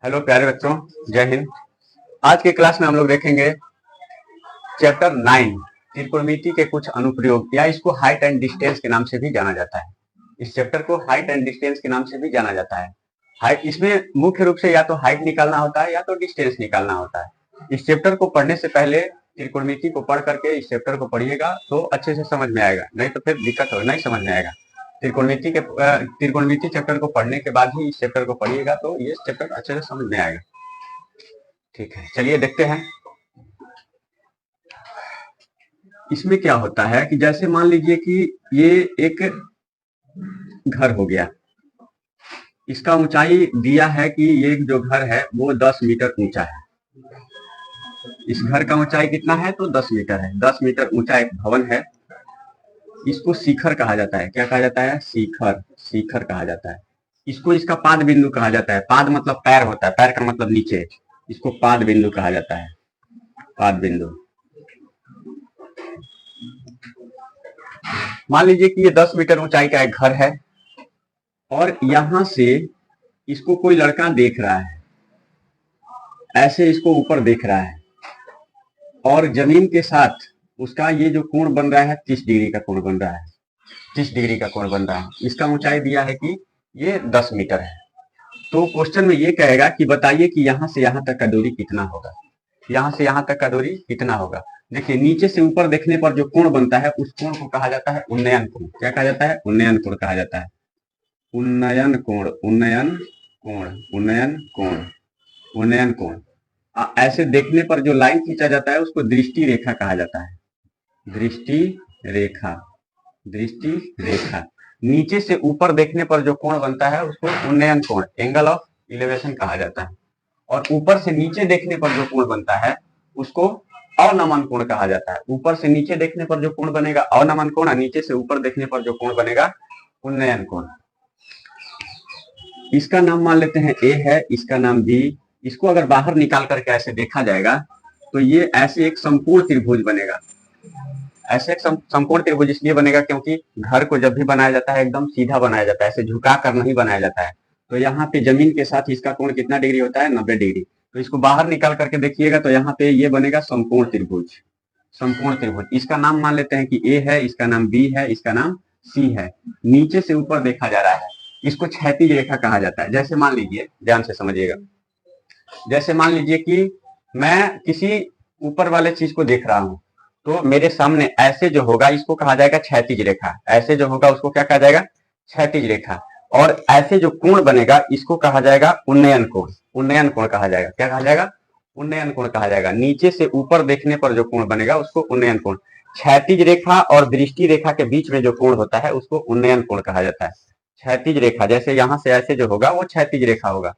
Hello प्यारे बच्चों, जय हिंद। आज के क्लास में हम लोग देखेंगे चैप्टर 9 त्रिकोणमिति के कुछ अनुप्रयोग, या इसको हाइट एंड डिस्टेंस के नाम से भी जाना जाता है। इस चैप्टर को हाइट एंड डिस्टेंस के नाम से भी जाना जाता है। हाइट, इसमें मुख्य रूप से या तो हाइट निकालना होता है या तो डिस्टेंस निकालना होता है। इस चैप्टर को पढ़ने से पहले त्रिकोणमिति को पढ़ करके इस चैप्टर को पढ़िएगा तो अच्छे से समझ में आएगा, नहीं तो फिर दिक्कत हो, नहीं समझ में आएगा। त्रिकोणमिति चैप्टर को पढ़ने के बाद ही इस चैप्टर को पढ़िएगा तो ये चैप्टर अच्छे से समझ में आएगा। ठीक है, चलिए देखते हैं। इसमें क्या होता है कि जैसे मान लीजिए कि ये एक घर हो गया, इसका ऊंचाई दिया है कि ये जो घर है वो 10 मीटर ऊंचा है। इस घर का ऊंचाई कितना है तो 10 मीटर है। 10 मीटर ऊंचा एक भवन है, इसको शिखर कहा जाता है। क्या कहा जाता है? शिखर। शिखर कहा जाता है। इसको इसका पाद बिंदु कहा जाता है। पाद मतलब पैर होता है, पैर का मतलब नीचे, इसको पाद बिंदु कहा जाता है। पाद बिंदु। मान लीजिए कि ये 10 मीटर ऊंचाई का एक घर है और यहां से इसको कोई लड़का देख रहा है, ऐसे इसको ऊपर देख रहा है और जमीन के साथ उसका ये जो कोण बन रहा है 30 डिग्री का कोण बन रहा है। 30 डिग्री का कोण बन रहा है। इसका ऊंचाई दिया है कि ये 10 मीटर है। तो क्वेश्चन में ये कहेगा कि बताइए कि यहां से यहां तक का दूरी कितना होगा। यहां से यहां तक का दूरी कितना होगा। देखिए, नीचे से ऊपर देखने पर जो कोण बनता है उस कोण को कहा जाता है उन्नयन कोण। क्या कहा जाता है? उन्नयन कोण कहा जाता है। उन्नयन कोण, उन्नयन कोण, उन्नयन कोण, उन्नयन कोण। ऐसे देखने पर जो लाइन खींचा जाता है उसको दृष्टि रेखा कहा जाता है। दृष्टि रेखा, दृष्टि रेखा। नीचे से ऊपर देखने पर जो कोण बनता है उसको उन्नयन कोण, एंगल ऑफ इलेवेशन कहा जाता है। और ऊपर से नीचे देखने पर जो कोण बनता है उसको अवनमन कोण कहा जाता है। ऊपर से नीचे देखने पर जो कोण बनेगा अवनमन कोण, नीचे से ऊपर देखने पर जो कोण बनेगा उन्नयन कोण। इसका नाम मान लेते हैं ए है, इसका नाम बी। इसको अगर बाहर निकाल करके ऐसे देखा जाएगा तो ये ऐसे एक संपूर्ण त्रिभुज बनेगा। ऐसे एक संपूर्ण त्रिभुज इसलिए बनेगा क्योंकि घर को जब भी बनाया जाता है एकदम सीधा बनाया जाता है, ऐसे झुका कर नहीं बनाया जाता है। तो यहाँ पे जमीन के साथ इसका कोण कितना डिग्री होता है? 90 डिग्री। तो इसको बाहर निकाल करके देखिएगा तो यहाँ पे ये बनेगा संपूर्ण त्रिभुज। संपूर्ण त्रिभुज। इसका नाम मान लेते हैं कि ए है, इसका नाम बी है, इसका नाम सी है। नीचे से ऊपर देखा जा रहा है, इसको क्षैतिज रेखा कहा जाता है। जैसे मान लीजिए, ध्यान से समझिएगा, जैसे मान लीजिए कि मैं किसी ऊपर वाले चीज को देख रहा हूं तो मेरे सामने ऐसे जो होगा इसको कहा जाएगा क्षैतिज रेखा। ऐसे जो होगा उसको क्या कहा जाएगा? क्षैतिज रेखा। और ऐसे जो कोण बनेगा इसको कहा जाएगा उन्नयन कोण। उन्नयन कोण कहा जाएगा। क्या कहा जाएगा? उन्नयन कोण कहा जाएगा। नीचे से ऊपर देखने पर जो कोण बनेगा उसको उन्नयन कोण। क्षैतिज रेखा और दृष्टि रेखा के बीच में जो कोण होता है उसको उन्नयन कोण कहा जाता है। क्षैतिज रेखा, जैसे यहां से ऐसे जो होगा वो क्षैतिज रेखा होगा।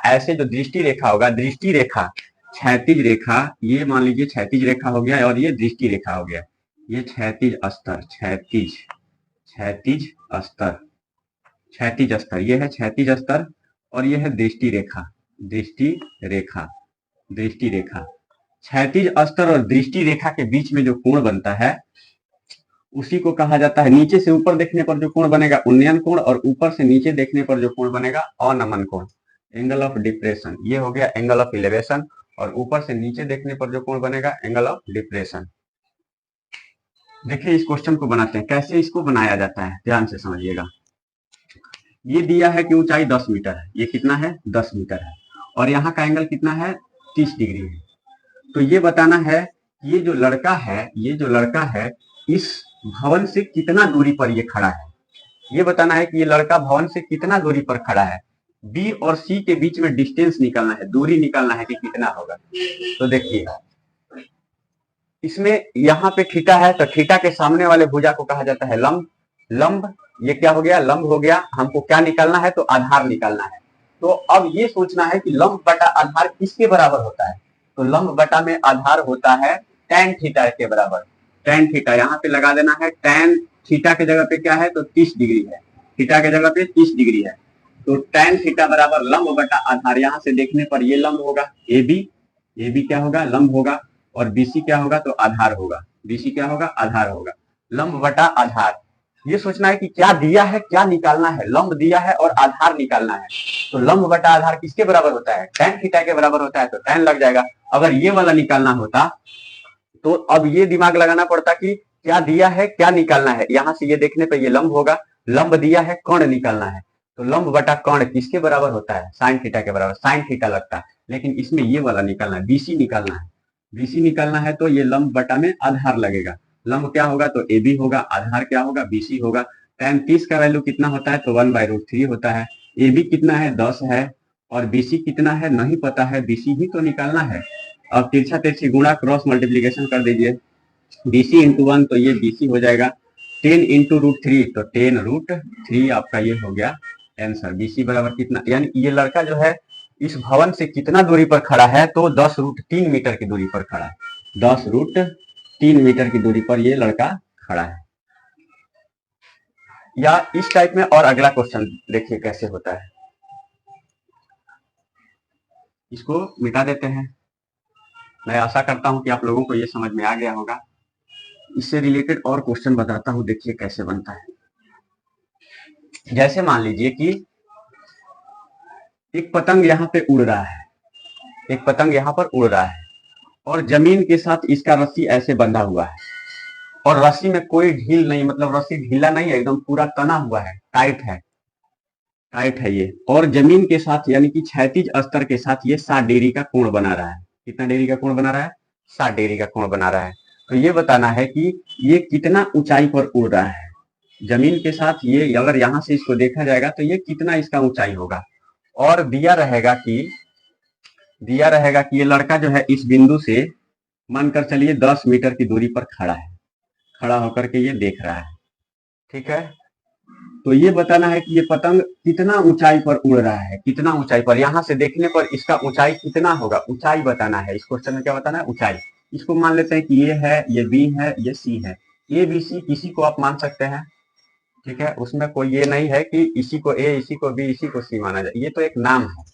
ऐसे जो दृष्टि रेखा होगा, दृष्टि रेखा, क्षैतिज रेखा, ये मान लीजिए क्षैतिज रेखा हो गया और ये दृष्टि रेखा हो गया। ये क्षैतिज स्तर, क्षैतिज, क्षैतिज स्तर, क्षैतिज स्तर, ये है क्षैतिज स्तर और ये है दृष्टि रेखा। दृष्टि रेखा, दृष्टि रेखा। क्षैतिज स्तर और दृष्टि रेखा के बीच में जो कोण बनता है उसी को कहा जाता है, नीचे से ऊपर देखने पर जो कोण बनेगा उन्नयन कोण और ऊपर से नीचे देखने पर जो कोण बनेगा अवनमन कोण, एंगल ऑफ डिप्रेशन। ये हो गया एंगल ऑफ इलेवेशन। और ऊपर से नीचे देखने पर जो कोण बनेगा एंगल ऑफ डिप्रेशन। देखिए, इस क्वेश्चन को बनाते हैं। कैसे इसको बनाया जाता है ध्यान से समझिएगा। ये दिया है कि ऊंचाई 10 मीटर है। ये कितना है? 10 मीटर है। और यहाँ का एंगल कितना है? 30 डिग्री है। तो ये बताना है ये जो लड़का है, ये जो लड़का है इस भवन से कितना दूरी पर ये खड़ा है। ये बताना है कि ये लड़का भवन से कितना दूरी पर खड़ा है। बी और सी के बीच में डिस्टेंस निकालना है, दूरी निकालना है कि कितना होगा। तो देखिए, इसमें यहाँ पे थीटा है तो थीटा के सामने वाले भुजा को कहा जाता है लंब। लंब, ये क्या हो गया? लंब हो गया। हमको क्या निकालना है? तो आधार निकालना है। तो अब ये सोचना है कि लंब बटा आधार किसके बराबर होता है। तो लंब बटा में आधार होता है tan थीटा के बराबर। tan थीटा यहाँ पे लगा देना है। tan थीटा के जगह पे क्या है? तो 30 डिग्री है। थीटा के जगह पे 30 डिग्री है। तो tan थीटा बराबर लंब बटा आधार। यहाँ से देखने पर ये लंब होगा ए बी क्या होगा? लंब होगा। और BC क्या होगा? तो आधार होगा। BC क्या होगा? आधार होगा। लंब बटा आधार, ये सोचना है कि क्या दिया है, क्या निकालना है, लंब दिया है और आधार निकालना है। तो लंब बटा आधार किसके बराबर होता है, tan थीटा के बराबर होता है, तो tan लग जाएगा। अगर ये वाला निकालना होता तो अब ये दिमाग लगाना पड़ता कि क्या दिया है, क्या निकालना है। यहां से ये देखने पे ये लंब होगा, लंब दिया है, कोण निकालना है, तो लंब बटा कोण किसके बराबर होता है, साइन थीटा के बराबर, साइन थीटा लगता है। लेकिन इसमें ये वाला निकालना है, बीसी निकालना है, बीसी निकालना है तो ये लंब बटा में आधार लगेगा। लंब क्या होगा तो ए बी होगा, आधार क्या होगा बीसी होगा। tan 30 का वैल्यू कितना होता है तो 1/√3 होता है। ए बी कितना है 10 है और बीसी कितना है नहीं पता है, बीसी ही तो निकालना है। अब तिरछा तिरछी गुणा क्रॉस मल्टीप्लीकेशन कर दीजिए, बीसी इंटू 1 तो ये बीसी हो जाएगा, 10 इंटू √3 तो 10√3 आपका ये हो गया आंसर। बीसी बराबर कितना, यानी ये लड़का जो है इस भवन से कितना दूरी पर खड़ा है तो 10√3 मीटर की दूरी पर खड़ा है, 10√3 मीटर की दूरी पर ये लड़का खड़ा है। या इस टाइप में और अगला क्वेश्चन देखिए कैसे होता है, इसको मिटा देते हैं। मैं आशा करता हूं कि आप लोगों को ये समझ में आ गया होगा। इससे रिलेटेड और क्वेश्चन बताता हूं, देखिए कैसे बनता है। जैसे मान लीजिए कि एक पतंग यहाँ पे उड़ रहा है, एक पतंग यहाँ पर उड़ रहा है और जमीन के साथ इसका रस्सी ऐसे बंधा हुआ है और रस्सी में कोई ढील नहीं, मतलब रस्सी ढीला नहीं है, एकदम पूरा तना हुआ है, टाइट है, टाइट है ये। और जमीन के साथ यानी कि क्षैतिज स्तर के साथ ये 60 डिग्री का कोण बना रहा है। कितना डिग्री का कोण बना रहा है, 60 डिग्री का कोण बना रहा है। तो ये बताना है कि ये कितना ऊंचाई पर उड़ रहा है जमीन के साथ। ये अगर यहाँ से इसको देखा जाएगा तो ये कितना इसका ऊंचाई होगा। और दिया रहेगा कि ये लड़का जो है इस बिंदु से मानकर चलिए 10 मीटर की दूरी पर खड़ा है, खड़ा होकर के ये देख रहा है, ठीक है। तो ये बताना है कि ये पतंग कितना ऊंचाई पर उड़ रहा है, कितना ऊंचाई पर, यहां से देखने पर इसका ऊंचाई कितना होगा, ऊंचाई बताना है। इस क्वेश्चन में क्या बताना है, ऊंचाई। इसको मान लेते हैं कि ये है, ये बी है, ये सी है, ए बी सी किसी को आप मान सकते हैं, ठीक है। उसमें कोई ये नहीं है कि इसी को ए, इसी को बी, इसी को सी माना जाए, ये तो एक नाम है।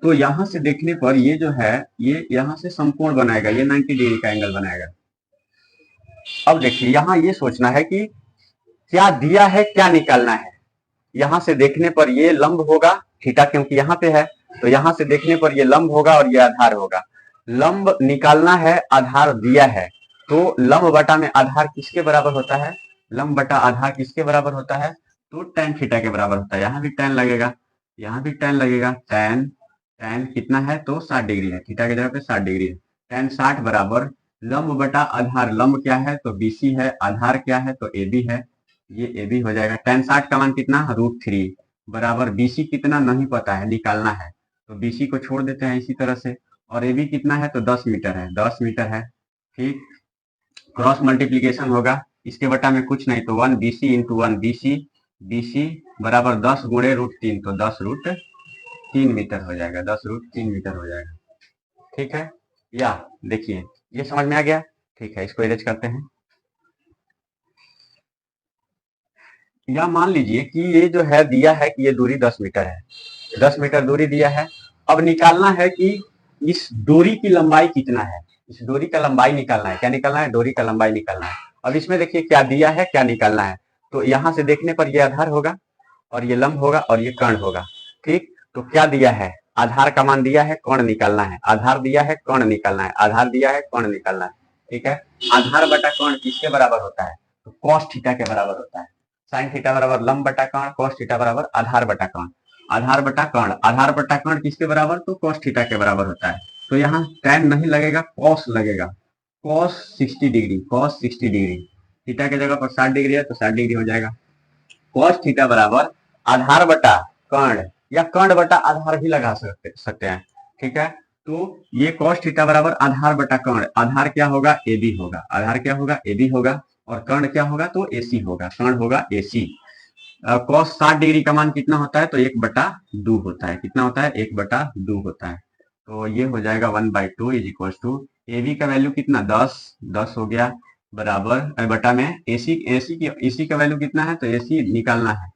तो यहां से देखने पर ये जो है ये यहां से समकोण बनाएगा, ये 90 डिग्री का एंगल बनाएगा। अब देखिए यहां ये सोचना है कि क्या दिया है, क्या निकालना है। यहां से देखने पर ये लंब होगा, थीटा क्योंकि यहाँ पे है, तो यहां से देखने पर ये लंब होगा और ये आधार होगा। लंब निकालना है, आधार दिया है, तो लंब बटा में आधार किसके बराबर होता है, लंब बटा आधार किसके बराबर होता है तो tan थीटा के बराबर होता है। यहाँ भी tan लगेगा, यहाँ भी tan लगेगा, tan कितना है तो 60 डिग्री है, थीटा की जगह पे 60 डिग्री है। tan 60 बराबर लंब बटा आधार, लंब क्या है तो BC है, आधार क्या है तो AB है, ये AB हो जाएगा। tan 60 का मान कितना √3 बराबर BC कितना नहीं पता है, निकालना है, तो BC को छोड़ देते हैं इसी तरह से। और AB कितना है तो 10 मीटर है, 10 मीटर है, ठीक। क्रॉस मल्टीप्लीकेशन होगा, इसके बटा में कुछ नहीं तो 1 BC इंटू 1 BC बराबर 10 गुणे √3 तो 10√3 मीटर हो जाएगा, 10√3 मीटर हो जाएगा, ठीक है। या देखिए ये समझ में आ गया, ठीक है। इसको इरेज करते हैं। या मान लीजिए कि ये जो है दिया है कि ये दूरी 10 मीटर है, 10 मीटर दूरी दिया है। अब निकालना है कि इस दूरी की लंबाई कितना है, इस दूरी का लंबाई निकालना है। क्या निकालना है, दूरी का लंबाई निकालना है। अब इसमें देखिए क्या दिया है, क्या निकालना है। तो यहां से देखने पर ये आधार होगा और ये लंब होगा और ये कर्ण होगा, ठीक। तो क्या दिया है, आधार का मान दिया है, कोण निकालना है, आधार दिया है, कोण निकालना है, आधार दिया है, कोण निकालना है, ठीक है। आधार बटा कोण किसके बराबर होता है तो cos थीटा के बराबर होता है। साइन थीटा बराबर लंब बटा कोण, cos थीटा बराबर आधार बटा कोण, आधार बटा कोण, आधार बटा कोण किसके बराबर तो cos थीटा के बराबर होता है। तो यहाँ tan नहीं लगेगा, cos लगेगा, cos 60 degree, cos 60 degree, theta की जगह पर 60 डिग्री है तो 60 डिग्री हो जाएगा। cos थीटा बराबर आधार बटा कर्ण या कर्ण बटा आधार भी लगा सकते हैं, ठीक है। तो ये cos थीटा बराबर आधार बटा कर्ण, आधार क्या होगा AB होगा, आधार क्या होगा AB होगा, और कर्ण क्या होगा तो AC होगा, कर्ण होगा AC। cos 60 डिग्री का मान कितना होता है तो 1/2 होता है, कितना होता है 1/2 होता है। तो ये हो जाएगा 1/2 इज इक्वल टू AB का वैल्यू कितना 10 हो गया, बराबर बटा में AC का वैल्यू कितना है तो AC निकालना है।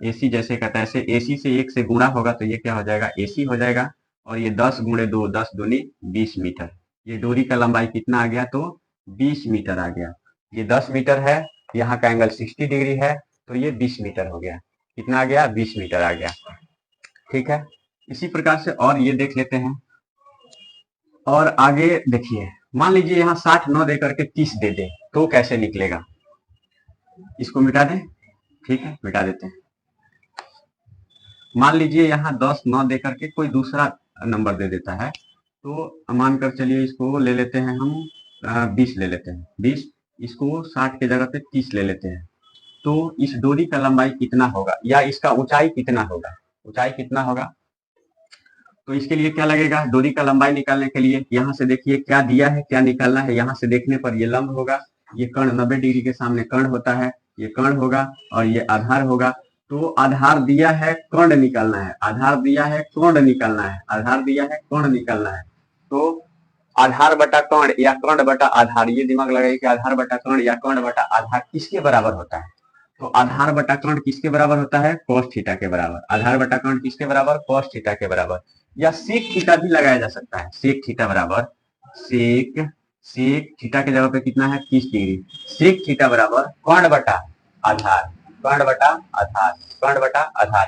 AC जैसे कहता है ऐसे AC से 1 से गुणा होगा तो ये क्या हो जाएगा AC हो जाएगा, और ये 10 गुणे 2 10 दूनी 20 मीटर। ये दूरी का लंबाई कितना आ गया तो 20 मीटर आ गया। ये 10 मीटर है यहाँ का एंगल 60 डिग्री है, तो ये 20 मीटर हो गया। कितना आ गया? 20 मीटर आ गया। ठीक है, इसी प्रकार से और ये देख लेते हैं। और आगे देखिए, मान लीजिए यहाँ 60 9 दे करके 30 दे दे, तो कैसे निकलेगा? इसको मिटा दें। ठीक है, मिटा देते हैं। मान लीजिए यहाँ 10 9 दे करके कोई दूसरा नंबर दे देता है, तो मानकर चलिए इसको ले लेते हैं हम 20 ले लेते हैं 20, इसको 60 के जगह पे 30 ले लेते हैं। तो इस डोरी का लंबाई कितना होगा या इसका ऊंचाई कितना होगा? ऊंचाई कितना होगा? तो इसके लिए क्या लगेगा? डोरी का लंबाई निकालने के लिए यहाँ से देखिए क्या दिया है, क्या निकालना है। यहाँ से देखने पर ये लंब होगा, ये कर्ण 90 डिग्री के सामने कर्ण होता है, ये कर्ण होगा और ये आधार होगा। तो आधार दिया है, कर्ण निकालना है। आधार दिया है, कर्ण निकालना है। आधार दिया है, कर्ण निकालना है। तो आधार बटा कर्ण या कर्ण बटा आधार, ये दिमाग लगाइए कि आधार बटा कर्ण या कर्ण बटा आधार किसके बराबर होता है? तो आधार बटा कर्ण किसके बराबर होता है? cos थीटा के बराबर। आधार बटा कर्ण किसके बराबर? cos थीटा के बराबर। या सेक थीटा भी लगाया जा सकता है। सेक थीटा बराबर सेक थीटा के जगह पे कितना है? 30 डिग्री। सेक थीटा बराबर कर्ण बटा आधार, कर्ण बटा आधार, कर्ण बटा आधार।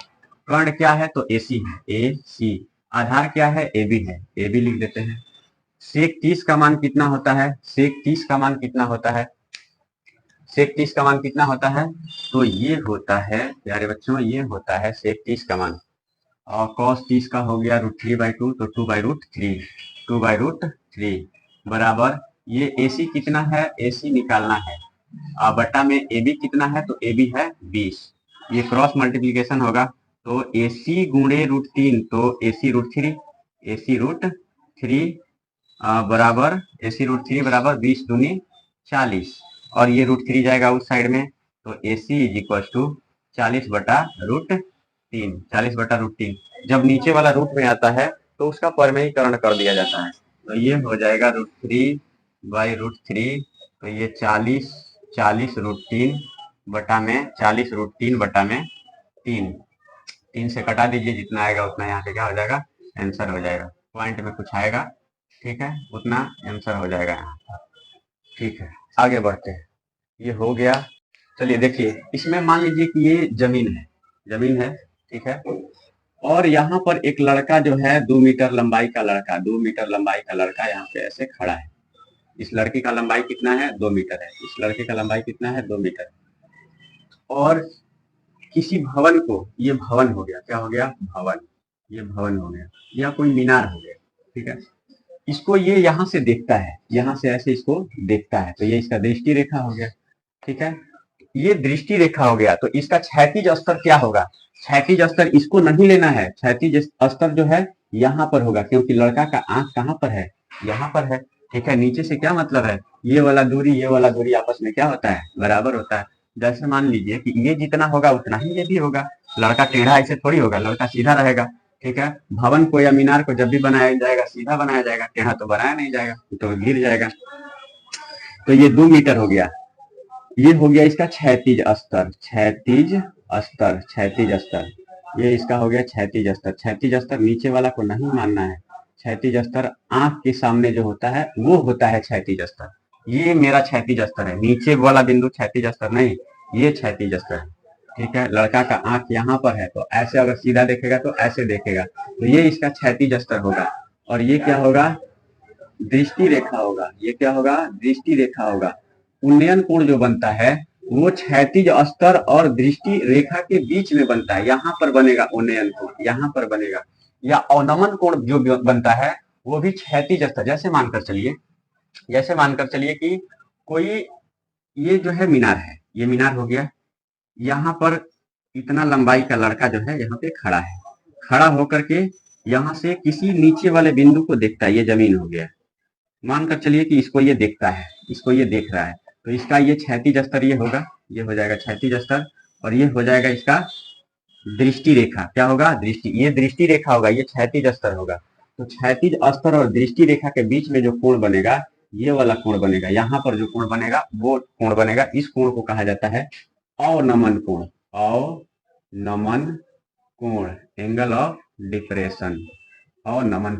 कर्ण क्या है? तो AC है, AC। आधार क्या है? AB है, AB लिख देते हैं। सेक 30 का मान कितना होता है? सेक 30 का मान कितना होता है? सेक 30 का मान कितना होता है? तो ये होता है प्यारे बच्चों, ये होता है सेक 30 का मान। और cos 30 का हो गया √3/2, तो 2/√3, 2/√3 बराबर ये AC कितना है? AC निकालना है। बटा में AB कितना है? तो AB है 20। ये क्रॉस मल्टीप्लीकेशन होगा, तो AC गुणे √3, तो AC√3, AC√3 बराबर AC√3 बराबर 20 दूनी 40, और ये √3 जाएगा उस साइड में, तो AC = 40 बटा √3, 40 बटा √3। जब नीचे वाला रूट में आता है तो उसका परमेयीकरण कर दिया जाता है, तो ये हो जाएगा √3/√3, तो ये 40 √3 बटा में 40 √3 बटा में 3 से कटा दीजिए, जितना आएगा उतना यहाँ पे क्या हो जाएगा? आंसर हो जाएगा। पॉइंट में कुछ आएगा, ठीक है, उतना आंसर हो जाएगा यहाँ। ठीक है, आगे बढ़ते हैं। ये हो गया। चलिए देखिए, इसमें मान लीजिए कि ये जमीन है, ठीक है, और यहाँ पर एक लड़का जो है 2 मीटर लंबाई का लड़का, 2 मीटर लंबाई का लड़का यहाँ पे ऐसे खड़ा है। इस लड़के का लंबाई कितना है? 2 मीटर है। इस लड़के का लंबाई कितना है? 2 मीटर। और किसी भवन को, ये भवन हो गया, क्या हो गया? भवन। ये भवन हो गया या कोई मीनार हो गया, ठीक है। इसको ये यहाँ से देखता है, यहाँ से ऐसे इसको देखता है, तो ये इसका दृष्टि रेखा हो गया, ठीक है। ये दृष्टि रेखा हो गया, तो इसका क्षैतिज स्तर क्या होगा? क्षैतिज स्तर इसको नहीं लेना है, क्षैतिज स्तर जो है यहाँ पर होगा, क्योंकि लड़का का आंख कहाँ पर है? यहाँ पर है, ठीक है। नीचे से क्या मतलब है? ये वाला दूरी आपस में क्या होता है? बराबर होता है। जैसे मान लीजिए कि ये जितना होगा उतना ही ये भी होगा। लड़का टेढ़ा ऐसे थोड़ी होगा, लड़का सीधा रहेगा, ठीक है। भवन को या मीनार को जब भी बनाया जाएगा सीधा बनाया जाएगा, टेढ़ा तो बनाया नहीं जाएगा, तो गिर जाएगा। तो ये 2 मीटर हो गया। ये हो गया इसका क्षैतिज स्तर, क्षैतिज स्तर। ये इसका हो गया क्षैतिज स्तर। क्षैतिज स्तर नीचे वाला को नहीं मानना है। क्षैतिज स्तर आंख के सामने जो होता है वो होता है क्षैतिज स्तर। ये मेरा क्षैतिज स्तर है, नीचे वाला बिंदु क्षैतिज स्तर नहीं, ये क्षैतिज स्तर है, ठीक है। लड़का का आंख यहाँ पर है, तो ऐसे अगर सीधा देखेगा तो ऐसे देखेगा, तो ये इसका क्षैतिज स्तर होगा। और ये क्या होगा? दृष्टि रेखा होगा। ये क्या होगा? दृष्टि रेखा होगा। उन्नयन कोण जो बनता है वो क्षैतिज स्तर और दृष्टि रेखा के बीच में बनता है, यहाँ पर बनेगा उन्नयन कोण, यहाँ पर बनेगा। या अवनमन कोण जो बनता है वो भी क्षैतिज स्तर। जैसे मानकर चलिए कि कोई, ये जो है मीनार है, ये मीनार हो गया, यहाँ पर इतना लंबाई का लड़का जो है यहाँ पे खड़ा है, खड़ा होकर के यहाँ से किसी नीचे वाले बिंदु को देखता है, ये जमीन हो गया। मानकर चलिए कि इसको ये देखता है, इसको ये देख रहा है, तो इसका ये क्षैतिज स्तर ये होगा, ये हो जाएगा क्षैतिज स्तर, और ये हो जाएगा इसका दृष्टि रेखा। क्या होगा? दृष्टि, ये दृष्टि रेखा होगा, ये क्षैतिज स्तर होगा। तो क्षैतिज स्तर और दृष्टि रेखा के बीच में जो कोण बनेगा ये वाला कोण बनेगा। यहाँ पर जो कोण बनेगा वो कोण बनेगा, इस कोण को कहा जाता है अवनमन कोण। अवनमन कोण, एंगल ऑफ डिप्रेशन, अवनमन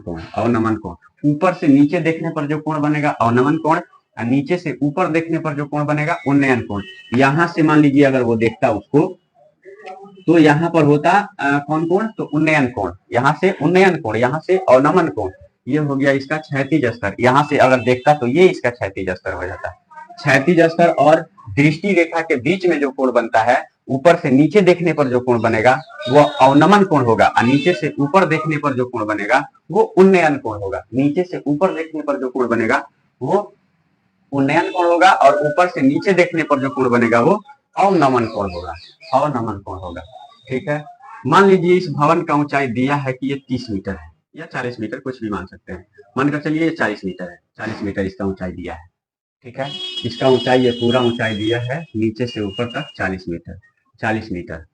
कोण। ऊपर से नीचे देखने पर जो कोण बनेगा अवनमन कोण, और नीचे से ऊपर देखने पर जो कोण बनेगा उन्नयन कोण। यहां से मान लीजिए अगर वो देखता उसको, तो यहाँ पर होता कौन कोण, तो उन्नयन कोण। यहाँ से उन्नयन कोण, यहाँ से अवनमन कोण। ये हो गया इसका क्षैतिज स्तर। यहाँ से अगर देखता तो ये इसका क्षैतिज स्तर हो जाता। क्षैतिज स्तर और दृष्टि रेखा के बीच में जो कोण बनता है, ऊपर से नीचे देखने पर जो कोण बनेगा वो अवनमन कोण होगा, और नीचे से ऊपर देखने पर जो कोण बनेगा वो उन्नयन कोण होगा। नीचे से ऊपर देखने पर जो कोण बनेगा वो उन्नयन कोण होगा, और ऊपर से नीचे देखने पर जो कोण बनेगा वो अवनमन कोण होगा। अवनमन कोण होगा। ठीक है। मान लीजिए इस भवन का ऊंचाई दिया है कि ये 30 मीटर है या 40 मीटर, कुछ भी मान सकते हैं। मानकर चलिए ये 40 मीटर है, 40 मीटर इसका ऊंचाई दिया है। ठीक है। इसका ऊंचाई, ये पूरा ऊंचाई दिया है नीचे से ऊपर तक 40 मीटर, 40 मीटर।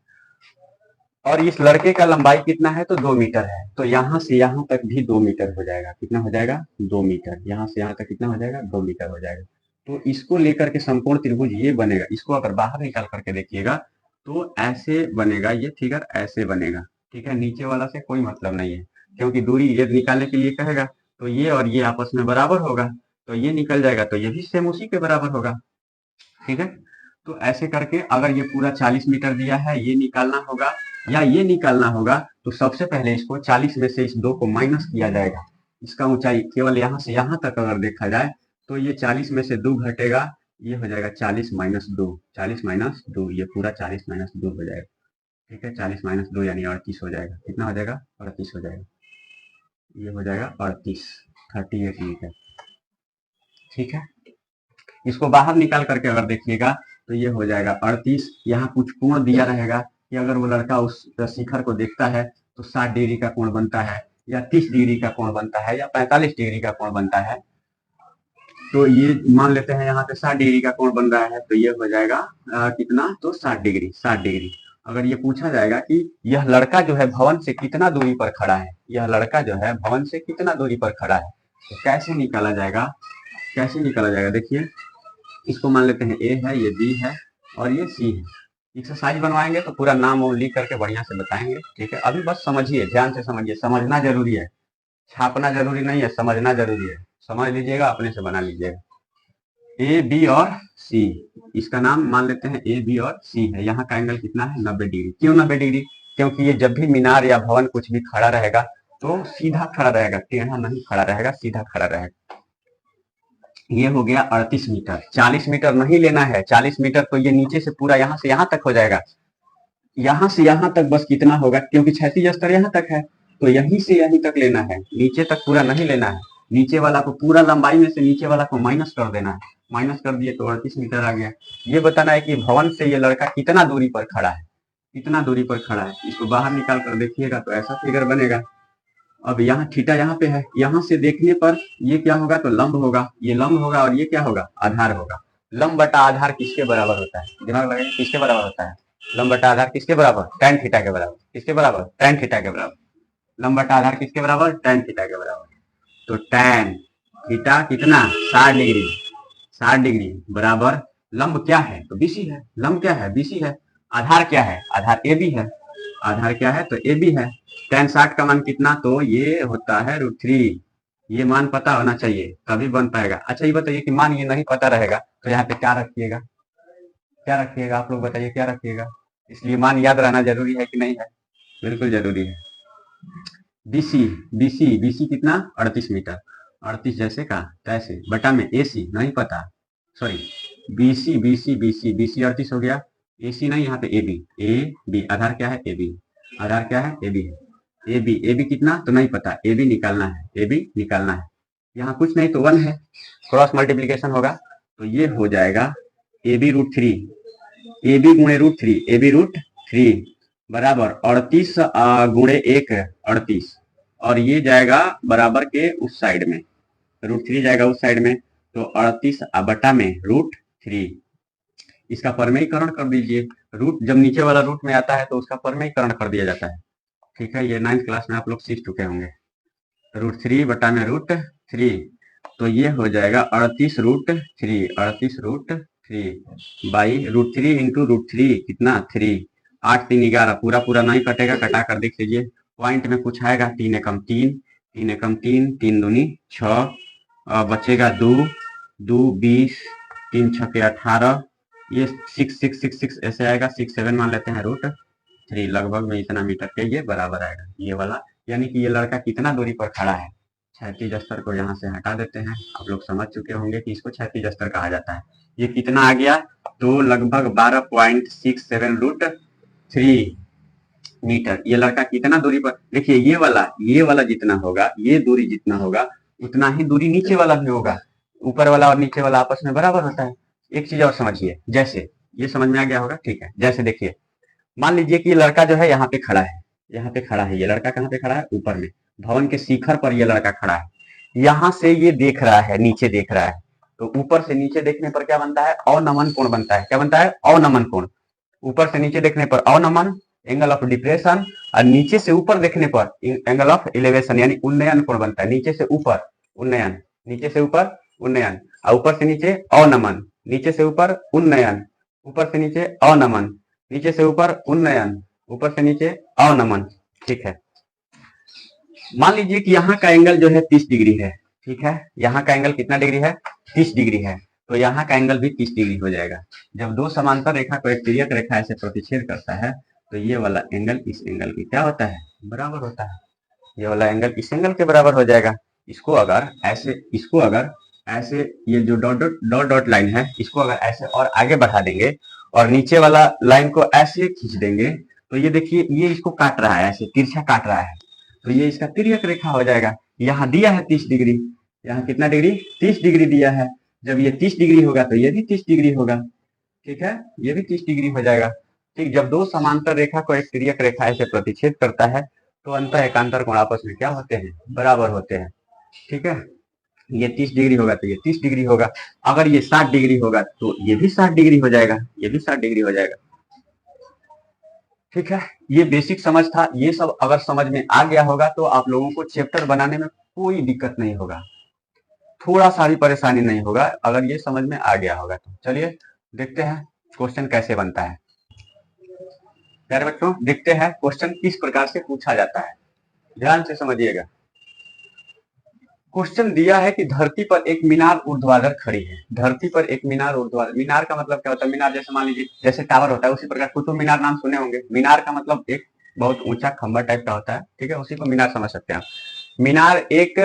और इस लड़के का लंबाई कितना है, तो 2 मीटर है। तो यहाँ से यहाँ तक भी 2 मीटर हो जाएगा। कितना हो जाएगा, 2 मीटर। यहाँ से यहाँ तक कितना हो जाएगा, 2 मीटर हो जाएगा। तो इसको लेकर के समकोण त्रिभुज ये बनेगा। इसको अगर बाहर निकाल करके देखिएगा तो ऐसे बनेगा, ये फिगर ऐसे बनेगा। ठीक है। नीचे वाला से कोई मतलब नहीं है, क्योंकि दूरी ये निकालने के लिए कहेगा तो ये और ये आपस में बराबर होगा, तो ये निकल जाएगा, तो ये भी सेम उसी के बराबर होगा। ठीक है। तो ऐसे करके अगर ये पूरा 40 मीटर दिया है, ये निकालना होगा या ये निकालना होगा, तो सबसे पहले इसको 40 में से इस 2 को माइनस किया जाएगा। इसका ऊंचाई केवल यहाँ से यहाँ तक अगर देखा जाए तो ये 40 में से 2 घटेगा, ये हो जाएगा 40 माइनस 2, 40 माइनस 2, ये पूरा 40 माइनस 2 हो जाएगा। ठीक है। 40 माइनस 2 यानी 38 हो जाएगा। कितना हो जाएगा, 38 हो जाएगा। ये हो जाएगा 38, 38 मीटर। ठीक है। इसको बाहर निकाल करके अगर देखिएगा तो ये हो जाएगा 38। यहाँ कुछ कोण दिया रहेगा कि अगर वो लड़का उस शिखर को देखता है तो 60 डिग्री का कोण बनता है, या 30 डिग्री का कोण बनता है, या 45 डिग्री का कोण बनता है। तो ये मान लेते हैं यहाँ पे 60 डिग्री का कोण बन रहा है, तो ये हो जाएगा कितना, तो 60 डिग्री। 60 डिग्री। अगर ये पूछा जाएगा कि यह लड़का जो है भवन से कितना दूरी पर खड़ा है, यह लड़का जो है भवन से कितना दूरी पर खड़ा है, तो कैसे निकाला जाएगा, कैसे निकाला जाएगा, देखिए। इसको मान लेते हैं ए है, ये बी है और ये सी है। एक्सरसाइज बनवाएंगे तो पूरा नाम और लिख करके बढ़िया से बताएंगे। ठीक है। अभी बस समझिए, ध्यान से समझिए, समझना जरूरी है, छापना जरूरी नहीं है, समझना जरूरी है। समझ लीजिएगा, अपने से बना लीजिएगा। ए बी और सी, इसका नाम मान लेते हैं ए बी और सी है। यहाँ का एंगल कितना है, 90 डिग्री। क्यों 90 डिग्री, क्योंकि ये जब भी मीनार या भवन कुछ भी खड़ा रहेगा तो सीधा खड़ा रहेगा, टेढ़ा नहीं खड़ा रहेगा, सीधा खड़ा रहेगा। ये हो गया 38 मीटर। 40 मीटर नहीं लेना है, 40 मीटर तो ये नीचे से पूरा यहाँ से यहाँ तक हो जाएगा। यहाँ से यहाँ तक बस कितना होगा, क्योंकि क्षैतिज स्तर यहाँ तक है, तो यहीं से यहीं तक लेना है, नीचे तक पूरा नहीं लेना है। नीचे वाला को, पूरा लंबाई में से नीचे वाला को माइनस कर देना है। माइनस कर दिए तो 38 मीटर आ गया। ये बताना है कि भवन से ये लड़का कितना दूरी पर खड़ा है, कितना दूरी पर खड़ा है। इसको बाहर निकाल कर देखिएगा तो ऐसा फिगर बनेगा। अब यहाँ थीटा यहाँ पे है, यहाँ से देखने पर ये क्या होगा, तो लंब होगा, ये लंब होगा, और ये क्या होगा, आधार होगा। लंब बटा आधार किसके बराबर होता है, दिमाग लगाइए, किसके बराबर होता है, लंब बटा आधार किसके बराबर, tan थीटा के बराबर। किसके बराबर, tan थीटा के बराबर। लंब बटा आधार किसके बराबर, tan थीटा के बराबर। तो tan थीटा कितना, 60 डिग्री, 60 डिग्री बराबर लंब क्या है, तो बीसी है। लंब क्या है, बीसी है। आधार क्या है, आधार ए बी है। आधार क्या है, तो ए बी है। tan 60 का मान कितना, तो ये होता है √3। ये मान पता होना चाहिए तभी बन पाएगा। अच्छा ये बताइए कि मान ये नहीं पता रहेगा तो यहाँ पे क्या रखिएगा, क्या रखिएगा, आप लोग बताइए क्या रखिएगा। इसलिए मान याद रहना जरूरी है कि नहीं है, बिल्कुल जरूरी है। बीसी, बीसी, बीसी कितना, 38 मीटर। 38 जैसे का तैसे, बटा में एसी नहीं पता, sorry, BC, BC, BC, BC 38 हो गया। एसी नहीं, यहाँ पे ए बी, ए बी। आधार क्या है, ए बी। आधार क्या है, ए बी है। ए बी, ए बी कितना तो नहीं पता, ए बी निकालना है, ए बी निकालना है। यहाँ कुछ नहीं तो 1 है, क्रॉस मल्टीप्लीकेशन होगा, तो ये हो जाएगा ए बी √3, ए बी गुणे √3, ए बी √3 बराबर 38 गुणे 1 38, और ये जाएगा बराबर के उस साइड में, √3 जाएगा उस साइड में, तो 38 बटा में √3। इसका परमेयीकरण कर दीजिए। रूट जब नीचे वाला रूट में आता है तो उसका परमेयीकरण कर दिया जाता है। ठीक है। ये 9th क्लास में आप लोग सीख चुके होंगे। √3 बटा में √3, तो ये हो जाएगा 38 √3, 38 √3 बाई √3 इंटू √3 कितना 3, 8 3 11, पूरा पूरा नहीं कटेगा, कटा कर देख लीजिए। पॉइंट में कुछ आएगा, 3 एकम 3, 3 एकम 3, 3 दूनी 6, बचेगा 2, दो 20, 3 छके 18, ये 6 ऐसे आएगा, 6 7 मान लेते हैं √3, लगभग में इतना मीटर के ये बराबर आएगा ये वाला। यानी कि ये लड़का कितना दूरी पर खड़ा है, क्षैतिज स्तर को यहाँ से हटा देते हैं। आप लोग समझ चुके होंगे कि इसको क्षैतिज स्तर कहा जाता है। ये कितना आ गया, तो लगभग 12.67 मीटर। ये लड़का कितना दूरी पर, देखिए ये वाला जितना होगा, ये दूरी जितना होगा उतना ही दूरी नीचे वाला भी होगा। ऊपर वाला और नीचे वाला आपस में बराबर होता है। एक चीज और समझिए, जैसे ये समझ में आ गया होगा, ठीक है। जैसे देखिए, मान लीजिए कि ये लड़का जो है यहाँ पे खड़ा है, यहाँ पे खड़ा है, ये लड़का कहाँ पे खड़ा है, ऊपर में भवन के शिखर पर ये लड़का खड़ा है। यहाँ से ये देख रहा है, नीचे देख रहा है, तो ऊपर से नीचे देखने पर क्या बनता है, अवनमन कोण बनता है। क्या बनता है, अवनमन कोण। ऊपर से नीचे देखने पर अवनमन, एंगल ऑफ डिप्रेशन, और नीचे से ऊपर देखने पर एंगल ऑफ एलिवेशन यानी उन्नयन कोण बनता है। नीचे से ऊपर उन्नयन, नीचे से ऊपर उन्नयन, और ऊपर से नीचे अवनमन, नीचे से ऊपर उन्नयन, ऊपर से नीचे अवनमन, नीचे से ऊपर उन्नयन, ऊपर से नीचे अवनमन। ठीक है, मान लीजिए कि यहाँ का एंगल जो है 30 डिग्री है। ठीक है, यहाँ का एंगल कितना डिग्री है, 30 डिग्री है, तो यहाँ का एंगल भी 30 डिग्री हो जाएगा। जब दो समांतर रेखा को एक तिर्यक रेखा ऐसे प्रतिच्छेद करता है तो ये वाला एंगल इस एंगल की क्या होता है, बराबर होता है। ये वाला एंगल इस एंगल के बराबर हो जाएगा। इसको अगर ऐसे ये जो डॉट डॉट लाइन है, इसको अगर ऐसे और आगे बढ़ा देंगे और नीचे वाला लाइन को ऐसे खींच देंगे, तो ये देखिए ये इसको काट रहा है, ऐसे तिरछा काट रहा है, तो ये इसका तिर्यक रेखा हो जाएगा। यहाँ दिया है 30 डिग्री, यहाँ कितना डिग्री, 30 डिग्री दिया है। जब ये 30 डिग्री होगा तो ये भी 30 डिग्री होगा। ठीक है, ये भी 30 डिग्री हो जाएगा। ठीक, जब दो समांतर रेखा को एक तिर्यक रेखा ऐसे प्रतिच्छेद करता है तो अंतः एकांतर कोण आपस में क्या होते हैं, बराबर होते हैं। ठीक है, ये 30 डिग्री होगा तो ये 30 डिग्री होगा। अगर ये 60 डिग्री होगा तो ये भी 60 डिग्री हो जाएगा, ये भी 60 डिग्री हो जाएगा। ठीक है, ये बेसिक समझ था। ये सब अगर समझ में आ गया होगा तो आप लोगों को चैप्टर बनाने में कोई दिक्कत नहीं होगा, थोड़ा सा भी परेशानी नहीं होगा अगर ये समझ में आ गया होगा तो। चलिए देखते हैं क्वेश्चन कैसे बनता है। प्यारे बच्चों, देखते हैं क्वेश्चन किस प्रकार से पूछा जाता है, ध्यान से समझिएगा। क्वेश्चन दिया है कि धरती पर एक मीनार ऊर्ध्वाधर खड़ी है। धरती पर एक मीनार ऊर्ध्वाधर, मीनार का मतलब क्या होता है, मीनार जैसे मान लीजिए जैसे टावर होता है उसी प्रकार कुतुब मीनार नाम सुने होंगे। मीनार का मतलब एक बहुत ऊंचा खंबा टाइप का होता है। ठीक है, उसी को मीनार समझ सकते हैं। मीनार एक,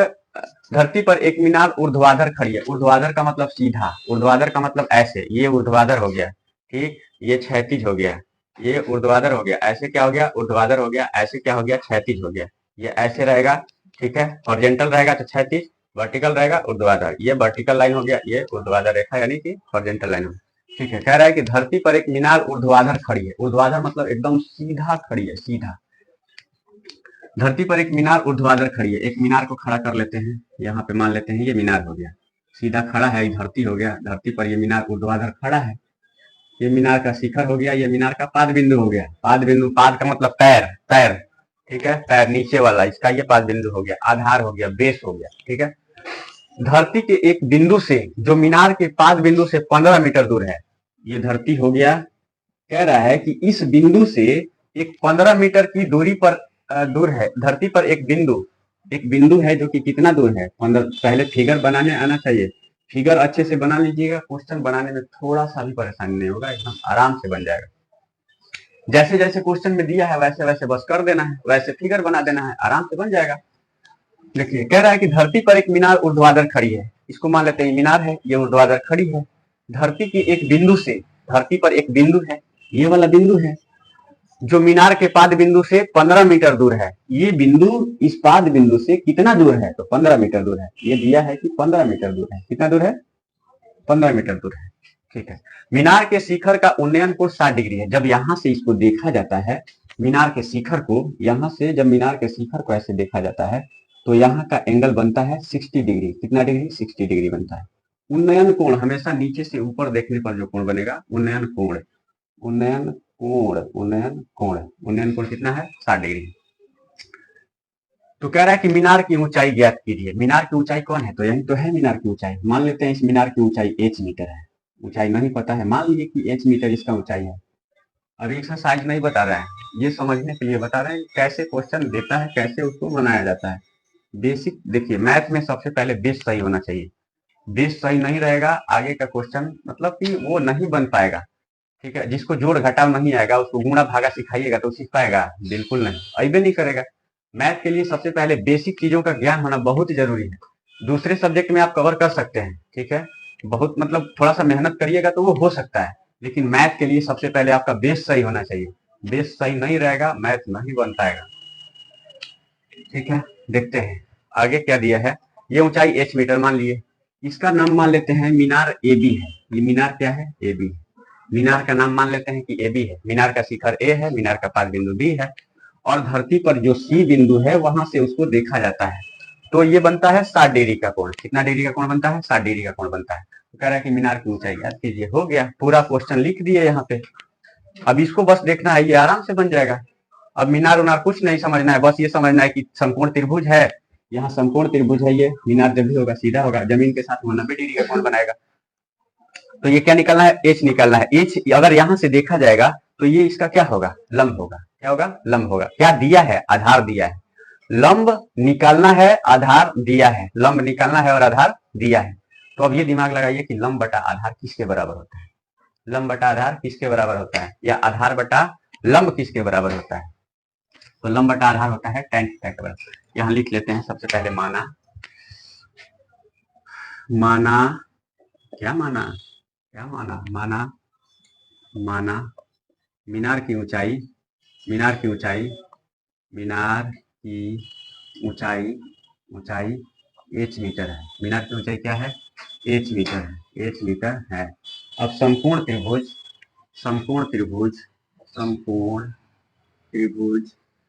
धरती पर एक मीनार ऊर्ध्वाधर खड़ी है। ऊर्ध्वाधर का मतलब सीधा, ऊर्ध्वाधर का मतलब ऐसे, ये ऊर्ध्वाधर हो गया। ठीक, ये क्षैतिज हो गया, ये ऊर्ध्वाधर हो गया, ऐसे क्या हो गया, ऊर्ध्वाधर हो गया, ऐसे क्या हो गया, क्षैतिज हो गया। ये ऐसे रहेगा, ठीक है, हॉरिजॉन्टल रहेगा तो क्षैतिज, वर्टिकल रहेगा ऊर्ध्वाधर। ये वर्टिकल लाइन हो गया, ये ऊर्ध्वाधर रेखा यानी कि हॉरिजॉन्टल लाइन हो। ठीक है, कह रहा है कि धरती पर एक मीनार ऊर्ध्वाधर खड़ी है। ऊर्ध्वाधर मतलब एकदम सीधा खड़ी है, सीधा। धरती पर एक मीनार ऊर्ध्वाधर खड़ी है। एक मीनार को खड़ा कर लेते हैं, यहाँ पे मान लेते हैं ये मीनार हो गया, सीधा खड़ा है, ये धरती हो गया, धरती पर ये मीनार ऊर्ध्वाधर खड़ा है। ये मीनार का शिखर हो गया, ये मीनार का पाद बिंदु हो गया। पाद बिंदु, पाद का मतलब पैर, पैर, ठीक है, पैर नीचे वाला, इसका ये पाद बिंदु हो गया, आधार हो गया, बेस हो गया। ठीक है, धरती के एक बिंदु से, जो मीनार के पाद बिंदु से 15 मीटर दूर है, ये धरती हो गया। कह रहा है कि इस बिंदु से एक 15 मीटर की दूरी पर दूर है, धरती पर एक बिंदु है जो कि कितना दूर है, 15। पहले फिगर बनाने आना चाहिए, फिगर अच्छे से बना लीजिएगा, क्वेश्चन बनाने में थोड़ा सा भी परेशानी नहीं होगा, एकदम आराम से बन जाएगा। जैसे जैसे क्वेश्चन में दिया है वैसे वैसे बस कर देना है, वैसे फिगर बना देना है, आराम से बन जाएगा। देखिए, कह रहा है कि धरती पर एक मीनार ऊर्ध्वाधर खड़ी है, इसको मान लेते हैं मीनार है, ये ऊर्ध्वाधर खड़ी है। धरती की एक बिंदु से, धरती पर एक बिंदु है, ये वाला बिंदु है, जो मीनार के पाद बिंदु से 15 मीटर दूर है। ये बिंदु इस पाद बिंदु से कितना दूर है, तो 15 मीटर दूर है। ये दिया है कि 15 मीटर दूर है। कितना दूर है, 15 मीटर दूर है। ठीक है, मीनार के शिखर का उन्नयन कोण 60 डिग्री है। जब यहां से इसको देखा जाता है, मीनार के शिखर को, यहां से जब मीनार के शिखर को ऐसे देखा जाता है तो यहाँ का एंगल बनता है 60 डिग्री। कितना डिग्री, 60 डिग्री बनता है। उन्नयन कोण हमेशा नीचे से ऊपर देखने पर जो कोण बनेगा, उन्नयन कोण, उन्नयन कोण, उन्नयन कोण, उन्नयन कोण कितना है, 60 डिग्री। तो कह रहा है कि मीनार की ऊंचाई ज्ञात कीजिए। मीनार की ऊंचाई कौन है, तो यही तो है मीनार की ऊंचाई। मान लेते हैं इस मीनार की ऊंचाई h मीटर है। ऊंचाई नहीं पता है, मान लीजिए कि h मीटर इसका ऊंचाई है। अभी एक्सरसाइज नहीं बता रहा है, ये समझने के लिए बता रहे हैं कैसे क्वेश्चन देता है, कैसे उसको बनाया जाता है। बेसिक देखिए, मैथ में सबसे पहले बेस सही होना चाहिए। बेस सही नहीं रहेगा, आगे का क्वेश्चन मतलब कि वो नहीं बन पाएगा। ठीक है, जिसको जोड़ घटाव नहीं आएगा उसको गुणा भागा सिखाइएगा तो सीख पाएगा? बिल्कुल नहीं, अइबे नहीं करेगा। मैथ के लिए सबसे पहले बेसिक चीजों का ज्ञान होना बहुत जरूरी है। दूसरे सब्जेक्ट में आप कवर कर सकते हैं, ठीक है, बहुत मतलब थोड़ा सा मेहनत करिएगा तो वो हो सकता है, लेकिन मैथ के लिए सबसे पहले आपका बेस सही होना चाहिए। बेस सही नहीं रहेगा, मैथ नहीं बन पाएगा। ठीक है, देखते हैं आगे क्या दिया है। ये ऊंचाई h मीटर मान लिए, इसका नाम मान लेते हैं मीनार ए बी है। ये मीनार क्या है? A B. मीनार का नाम मान लेते हैं कि ए बी है। मीनार का शिखर ए है, मीनार का पाद बिंदु बी है, और धरती पर जो सी बिंदु है वहां से उसको देखा जाता है। तो ये बनता है 60 डिग्री का कोण। कितना डिग्री का कोण बनता है? 60 डिग्री का कोण बनता है। तो कह रहा है कि मीनार की ऊंचाई याद कीजिए। हो गया, पूरा क्वेश्चन लिख दिए यहाँ पे। अब इसको बस देखना है, ये आराम से बन जाएगा। अब मीनार उनार कुछ नहीं समझना है, बस ये समझना है कि समकोण त्रिभुज है, यहाँ समकोण त्रिभुज है। ये मीनार जब भी होगा सीधा होगा, जमीन के साथ 90 डिग्री का कोण बनाएगा। तो ये क्या निकलना है? एच निकलना है। एच अगर यहाँ से देखा जाएगा तो ये इसका क्या होगा? लंब होगा। क्या होगा? लंब होगा। क्या दिया है? आधार दिया है। लंब निकालना है, आधार दिया है। लंब निकालना है और आधार दिया है। तो अब ये दिमाग लगाइए कि लंब बटा आधार किसके बराबर होता है? लंब बटा आधार किसके बराबर होता है? या आधार बटा लंब किसके बराबर होता है? तो लंब बटा आधार होता है tan थीटा के बराबर। यहाँ लिख लेते हैं सबसे पहले माना क्या माना माना मीनार की ऊंचाई h मीटर है। मीनार की ऊंचाई क्या है? h मीटर है। अब समकोण त्रिभुज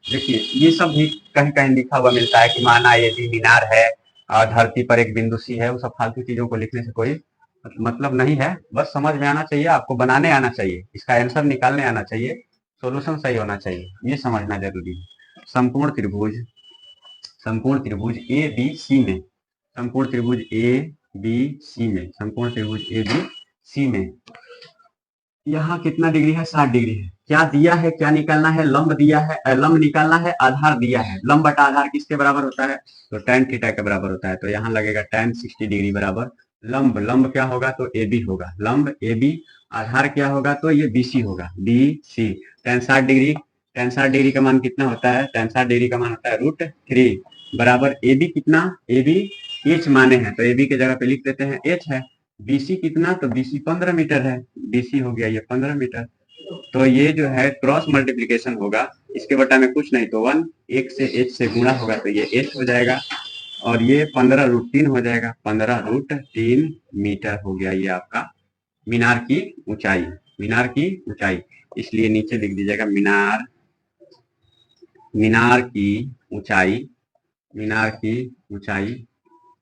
देखिए, ये सब भी कहीं कहीं लिखा हुआ मिलता है कि माना यदि मीनार है और धरती पर एक बिंदु सी है। वो सब फालतू चीजों को लिखने से कोई मतलब नहीं है। बस समझ में आना चाहिए, आपको बनाने आना चाहिए, इसका आंसर निकालने आना चाहिए, सॉल्यूशन सही होना चाहिए, ये समझना जरूरी है। समकोण त्रिभुज ए बी सी में, समकोण त्रिभुज ए बी सी में यहाँ कितना डिग्री है? 60 डिग्री है। क्या दिया है? क्या निकालना है? लंब दिया है, लंब निकालना है, आधार दिया है। लंब बटा आधार किसके बराबर होता है? तो tan थीटा के बराबर होता है। तो यहाँ लगेगा tan 60 डिग्री बराबर लंब क्या होगा? तो ए बी होगा। लंब ए बी, आधार क्या होगा? तो ये BC होगा, BC। tan 60 डिग्री का मान कितना होता है? tan 60 डिग्री का मान होता है √3 बराबर ए बी कितना? ए बी h माने हैं तो ए बी के जगह पे लिख देते हैं h है। BC कितना? तो BC 15 मीटर है। BC हो गया ये 15 मीटर। तो ये जो है क्रॉस मल्टीप्लीकेशन होगा, इसके बटा में कुछ नहीं तो 1, 1 से h से गुणा होगा तो ये h हो जाएगा, और ये 15√3 हो जाएगा। 15√3 मीटर हो गया ये आपका मीनार की ऊंचाई। इसलिए नीचे लिख दीजिएगा मीनार की ऊंचाई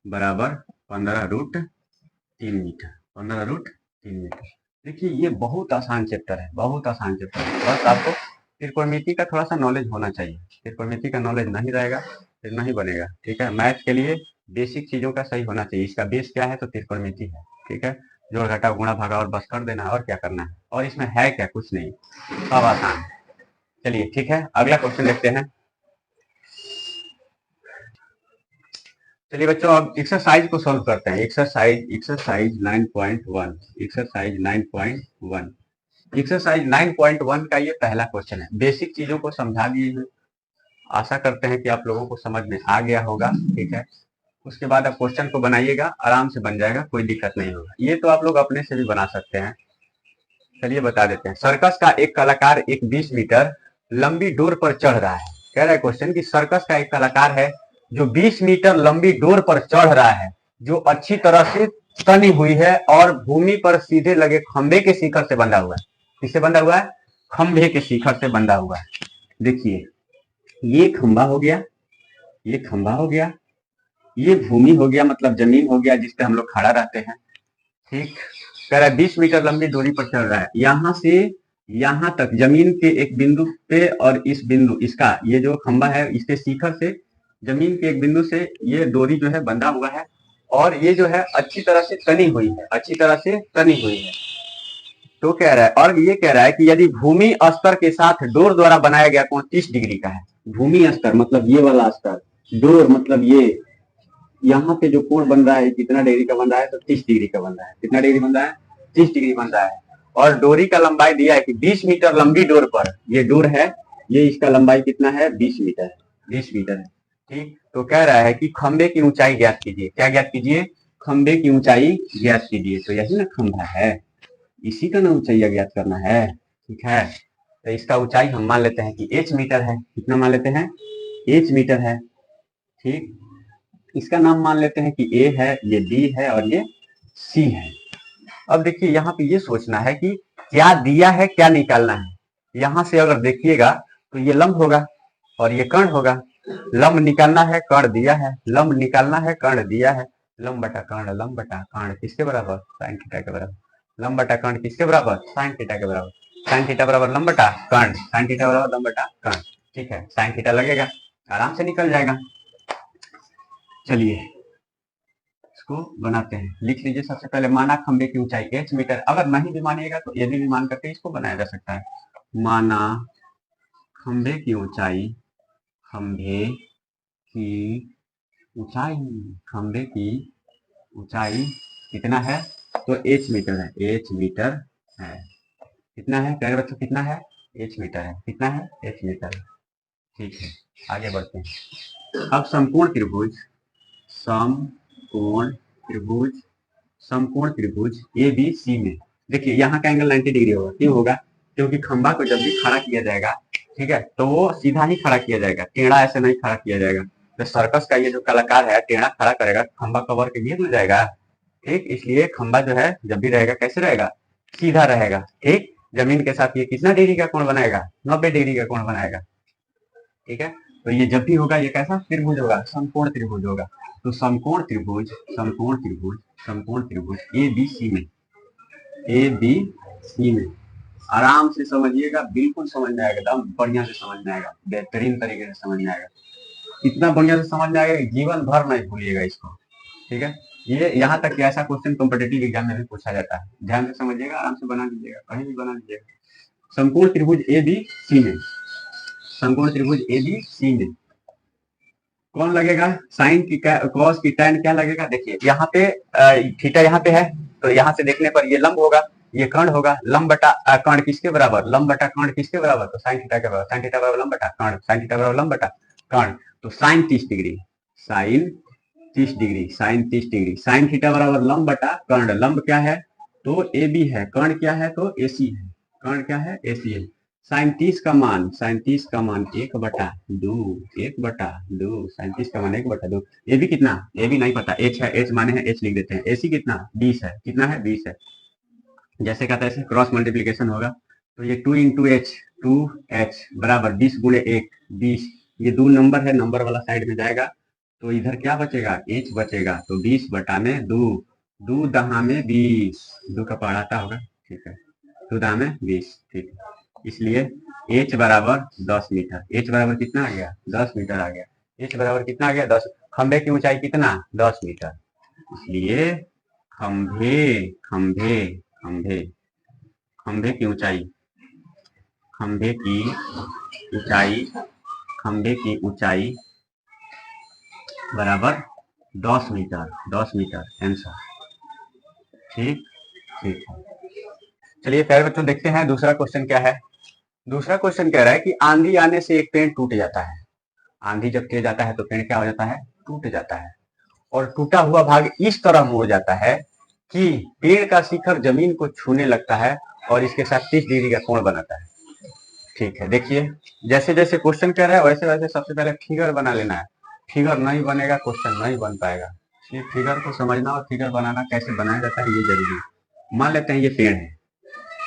बराबर 15√3 मीटर। 15√3 मीटर। देखिए ये बहुत आसान चैप्टर है, बस आपको त्रिकोणमिति का थोड़ा सा नॉलेज होना चाहिए। त्रिकोणमिति का नॉलेज नहीं रहेगा फिर नहीं बनेगा। ठीक है, मैथ के लिए बेसिक चीजों का सही होना चाहिए। इसका बेस क्या है? तो त्रिकोणमिति है। ठीक है, जोड़ घटाव गुणा भागा और बस कर देना, और क्या करना है, और इसमें है क्या? कुछ नहीं, सब आसान है। चलिए ठीक है, अगला क्वेश्चन देखते हैं। चलिए बच्चों, अब एक्सरसाइज को सॉल्व करते हैं। एक्सरसाइज 9.1 एक्सरसाइज 9.1 का ये पहला क्वेश्चन है। बेसिक चीजों को समझा दिए हैं, आशा करते हैं कि आप लोगों को समझ में आ गया होगा। ठीक है, उसके बाद आप क्वेश्चन को बनाइएगा, आराम से बन जाएगा, कोई दिक्कत नहीं होगा। ये तो आप लोग अपने से भी बना सकते हैं। चलिए बता देते हैं। सर्कस का एक कलाकार एक 20 मीटर लंबी डोर पर चढ़ रहा है। कह रहा है क्वेश्चन कि सर्कस का एक कलाकार है जो 20 मीटर लंबी डोर पर चढ़ रहा है, जो अच्छी तरह से तनी हुई है और भूमि पर सीधे लगे खंभे के शिखर से बंधा हुआ है। किससे बंधा हुआ है? खंभे के शिखर से बंधा हुआ है। देखिए, ये खंभा हो गया, ये भूमि हो गया, मतलब जमीन हो गया जिसपे हम लोग खड़ा रहते हैं। ठीक, कह रहा है 20 मीटर लंबी दूरी पर चल रहा है, यहां से यहां तक जमीन के एक बिंदु पे, और इस बिंदु, इसका ये जो खंभा है इसके शिखर से जमीन के एक बिंदु से ये डोरी जो है बंधा हुआ है, और ये जो है अच्छी तरह से तनी हुई है। तो कह रहा है, और ये कह रहा है कि यदि भूमि स्तर के साथ डोर द्वारा बनाया गया कोण 30 डिग्री का है। भूमि स्तर मतलब ये वाला स्तर, डोर मतलब ये यहाँ पे जो कोण बन रहा है कितना डिग्री का बन रहा है, तो 30 डिग्री का बन रहा है। कितना डिग्री बन रहा है, 30 डिग्री बन रहा है। और डोरी का लंबाई दिया है कि 20 मीटर लंबी डोर पर, ये डोर है, ये इसका लंबाई कितना है, 20 मीटर है, 20 मीटर है। ठीक, तो कह रहा है कि खंबे की ऊंचाई ज्ञात कीजिए। क्या ज्ञात कीजिए, खंबे की ऊंचाई ज्ञात कीजिए। तो यही ना खंभा है, इसी का ना ऊंचाई ज्ञात करना है। ठीक है, तो इसका ऊंचाई हम मान लेते हैं कि h मीटर है। कितना मान लेते हैं, h मीटर है। ठीक, इसका नाम मान लेते हैं कि A है, ये B है और ये C है। अब देखिए यहाँ पे ये सोचना है कि क्या दिया है, क्या निकालना है। यहाँ से अगर देखिएगा तो ये लंब होगा और ये कर्ण होगा। लंब निकालना है, कर्ण दिया है, लंब निकालना है, कर्ण दिया है। लंब बटा कर्ण, लंब बटा कर्ण किसके बराबर, साइन थीटा के बराबर। लंब बटा कर्ण किसके बराबर, साइन थीटा के बराबर। साइन थीटा बराबर लंब बटा कर्ण, साइन थीटा बराबर लंब बटा कर्ण। ठीक है, साइन थीटा लगेगा, आराम से निकल जाएगा। चलिए इसको बनाते हैं, लिख लीजिए। सबसे पहले माना खंबे की ऊंचाई h मीटर। अगर नहीं भी मानिएगा तो यदि भी मान करके इसको बनाया जा सकता है। माना खंबे की ऊंचाई, खंबे की ऊंचाई, खंबे की ऊंचाई कितना है, तो h मीटर है, h मीटर है। कितना है प्यारे बच्चों, कितना है, h मीटर है। कितना है, h मीटर है। ठीक है, आगे बढ़ते हैं। अब समकोण त्रिभुज, समकोण त्रिभुज, समकोण त्रिभुज ए बी सी में देखिए यहाँ का एंगल 90 डिग्री होगा। क्यों होगा, क्योंकि खंबा को जब भी खड़ा किया जाएगा, ठीक है, तो वो सीधा ही खड़ा किया जाएगा, टेढ़ा ऐसे नहीं खड़ा किया जाएगा। तो सर्कस का ये जो कलाकार है टेढ़ा खड़ा करेगा, खंबा कवर के गिर जाएगा। ठीक, इसलिए खंबा जो है जब भी रहेगा कैसे रहेगा, सीधा रहेगा। ठीक, जमीन के साथ ये कितना डिग्री का कोण बनाएगा, 90 डिग्री का कोण बनाएगा। ठीक है, तो ये जब भी होगा ये कैसा त्रिभुज होगा, समकोण त्रिभुज होगा। तो समकोण त्रिभुज, समकोण त्रिभुज, समकोण त्रिभुज ए बी सी में, ए बी सी में आराम से समझिएगा, बिल्कुल समझ में आएगा, एकदम बढ़िया से समझ में आएगा, बेहतरीन तरीके से समझ में आएगा। इतना बढ़िया से समझ में आएगा कि जीवन भर नहीं भूलिएगा इसको। ठीक है, ये यहाँ तक कि ऐसा क्वेश्चन कॉम्पिटिटिव एग्जाम में भी पूछा जाता है। ध्यान से समझिएगा, आराम से बना लीजिएगा, कहीं भी बना लीजिएगा। समकोण त्रिभुज ए बी सी में, समकोण त्रिभुज ए बी सी में कौन लगेगा, साइन की, कॉस की, टैन क्या लगेगा। देखिए यहाँ पे थीटा यहाँ पे है, तो यहाँ से देखने पर ये लंब होगा, ये कर्ण होगा। लंब बटा कर्ण किसके बराबर, लंब बटा कर्ण किसके बराबर, तो साइन थीटा के बराबर। साइन थीटा बराबर लंब बटा कर्ण, साइन थीटा बराबर लंब बटा कर्ण। तो sine 30 degree, sine 30 degree, sine 30 degree. Sine theta बराबर लंब बटा कर्ण। लंब क्या है, तो ए बी है, कर्ण क्या है, तो ए सी है, कर्ण क्या है, ए सी है। साइन 30 का मान, साइन 30 का मान 1/2, 1/2, साइन 30 का मान 1/2। ए भी कितना, ए भी नहीं पता, एच है, एच माने है, एच लिख देते हैं। एसी कितना, 20 है। कितना है, 20 है। जैसे कहता है ऐसे क्रॉस मल्टीप्लीकेशन होगा, तो ये 2 इंटू एच, 2h बराबर 20 गुणे 1, 20। ये 2 नंबर है, नंबर वाला साइड में जाएगा, तो इधर क्या बचेगा, h बचेगा। तो 20 बटा में 2, 2 दहा में 20, 2 का पढ़ाता होगा। ठीक है, 2 दहा में 20। ठीक है, इसलिए h बराबर 10 मीटर। h बराबर कितना आ गया, 10 मीटर आ गया। h बराबर कितना आ गया, 10। खंबे की ऊंचाई कितना, 10 मीटर। इसलिए खंबे, खंबे, खंबे, खंबे की ऊंचाई, खंबे की ऊंचाई, खंबे की ऊंचाई बराबर 10 मीटर, 10 मीटर आंसर। ठीक, ठीक है। चलिए प्यारे बच्चों देखते हैं दूसरा क्वेश्चन क्या है। दूसरा क्वेश्चन कह रहा है कि आंधी आने से एक पेड़ टूट जाता है। आंधी जब तेज आता है तो पेड़ क्या हो जाता है, टूट जाता है। और टूटा हुआ भाग इस तरह मुड़ जाता है कि पेड़ का शिखर जमीन को छूने लगता है और इसके साथ 30 डिग्री का कोण बनाता है। ठीक है, देखिए जैसे जैसे क्वेश्चन कह रहा है वैसे वैसे सबसे पहले फिगर बना लेना है। फिगर नहीं बनेगा क्वेश्चन नहीं बन पाएगा। इसलिए फिगर को समझना और फिगर बनाना कैसे बनाया जाता है ये जरूरी है। मान लेते हैं ये पेड़ है,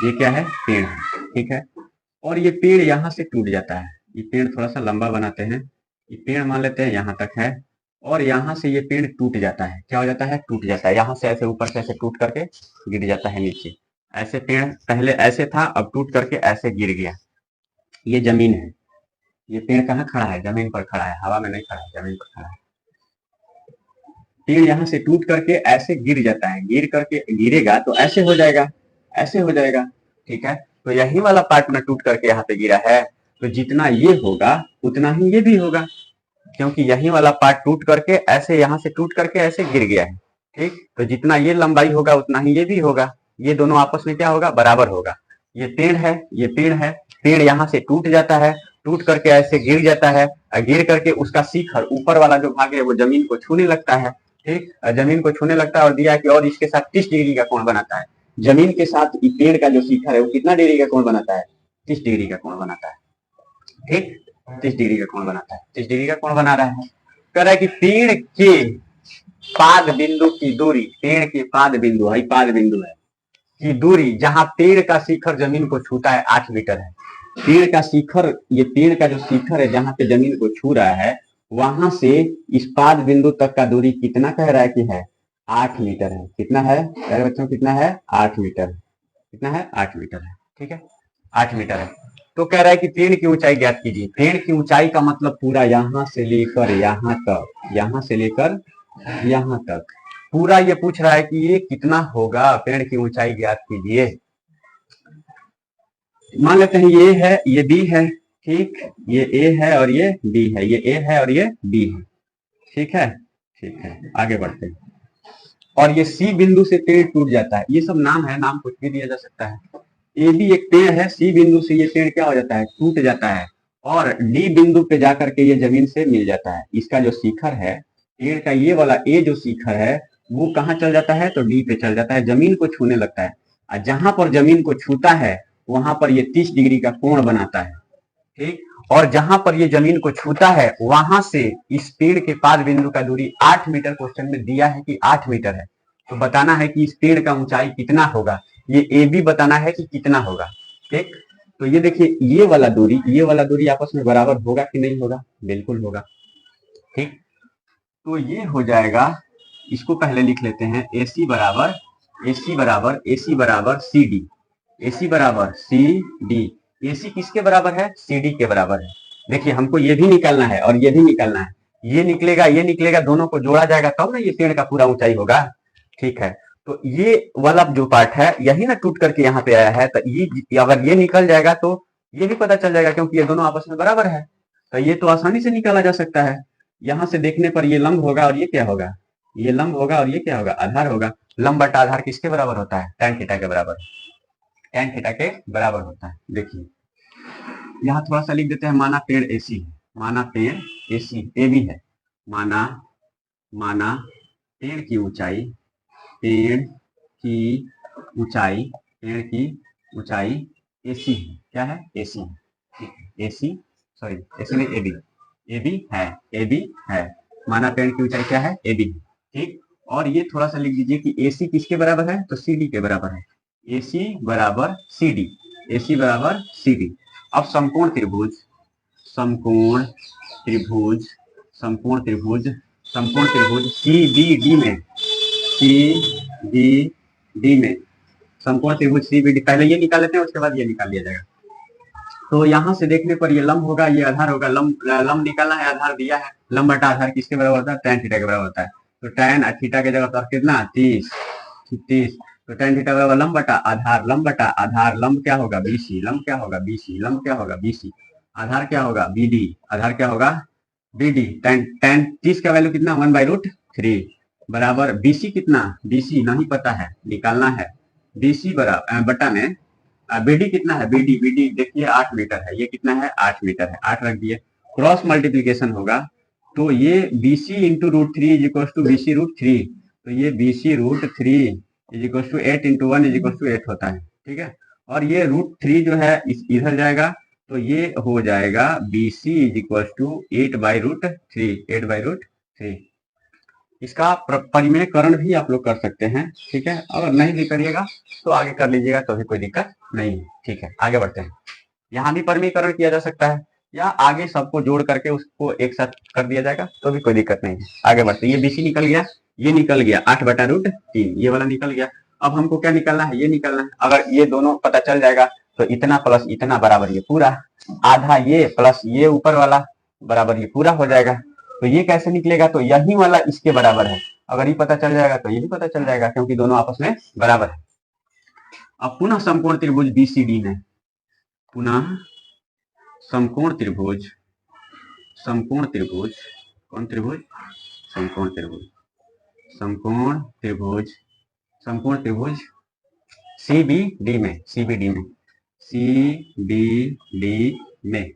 ये क्या है, पेड़ है। ठीक है, और ये पेड़ यहाँ से टूट जाता है। ये पेड़ थोड़ा सा लंबा बनाते हैं, ये पेड़ मान लेते हैं यहाँ तक है, और यहाँ से ये पेड़ टूट जाता है। क्या हो जाता है, टूट जाता है। यहाँ से ऐसे ऊपर से ऐसे टूट करके गिर जाता है नीचे। ऐसे पेड़ पहले ऐसे था, अब टूट करके ऐसे गिर गया। ये जमीन है, ये पेड़ कहाँ खड़ा है, जमीन पर खड़ा है, हवा में नहीं खड़ा है, जमीन पर खड़ा है। पेड़ यहाँ से टूट करके ऐसे गिर जाता है, गिर करके गिरेगा तो ऐसे हो जाएगा, ऐसे हो जाएगा। ठीक है, तो यही वाला पार्ट में टूट करके यहाँ पे गिरा है, तो जितना ये होगा उतना ही ये भी होगा। क्योंकि यही वाला पार्ट टूट करके ऐसे यहाँ से टूट करके ऐसे गिर गया है। ठीक, तो जितना ये लंबाई होगा उतना ही ये भी होगा, ये दोनों आपस में क्या होगा, बराबर होगा। ये पेड़ है, ये पेड़ है, पेड़ यहाँ से टूट जाता है, टूट करके ऐसे गिर जाता है, गिर करके उसका शिखर ऊपर वाला जो भाग है वो जमीन को छूने लगता है। ठीक, जमीन को छूने लगता है और दिया कि और इसके साथ 30 डिग्री का कोण बनाता है। जमीन के साथ पेड़ का जो शिखर है वो कितना डिग्री का कोण बनाता है, 30 डिग्री का कोण बनाता है। ठीक, 30 डिग्री का कोण बनाता है, 30 डिग्री का कोण बना रहा है। कह रहा है कि पेड़ के पाद बिंदु की दूरी, पेड़ के पाद बिंदु है, पाद बिंदु है की दूरी जहां पेड़ का शिखर जमीन को छूता है 8 मीटर है। पेड़ का शिखर, ये पेड़ का जो शिखर है जहां पे जमीन को छू रहा है, वहां से इस पाद बिंदु तक का दूरी कितना कह रहा है कि है, 8 मीटर है। कितना है प्यारे बच्चों, कितना है, 8 मीटर। कितना है, 8 मीटर है। ठीक है, 8 मीटर है। तो कह रहा है कि पेड़ की ऊंचाई ज्ञात कीजिए। पेड़ की ऊंचाई का मतलब पूरा यहां से लेकर यहां तक, यहां से लेकर यहां तक पूरा ये पूछ रहा है कि ये कितना होगा, पेड़ की ऊंचाई ज्ञात कीजिए। मान लेते हैं ये है, ये बी है। ठीक, ये ए है और ये बी है, ये ए है और ये बी है। ठीक है, ठीक है, आगे बढ़ते हैं। और ये सी बिंदु से पेड़ टूट जाता है, ये सब नाम है, नाम कुछ भी दिया जा सकता है। ए भी एक पेड़ है, सी बिंदु से ये पेड़ क्या हो जाता है, टूट जाता है और डी बिंदु पे जाकर के ये जमीन से मिल जाता है। इसका जो शिखर है पेड़ का, ये वाला ए जो शिखर है वो कहाँ चल जाता है, तो डी पे चल जाता है, जमीन को छूने लगता है। और जहां पर जमीन को छूता है वहां पर ये 30 डिग्री का कोण बनाता है। ठीक, और जहां पर ये जमीन को छूता है वहां से इस पेड़ के पाद बिंदु का दूरी 8 मीटर, क्वेश्चन में दिया है कि 8 मीटर है। तो बताना है कि इस पेड़ का ऊंचाई कितना होगा, ये ए बी बताना है कि कितना होगा। ठीक, तो ये देखिए ये वाला दूरी, ये वाला दूरी आपस में बराबर होगा कि नहीं होगा, बिल्कुल होगा। ठीक, तो ये हो जाएगा, इसको पहले लिख लेते हैं, AC बराबर AC बराबर AC बराबर CD, AC बराबर CD। AC किसके बराबर है, CD के बराबर है। देखिए हमको ये भी निकालना है और ये भी निकालना है, ये निकलेगा, दोनों को जोड़ा जाएगा तब ना ये पेड़ का पूरा ऊंचाई होगा। ठीक है, तो ये वाला जो पार्ट है यही ना टूट करके यहाँ पे आया है, तो ये अगर ये निकल जाएगा तो ये भी पता चल जाएगा, क्योंकि ये दोनों आपस में बराबर है, तो ये तो आसानी से निकाला जा सकता है। यहाँ से देखने पर ये लंब होगा और ये क्या होगा, ये लंब होगा और ये क्या होगा, आधार होगा। लंब बटा आधार किसके बराबर होता है, tan थीटा के बराबर, tan थीटा के बराबर होता है। देखिए यहाँ थोड़ा सा लिख देते हैं, माना पेड़ AC है, माना पेड़ AC ए भी है, माना पेड़ की ऊंचाई, पेड़ की ऊंचाई, पेड़ की ऊंचाई AC है। क्या है, AC है। AC, सॉरी AC नहीं, AB है, AB है। माना पेड़ की ऊंचाई क्या है, AB है। ठीक, और ये थोड़ा सा लिख दीजिए कि AC किसके बराबर है, तो CD के बराबर है। AC बराबर CD, AC बराबर CD। अब समकोण त्रिभुज, समकोण त्रिभुज, समकोण त्रिभुज, समकोण त्रिभुज CBD में, CBD में समकोण त्रिभुज CBD, पहले ये निकाल लेते हैं उसके बाद ये निकाल लिया जाएगा। तो यहाँ से देखने पर ये लंब होगा, ये आधार होगा, लंब निकालना है, आधार दिया है, लंब बटा आधार किसके बराबर होता है, tan थीटा के बराबर होता है। तो tan थीटा के जगह पर कितना, 30, तो tan थीटा बराबर लंब बटा आधार, लंब बटा आधार, लंब क्या होगा BC, लंब क्या होगा BC, लंब क्या होगा BC, आधार क्या होगा BD, आधार क्या होगा BD। tan 30 का वैल्यू कितना, 1/√3 बराबर BC कितना, BC नहीं पता है, निकालना है। BC बराबर बटा में BD कितना है, BD देखिए 8 मीटर है, ये कितना है, 8 मीटर है, 8 रख दिए। क्रॉस मल्टीप्लीकेशन होगा तो ये BC into √3 is equal to BC √3, तो ये BC √3 is equal to 8 into 1 is equal to 8 होता है। ठीक है, और ये √3 जो है इधर जाएगा तो ये हो जाएगा BC इज इक्वल टू 8/√3। इसका परिमेयकरण भी आप लोग कर सकते हैं। ठीक है, अगर नहीं भी करिएगा तो आगे कर लीजिएगा, तो भी कोई दिक्कत नहीं है। ठीक है, आगे बढ़ते हैं। यहाँ भी परिमेयकरण किया जा सकता है या आगे सबको जोड़ करके उसको एक साथ कर दिया जाएगा, तो भी कोई दिक्कत नहीं है। आगे बढ़ते हैं, ये BC निकल गया, ये निकल गया 8/√3, ये वाला निकल गया। अब हमको क्या निकालना है, ये निकालना है। अगर ये दोनों पता चल जाएगा तो इतना प्लस इतना बराबर ये पूरा, आधा ये प्लस ये ऊपर वाला बराबर ये पूरा हो जाएगा। तो ये कैसे निकलेगा, तो यही वाला इसके बराबर है। अगर ये पता चल जाएगा तो ये भी पता चल जाएगा, क्योंकि दोनों आपस में बराबर है। अब पुनः समकोण त्रिभुज BCD में, पुनः समकोण त्रिभुज, समकोण त्रिभुज कौन त्रिभुज? समकोण त्रिभुज। समकोण त्रिभुज, समकोण त्रिभुज CBD में, CBD में, CBD में।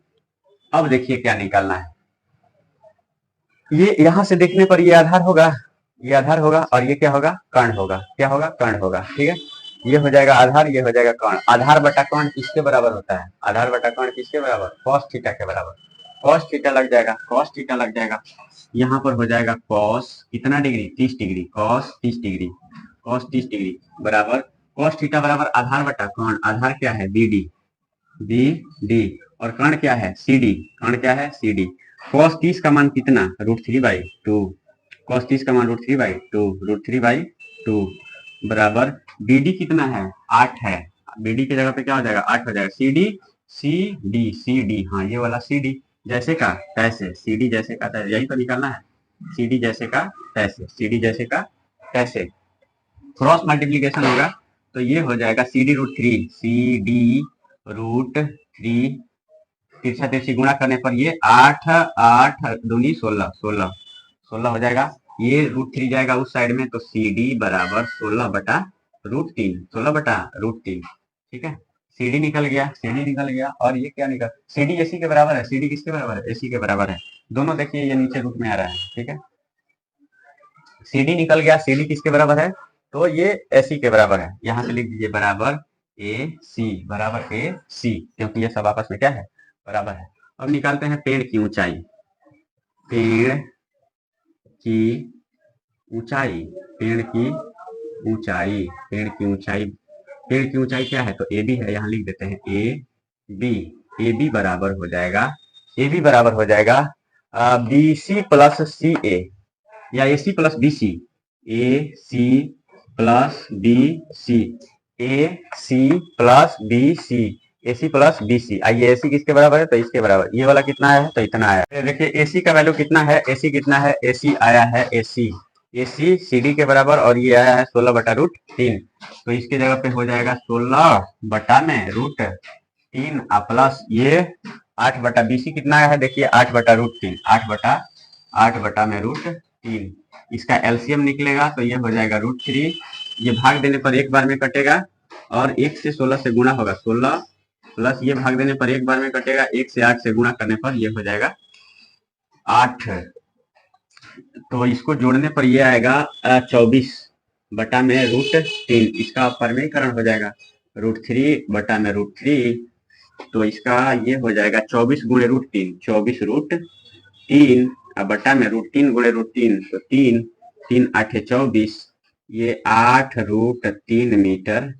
अब देखिए क्या निकालना है। ये यहां से देखने पर ये आधार होगा, ये आधार होगा, और ये क्या होगा? कर्ण होगा। क्या होगा? कर्ण होगा। ठीक है, ये हो जाएगा आधार, ये हो जाएगा कर्ण। आधार बटा कर्ण किसके बराबर होता है? आधार बटा कर्ण किसके बराबर? कॉस थीटा के बराबर। कॉस थीटा लग जाएगा, कॉस थीटा लग जाएगा। यहाँ पर हो जाएगा कॉस कितना degree? 30 degree. Cos 30 degree, cos 30 degree बराबर कॉस थीटा बराबर आधार बटा कर्ण। आधार क्या है? BD, BD, और कर्ण क्या है? CD। कर्ण क्या है? CD। कॉस 30 का मान कितना? √3/2। कॉस 30 का मान √3/2, √3/2 बराबर BD कितना है? 8 है। BD की जगह पे क्या हो जाएगा? 8 हो जाएगा। CD, हाँ ये वाला CD जैसे का तैसे, CD जैसे का तैसे, यही तो निकालना है। CD जैसे का तैसे, CD जैसे का तैसे। क्रॉस मल्टीप्लीकेशन होगा तो ये हो जाएगा CD√3, CD√3, तिरछा तिरछी गुणा करने पर ये 8, 8 दूनी 16, 16, 16 हो जाएगा। ये √3 जाएगा उस साइड में, तो CD बराबर 16/√3, 16/√3। ठीक है, CD निकल गया, CD निकल गया। और ये क्या निकल? CD AC के बराबर है। CD किसके बराबर है? AC के बराबर है। दोनों देखिए ये नीचे रूप में आ रहा है। ठीक है, CD निकल गया। CD किसके बराबर है? तो ये AC के बराबर है। यहां से लिख दीजिए बराबर AC, बराबर AC, क्योंकि ये सब आपस में क्या है? बराबर है। अब निकालते हैं पेड़ की ऊंचाई। पेड़ की ऊंचाई, पेड़ की ऊंचाई, पेड़ की ऊंचाई, पेड़ की ऊंचाई क्या है? तो AB है, यहां लिख देते हैं AB। AB बराबर हो जाएगा, AB बराबर हो जाएगा BC प्लस CA, या AC plus BC, AC plus BC, AC plus BC, AC plus BC। आइए AC किसके बराबर है? तो इसके बराबर। ये वाला कितना है? तो इतना आया। देखिए AC का वैल्यू कितना है? AC कितना है? AC आया है, AC CD के बराबर, और ये आया है 16/√3। तो इसके जगह पे हो जाएगा 16/√3 प्लस ये 8/BC कितना है? देखिए 8/√3, 8/√3। इसका LCM निकलेगा तो ये हो जाएगा √3। ये भाग देने पर एक बार में कटेगा, और 1 से 16 से गुणा होगा 16, प्लस ये भाग देने पर एक बार में कटेगा, 1 से 8 से गुणा करने पर ये हो जाएगा 8। तो इसको जोड़ने पर ये आएगा 24/√3। इसका परमेयीकरण हो जाएगा √3/√3। तो इसका ये हो जाएगा 24 गुणे √3, 24√3 बटा में √3 गुणे √3, तो 3, 3 8 24, ये 8√3 मीटर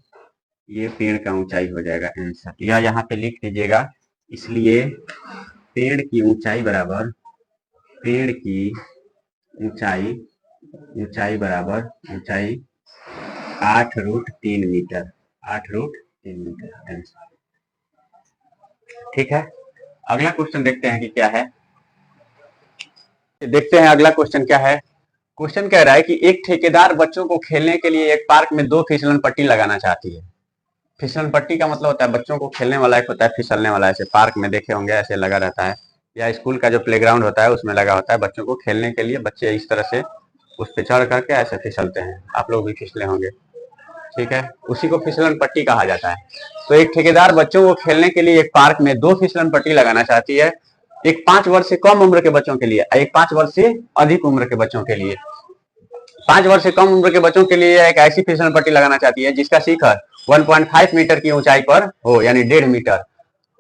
ये पेड़ का ऊंचाई हो जाएगा आंसर। या यहाँ पे लिख दीजिएगा। इसलिए पेड़ की ऊंचाई बराबर, पेड़ की ऊंचाई, ऊंचाई बराबर ऊंचाई 8√3 मीटर, 8√3 मीटर आंसर। ठीक है, अगला क्वेश्चन देखते हैं कि क्या है। देखते हैं अगला क्वेश्चन क्या है। क्वेश्चन कह रहा है कि एक ठेकेदार बच्चों को खेलने के लिए एक पार्क में 2 फिसलन पट्टी लगाना चाहती है। फिसलन पट्टी का मतलब होता है बच्चों को खेलने वाला, एक होता है फिसलने वाला। ऐसे पार्क में देखे होंगे ऐसे लगा रहता है, या स्कूल का जो प्लेग्राउंड होता है उसमें लगा होता है बच्चों को खेलने के लिए। बच्चे इस तरह से उस पे चढ़ करके ऐसे फिसलते हैं। आप लोग भी फिसले होंगे। ठीक है, उसी को फिसलन पट्टी कहा जाता है। तो एक ठेकेदार बच्चों को खेलने के लिए एक पार्क में 2 फिसलन पट्टी लगाना चाहती है, एक 5 वर्ष से कम उम्र के बच्चों के लिए, एक 5 वर्ष से अधिक उम्र के बच्चों के लिए। 5 वर्ष से कम उम्र के बच्चों के लिए एक ऐसी फिसलन पट्टी लगाना चाहती है जिसका शिखर 1.5 मीटर की ऊंचाई पर हो, यानी 1.5 मीटर।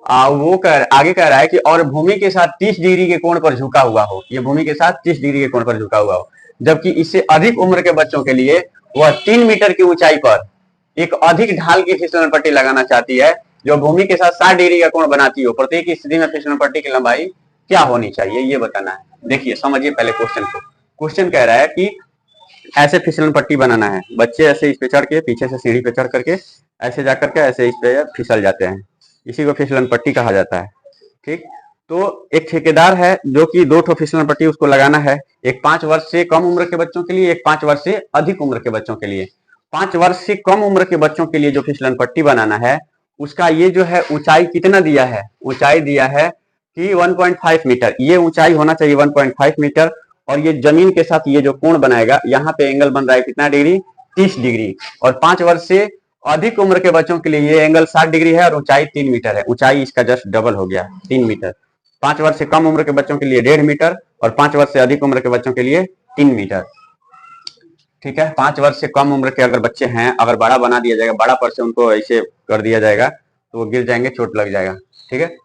वो आगे कह रहा है कि और भूमि के साथ 30 डिग्री के कोण पर झुका हुआ हो। ये भूमि के साथ 30 डिग्री के कोण पर झुका हुआ हो। जबकि इससे अधिक उम्र के बच्चों के लिए वह 3 मीटर की ऊंचाई पर एक अधिक ढाल की फिसलन पट्टी लगाना चाहती है जो भूमि के साथ 60 डिग्री का कोण बनाती हो। प्रत्येक स्थिति में फिसलन पट्टी की लंबाई क्या होनी चाहिए, ये बताना है। देखिए समझिए पहले क्वेश्चन को। क्वेश्चन कह रहा है कि ऐसे फिसलन पट्टी बनाना है। बच्चे ऐसे इस पे चढ़ के, पीछे से सीढ़ी पे चढ़ करके ऐसे जा करके ऐसे इस पे फिसल जाते हैं। इसी को फिसलन पट्टी कहा जाता है। ठीक, तो एक ठेकेदार है जो कि 2 ठो फिसलन पट्टी उसको लगाना है, एक 5 वर्ष से कम उम्र के बच्चों के लिए, एक 5 वर्ष से अधिक उम्र के बच्चों के लिए। 5 वर्ष से कम उम्र के बच्चों के लिए जो फिसलन पट्टी बनाना है उसका ये जो है ऊंचाई कितना दिया है? ऊंचाई दिया है कि 1.5 मीटर, ये ऊंचाई होना चाहिए 1.5 मीटर, और ये जमीन के साथ ये जो कोण बनाएगा, यहाँ पे एंगल बन रहा है कितना डिग्री, 30 डिग्री। और 5 वर्ष से अधिक उम्र के बच्चों के लिए ये एंगल 60 डिग्री है और ऊंचाई 3 मीटर है। ऊंचाई इसका जस्ट डबल हो गया, 3 मीटर। 5 वर्ष से कम उम्र के बच्चों के लिए 1.5 मीटर और 5 वर्ष से अधिक उम्र के बच्चों के लिए 3 मीटर। ठीक है, 5 वर्ष से कम उम्र के अगर बच्चे हैं, अगर बड़ा बना दिया जाएगा, बड़ा पर से उनको ऐसे कर दिया जाएगा तो वो गिर जाएंगे, चोट लग जाएगा। ठीक है,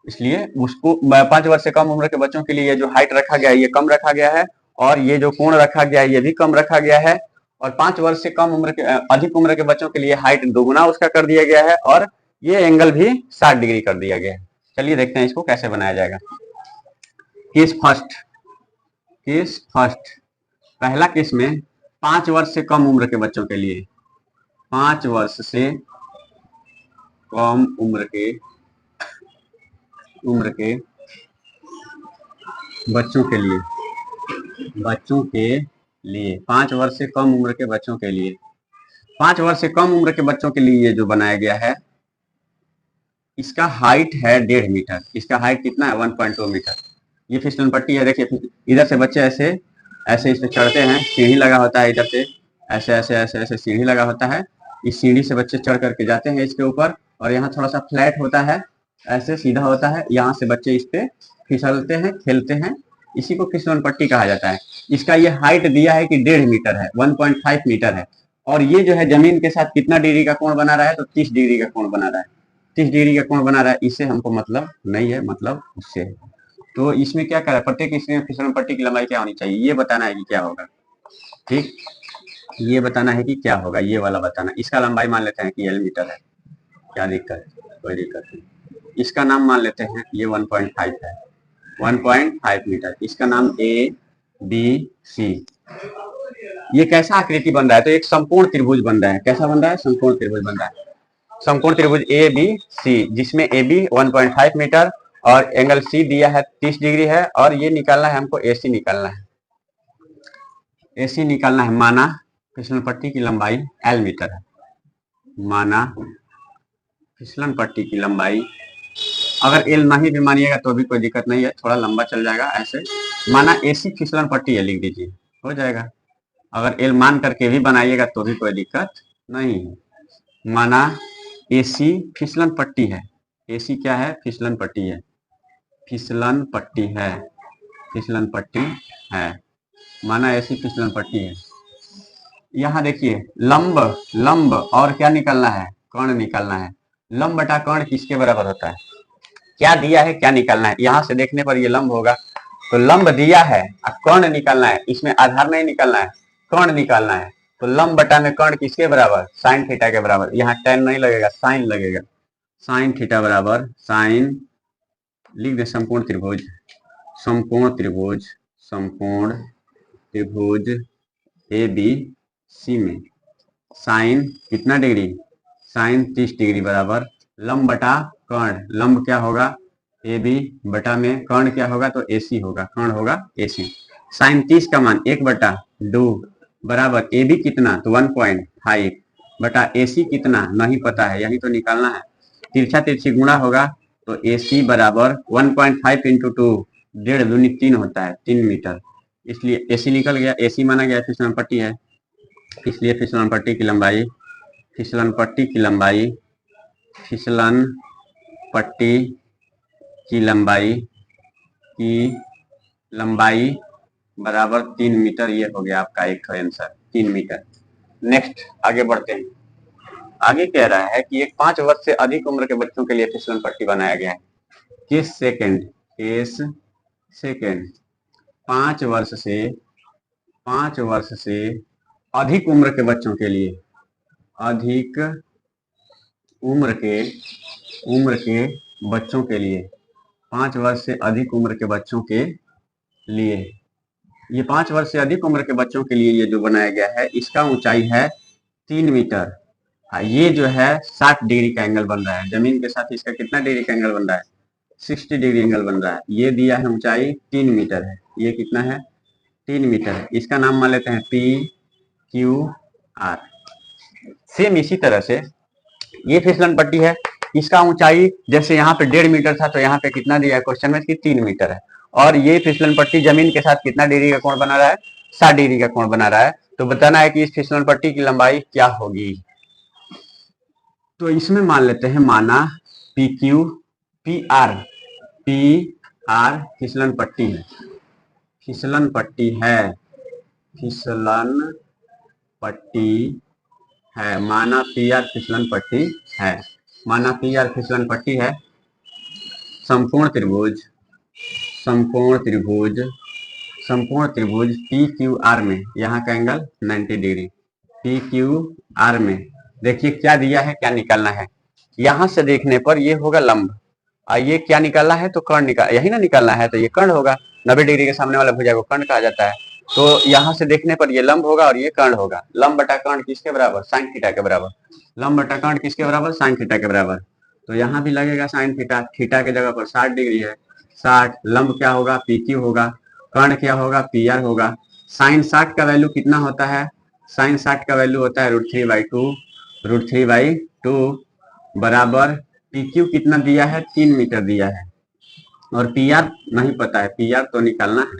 इसलिए उसको 5 वर्ष से कम उम्र के बच्चों के लिए ये जो हाइट रखा गया है ये कम रखा गया है, और ये जो कोण रखा गया है ये भी कम रखा गया है। और 5 वर्ष से कम उम्र के अधिक उम्र के बच्चों के लिए हाइट दोगुना उसका कर दिया गया है, और ये एंगल भी 60 डिग्री कर दिया गया है। चलिए देखते हैं इसको कैसे बनाया जाएगा। केस फर्स्ट, पहला केस में 5 वर्ष से कम उम्र के बच्चों के लिए, 5 वर्ष से कम उम्र के बच्चों के लिए 5 वर्ष से कम उम्र के बच्चों के लिए, 5 वर्ष से कम उम्र के बच्चों के लिए ये जो बनाया गया है, इसका हाइट है 1.5 मीटर। इसका हाइट कितना है, 1.2 मीटर। ये फिसलन पट्टी है, देखिए इधर से बच्चे ऐसे ऐसे इस पे चढ़ते हैं, सीढ़ी लगा होता है, इधर से ऐसे ऐसे ऐसे ऐसे सीढ़ी लगा होता है, इस सीढ़ी से बच्चे चढ़ करके जाते हैं इसके ऊपर, और यहाँ थोड़ा सा फ्लैट होता है, ऐसे सीधा होता है, यहाँ से बच्चे इस पे फिसलते हैं, खेलते हैं, इसी को फिसलन पट्टी कहा जाता है। इसका ये हाइट दिया है कि 1.5 मीटर है, 1.5 मीटर है, और ये जो है जमीन के साथ कितना डिग्री का कोण बना रहा है, तो 30 डिग्री का कोण बना रहा है, 30 डिग्री का कोण बना रहा है। इससे हमको मतलब नहीं है, मतलब उससे है। तो इसमें क्या करा, प्रत्येक इसमें फिसलन पट्टी की लंबाई क्या होनी चाहिए, ये बताना है कि क्या होगा। ठीक, ये बताना है कि क्या होगा, ये वाला बताना। इसका लंबाई मान लेते हैं कि L मीटर है, क्या दिक्कत है, कोई दिक्कत नहीं। इसका नाम मान लेते हैं ये 1.5 है, 1.5 मीटर। इसका नाम ABC। ये कैसा आकृति बन रहा है, तो एक समकोण त्रिभुज बन रहा है। कैसा बन रहा है, समकोण त्रिभुज बन रहा है। समकोण त्रिभुज ABC, जिसमें AB 1.5 मीटर और एंगल C दिया है 30 डिग्री है, और ये निकालना है हमको, AC निकालना है, AC निकालना है। माना फिसलन पट्टी की लंबाई L मीटर है, माना फिसलन पट्टी की लंबाई, अगर L नहीं भी मानिएगा तो भी कोई दिक्कत नहीं है, थोड़ा लंबा चल जाएगा ऐसे। माना AC फिसलन पट्टी है, लिख दीजिए, हो जाएगा। अगर L मान करके भी बनाइएगा तो भी कोई दिक्कत नहीं है। माना AC फिसलन पट्टी है, AC क्या है, फिसलन पट्टी है, फिसलन पट्टी है, फिसलन पट्टी है। माना AC फिसलन पट्टी है। यहाँ देखिए लंब, लंब और क्या निकालना है, कर्ण निकालना है। लंब बटा कर्ण किसके बराबर होता है, क्या दिया है, क्या निकालना है। यहाँ से देखने पर ये लंब होगा, तो लंब दिया है, कर्ण निकालना है। इसमें आधार नहीं निकालना है, कर्ण निकालना है। तो लंब बटा में कर्ण किसके बराबर, साइन थीटा के बराबर। यहाँ tan नहीं लगेगा, साइन लगेगा। साइन थीटा बराबर साइन, लिख दे समकोण त्रिभुज, समकोण त्रिभुज, समकोण त्रिभुज ABC में साइन कितना डिग्री, साइन 30 डिग्री बराबर लंब बटा कर्ण। लंब क्या होगा, AB बटा में कर्ण क्या होगा, तो AC होगा, कर्ण होगा AC। साइन 30 का मान 1/2 बराबर AB कितना, तो 1.5 बटा AC कितना नहीं पता है, यही तो निकालना है। तिरछा तिरछी गुणा होगा तो AC बराबर 1.5 इंटू 2, 1.5 दूनी 3 होता है, 3 मीटर। इसलिए AC निकल गया, AC माना गया फिसलन पट्टी है, इसलिए फिसलन पट्टी की लंबाई, फिसलन पट्टी की लंबाई, फिसलन पट्टी की लंबाई बराबर 3 मीटर। ये हो गया आपका एक आंसर, 3 मीटर। नेक्स्ट आगे बढ़ते हैं। आगे कह रहा है कि एक 5 वर्ष से अधिक उम्र के बच्चों के लिए फिसलन पट्टी बनाया गया है। केस सेकंड, केस सेकंड, 5 वर्ष से अधिक उम्र के बच्चों के लिए, अधिक उम्र के बच्चों के लिए, 5 वर्ष से अधिक उम्र के बच्चों के लिए, ये 5 वर्ष से अधिक उम्र के बच्चों के लिए ये जो बनाया गया है, इसका ऊंचाई है 3 मीटर। ये जो है 60 डिग्री का एंगल बन रहा है, जमीन के साथ इसका कितना डिग्री का एंगल बन रहा है, 60 डिग्री एंगल बन रहा है। ये दिया है ऊंचाई 3 मीटर है, ये कितना है, 3 मीटर है। इसका नाम मान लेते हैं PQR। सेम इसी तरह से ये फिसलन पट्टी है, इसका ऊंचाई जैसे यहाँ पे 1.5 मीटर था, तो यहाँ पे कितना दिया है क्वेश्चन में कि 3 मीटर है। और ये फिसलन पट्टी जमीन के साथ कितना डिग्री का कोण बना रहा है, 60 डिग्री का कोण बना रहा है। तो बताना है कि इस फिसलन पट्टी की लंबाई क्या होगी। तो इसमें मान लेते हैं, माना पी क्यू पी आर फिसलन पट्टी है, फिसलन पट्टी है, फिसलन पट्टी है, माना पी आर फिसलन पट्टी है, माना पी आर फिसलन पट्टी है। संपूर्ण त्रिभुज, संपूर्ण त्रिभुज, संपूर्ण त्रिभुज पी क्यू आर में यहाँ का angle 90 degree, P Q R में देखिए क्या दिया है, क्या निकालना है। यहां से देखने पर ये होगा लंब, और ये क्या निकालना है, तो कर्ण निकाल, यही ना निकालना है, तो ये कर्ण होगा। 90 डिग्री के सामने वाला भुजा को कर्ण कहा जाता है। तो यहां से देखने पर ये लंब होगा और ये कर्ण होगा। लंब बटा कर्ण किसके बराबर, साइन थीटा के बराबर। लंब बटा कर्ण किसके बराबर, साइन थीटा के बराबर। तो यहाँ भी लगेगा साइन थीटा, थीटा के जगह पर 60 डिग्री है, 60। लंब क्या होगा, पी क्यू होगा, कर्ण क्या होगा, पी आर होगा। साइन 60 का वैल्यू कितना होता है, साइन 60 का वैल्यू होता है √3/2, √3/2 बराबर पी क्यू कितना दिया है, 3 मीटर दिया है, और पी आर नहीं पता है, पी आर तो निकालना है।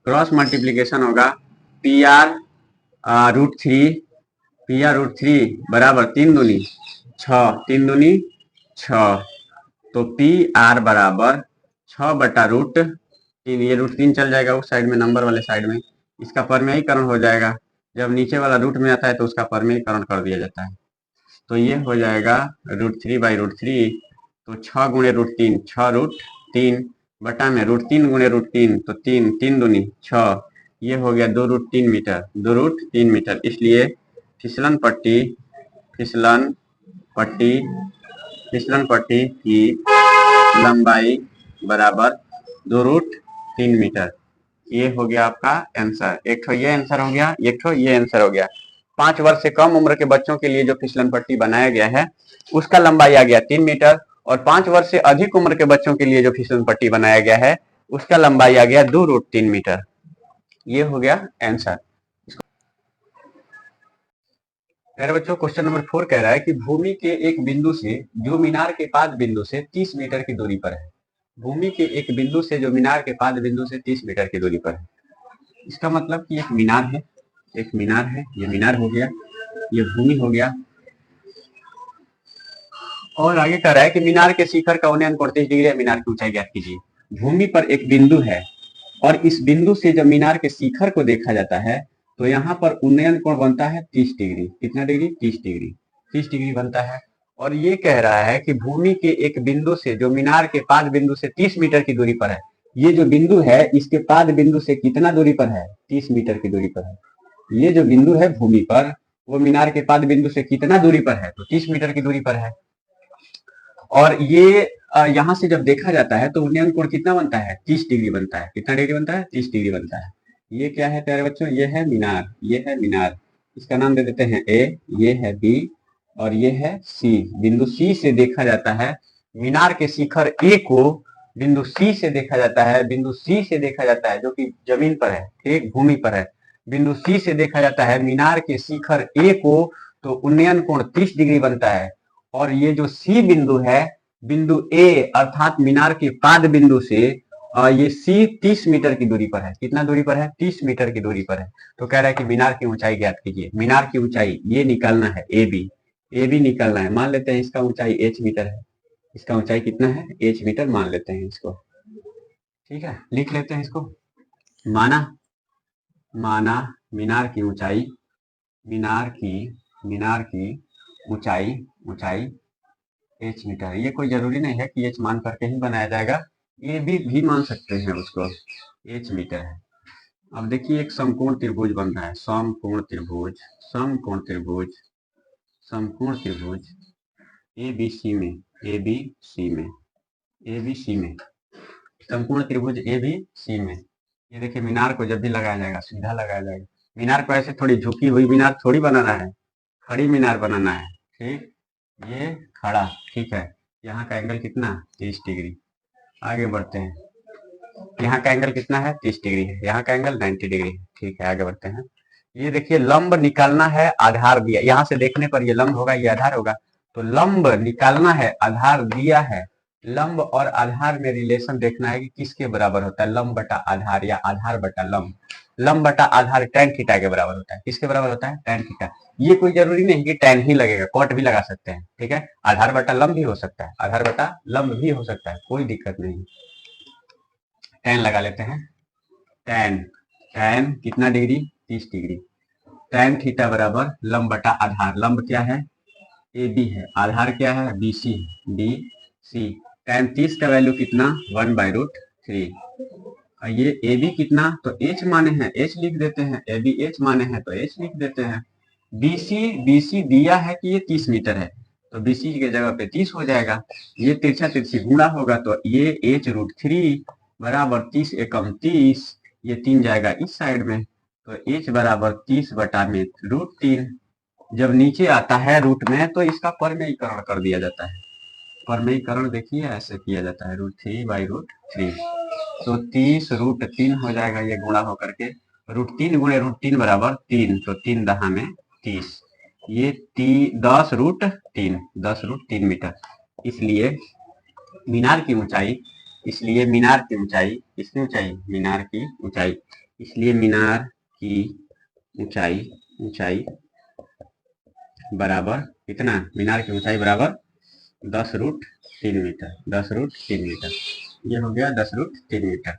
क्रॉस मल्टीप्लीकेशन होगा, पी आर √3, पी आर √3 बराबर 3 दूनी 6, 3 दूनी 6, तो पी आर बराबर 6 बटा √3, ये √3 चल जाएगा उस साइड में, नंबर वाले साइड में, इसका परमेयीकरण हो जाएगा। जब नीचे वाला रूट में आता है तो उसका परमेयीकरण कर दिया जाता है। तो ये हो जाएगा √3/√3, तो 6 गुणे √3, 6√3 बटा में √3 गुणे √3, तो 3, 3 दूनी 6, ये हो गया 2√3 मीटर, 2√3 मीटर। इसलिए फिसलन पट्टी, फिसलन पट्टी, फिसलन पट्टी की लंबाई बराबर 2√3 मीटर। ये हो गया आपका आंसर। एक तो ये आंसर हो गया, एक तो ये आंसर हो गया। 5 वर्ष से कम उम्र के बच्चों के लिए जो फिसलन पट्टी बनाया गया है उसका लंबाई आ गया 3 मीटर, और 5 वर्ष से अधिक उम्र के बच्चों के लिए जो फिसलन पट्टी बनाया गया है उसका लंबाई आ गया 2√3 मीटर। ये हो गया आंसर। मेरे बच्चों क्वेश्चन नंबर 4 कह रहा है कि भूमि के एक बिंदु से जो मीनार के पाद बिंदु से 30 मीटर की दूरी पर है, भूमि के एक बिंदु से जो मीनार के पाद बिंदु से 30 मीटर की दूरी पर है। इसका मतलब कि एक मीनार है, एक मीनार है, ये मीनार हो गया, ये भूमि हो गया, और आगे कह रहा है कि मीनार के शिखर का उन्नयन 38 डिग्री है, मीनार की ऊंचाई ज्ञात कीजिए। भूमि पर एक बिंदु है और इस बिंदु से जब मीनार के शिखर को देखा जाता है तो यहाँ पर उन्नयन कोण बनता है 30 डिग्री। कितना डिग्री, 30 डिग्री, 30 डिग्री बनता है। और ये कह रहा है कि भूमि के एक बिंदु से जो मीनार के पाद बिंदु से 30 मीटर की दूरी पर है, ये जो बिंदु है इसके पाद बिंदु से कितना दूरी पर है, 30 मीटर की दूरी पर है। ये जो बिंदु है भूमि पर वो मीनार के पाद बिंदु से कितना दूरी पर है, तो 30 मीटर की दूरी पर है। और ये यहाँ से जब देखा जाता है तो उन्नयन कोण कितना बनता है, 30 डिग्री बनता है। कितना डिग्री बनता है, 30 डिग्री बनता है। ये क्या है प्यारे बच्चों, ये है मीनार, ये है मीनार, इसका नाम दे देते हैं ए, ये है बी और ये है सी। बिंदु सी से देखा जाता है मीनार के शिखर ए को, बिंदु सी से देखा जाता है, बिंदु सी से देखा जाता है जो कि जमीन पर है, ठीक भूमि पर है। बिंदु सी से देखा जाता है मीनार के शिखर ए को, तो उन्नयन कोण 30 डिग्री बनता है। और ये जो सी बिंदु है, बिंदु ए अर्थात मीनार के पाद बिंदु से ये सी 30 मीटर की दूरी पर है। कितना दूरी पर है, 30 मीटर की दूरी पर है। तो कह रहा है कि मीनार की ऊंचाई ज्ञात कीजिए। मीनार की ऊंचाई ये निकालना है, ए बी निकालना है। मान लेते हैं इसका ऊंचाई h मीटर है, इसका ऊंचाई कितना है, h मीटर मान लेते हैं इसको, ठीक है। लिख लेते हैं इसको, माना मीनार की ऊंचाई, मीनार की ऊंचाई h मीटर। ये कोई जरूरी नहीं है कि h मान करके ही बनाया जाएगा, ये भी मान सकते हैं उसको, h मीटर है। अब देखिए एक समकोण त्रिभुज बन रहा है, समकोण त्रिभुज ABC में समकोण त्रिभुज ABC में। ये देखिए मीनार को जब भी लगाया जाएगा सीधा लगाया जाएगा। मीनार को ऐसे थोड़ी झुकी हुई मीनार थोड़ी बनाना है, खड़ी मीनार बनाना है, ठीक। ये खड़ा, ठीक है। यहाँ का एंगल कितना, 30 डिग्री। आगे बढ़ते हैं, यहाँ का एंगल कितना है, 30 डिग्री है, यहाँ का एंगल 90 डिग्री है, ठीक है। आगे बढ़ते हैं, ये देखिए लंब निकालना है, आधार दिया, यहाँ से देखने पर ये लंब होगा, ये आधार होगा। तो लंब निकालना है, आधार दिया है, लंब और आधार में रिलेशन देखना है कि किसके बराबर होता है, लंब बटा आधार या आधार बटा लंब। लंब बटा आधार tan थीटा के बराबर होता है, किसके बराबर होता है, tan थीटा। ये कोई जरूरी नहीं कि tan ही लगेगा, कॉट भी लगा सकते हैं, ठीक है। आधार बटा लंब भी हो सकता है, आधार बटा लंब भी हो सकता है, कोई दिक्कत नहीं। tan लगा लेते हैं, tan कितना डिग्री, 30 डिग्री। tan थीटा बराबर लंब बटा आधार, लंब क्या है, ए बी है, आधार क्या है, B C, B C. tan 30 का वैल्यू कितना, 1/√3। ये ए बी कितना, तो h माने हैं, h लिख देते हैं, ए बी h माने हैं तो h लिख देते हैं। बी सी दिया है कि ये 30 मीटर है, तो बी सी की जगह पे 30 हो जाएगा। ये तिरछा तिरछी गुणा होगा तो ये h√3 बराबर 30 एकम 30, ये 3 जाएगा इस साइड में, तो h बराबर 30 बटा में √3। जब नीचे आता है रूट में तो इसका परमेयीकरण कर दिया जाता है। परमेयीकरण देखिए ऐसे किया जाता है, √3/√3, तो 30√3 हो जाएगा, ये गुणा होकर के √3 गुणे √3 बराबर 3, तो 3 दहा में 30, ये 10√3, 10√3 मीटर। इसलिए मीनार की ऊंचाई, इसलिए मीनार की ऊंचाई, इसकी ऊंचाई, मीनार की ऊंचाई, इसलिए मीनार की ऊंचाई, ऊंचाई बराबर कितना, मीनार की ऊंचाई बराबर 10√3 मीटर, 10√3 मीटर। ये हो गया 10√3 मीटर,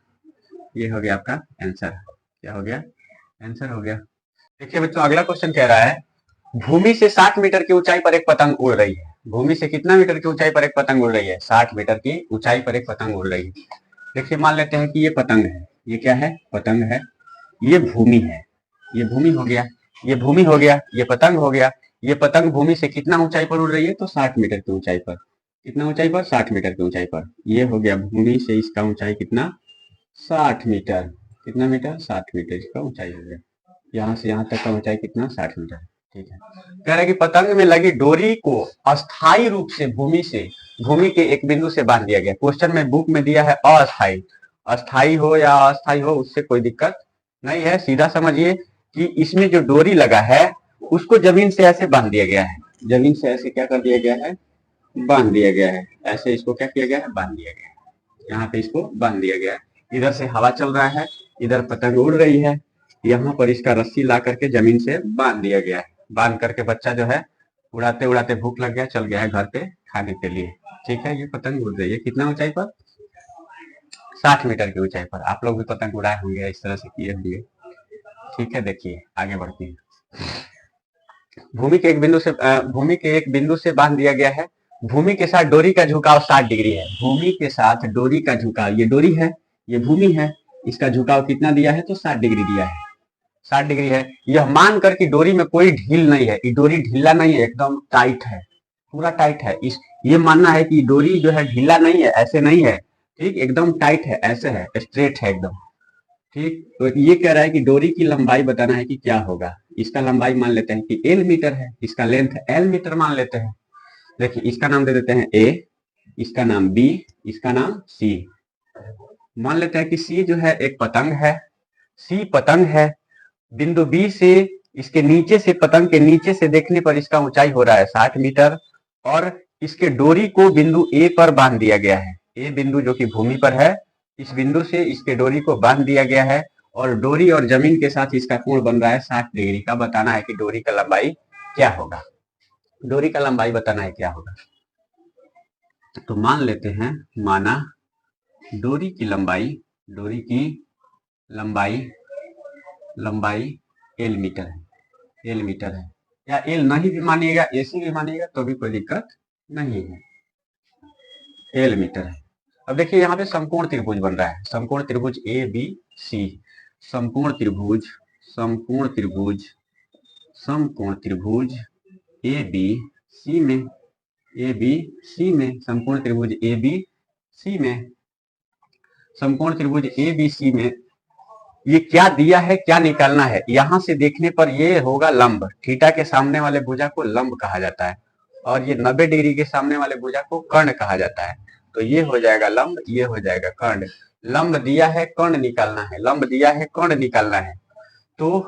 ये हो गया आपका आंसर। क्या हो गया, आंसर हो गया। देखिए बच्चों अगला क्वेश्चन कह रहा है, भूमि से 60 मीटर की ऊंचाई पर एक पतंग उड़ रही है। भूमि से कितना मीटर की ऊंचाई पर एक पतंग उड़ रही है, 60 मीटर की ऊंचाई पर एक पतंग उड़ रही है। देखिए मान लेते हैं कि ये पतंग है, ये क्या है, पतंग है, ये भूमि है, ये भूमि हो गया, ये भूमि हो गया, ये पतंग हो गया। ये पतंग भूमि से कितना ऊंचाई पर उड़ रही है, तो 60 मीटर की ऊंचाई पर। कितना ऊंचाई पर, 60 मीटर की ऊंचाई पर। ये हो गया भूमि से इसका ऊंचाई कितना, 60 मीटर। कितना मीटर, 60 मीटर इसका ऊंचाई हो गया। यहाँ से यहाँ तक का ऊंचाई कितना, 60 मीटर। ठीक है, कह रहा है कि पतंग में लगी डोरी को अस्थायी रूप से भूमि के एक बिंदु से बांध दिया गया। क्वेश्चन में बुक में दिया है अस्थायी, अस्थायी हो या अस्थायी हो उससे कोई दिक्कत नहीं है। सीधा समझिए कि इसमें जो डोरी लगा है उसको जमीन से ऐसे बांध दिया गया है, जमीन से ऐसे क्या कर दिया गया है, बांध दिया गया है। ऐसे इसको क्या किया गया है, बांध दिया गया है, यहाँ पे इसको बांध दिया गया है। इधर से हवा चल रहा है, इधर पतंग उड़ रही है, यहाँ पर इसका रस्सी ला करके जमीन से बांध दिया गया है। बांध करके बच्चा जो है उड़ाते उड़ाते भूख लग गया, चल गया है घर पे खाने के लिए। ठीक है, ये पतंग उड़ रही है कितना ऊंचाई पर, 60 मीटर की ऊंचाई पर। आप लोग भी पतंग उड़ाए होंगे, इस तरह से किए होंगे। ठीक है, देखिए आगे बढ़ते हैं। भूमि के एक बिंदु से बांध दिया गया है। भूमि के साथ डोरी का झुकाव 60 डिग्री है। भूमि के साथ डोरी का झुकाव, ये डोरी है, ये भूमि है, इसका झुकाव कितना दिया है, तो 60 डिग्री दिया है, 60 डिग्री है। यह मान कर कि डोरी में कोई ढील नहीं है, ये डोरी ढीला नहीं है, एकदम टाइट है, पूरा टाइट है। ये मानना है कि डोरी जो है ढीला नहीं है, ऐसे नहीं है, ठीक, एकदम टाइट है, ऐसे है, स्ट्रेट है एकदम। ठीक, तो ये कह रहा है कि डोरी की लंबाई बताना है कि क्या होगा। इसका लंबाई मान लेते हैं कि L मीटर है, इसका लेंथ L मीटर मान लेते हैं। देखिए इसका नाम दे देते हैं A, इसका नाम B, इसका नाम C। मान लेते हैं कि C जो है एक पतंग है, C पतंग है। बिंदु B से इसके नीचे से, पतंग के नीचे से देखने पर इसका ऊंचाई हो रहा है 60 मीटर, और इसके डोरी को बिंदु A पर बांध दिया गया है। A बिंदु जो कि भूमि पर है, इस बिंदु से इसके डोरी को बांध दिया गया है, और डोरी और जमीन के साथ इसका कोण बन रहा है 60 डिग्री का। बताना है कि डोरी का लंबाई क्या होगा, डोरी का लंबाई बताना है क्या होगा। तो मान लेते हैं, माना डोरी की लंबाई, डोरी की लंबाई, लंबाई L मीटर है, L मीटर है, या L नहीं भी मानिएगा, AC भी मानिएगा तो भी कोई दिक्कत नहीं है, L मीटर है। अब देखिए यहाँ पे समकोण त्रिभुज बन रहा है, समकोण त्रिभुज ABC, समकोण त्रिभुज, समकोण त्रिभुज, समकोण त्रिभुज ABC में, ABC में, समकोण त्रिभुज ABC में, समकोण त्रिभुज ABC में ये क्या दिया है, क्या निकालना है। यहां से देखने पर ये होगा लंब, थीटा के सामने वाले भुजा को लंब कहा जाता है, और ये 90 डिग्री के सामने वाले भुजा को कर्ण कहा जाता है। तो ये हो जाएगा लंब, ये हो जाएगा कर्ण। लंब दिया है, कर्ण निकालना है, लंब दिया है, कर्ण निकालना है। तो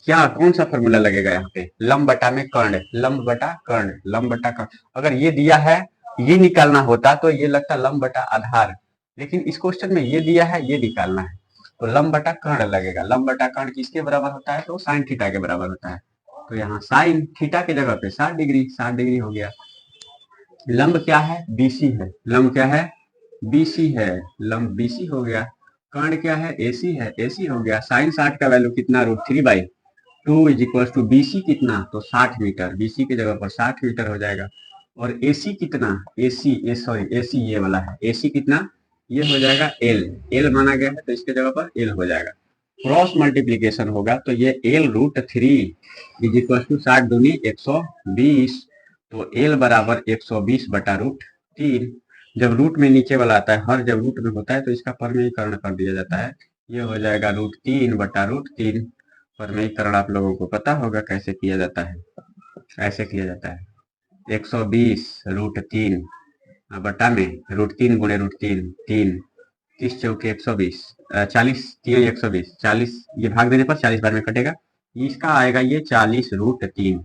क्या कौन सा फॉर्मूला लगेगा यहाँ पे, लंब बटा में कर्ण, लंब बटा कर्ण, लंब बटा कर्ण। अगर ये दिया है ये निकालना होता तो ये लगता लंब बटा आधार, लेकिन इस क्वेश्चन में ये दिया है ये निकालना है, तो लंब बटा कर्ण लगेगा। लंब बटा कर्ण किसके बराबर होता है, तो साइन थीटा के बराबर होता है। तो यहाँ साइन थीटा की जगह पे 60 डिग्री, 60 डिग्री हो गया। लंब क्या है, बीसी है, लंब क्या है, बीसी है, लंब बीसी हो गया। कर्ण क्या है, एसी है, एसी हो गया। साइन 60 का वैल्यू कितना, √3/2 इज इक्वल टू बीसी कितना, तो 60 मीटर, बीसी की जगह पर 60 मीटर हो जाएगा। और एसी कितना, एसी ये वाला है, एसी कितना, ये हो जाएगा एल माना गया है तो इसके जगह पर एल हो जाएगा। क्रॉस मल्टीप्लीकेशन होगा तो ये L√3 इज इक्वल टू 60 दूनी 120, तो L बराबर 120 बटा √3। जब रूट में नीचे वाला आता है, हर जब रूट में होता है तो इसका परमेयीकरण कर दिया जाता है, ये हो जाएगा √3 बटा √3। परमेयीकरण आप लोगों को पता होगा कैसे किया जाता है, ऐसे किया जाता है 120 √3 बटा में √3 गुणे √3, 3 30 चौके 120, 40 3 120, 40 ये भाग देने पर 40 बार में कटेगा, इसका आएगा ये 40√3,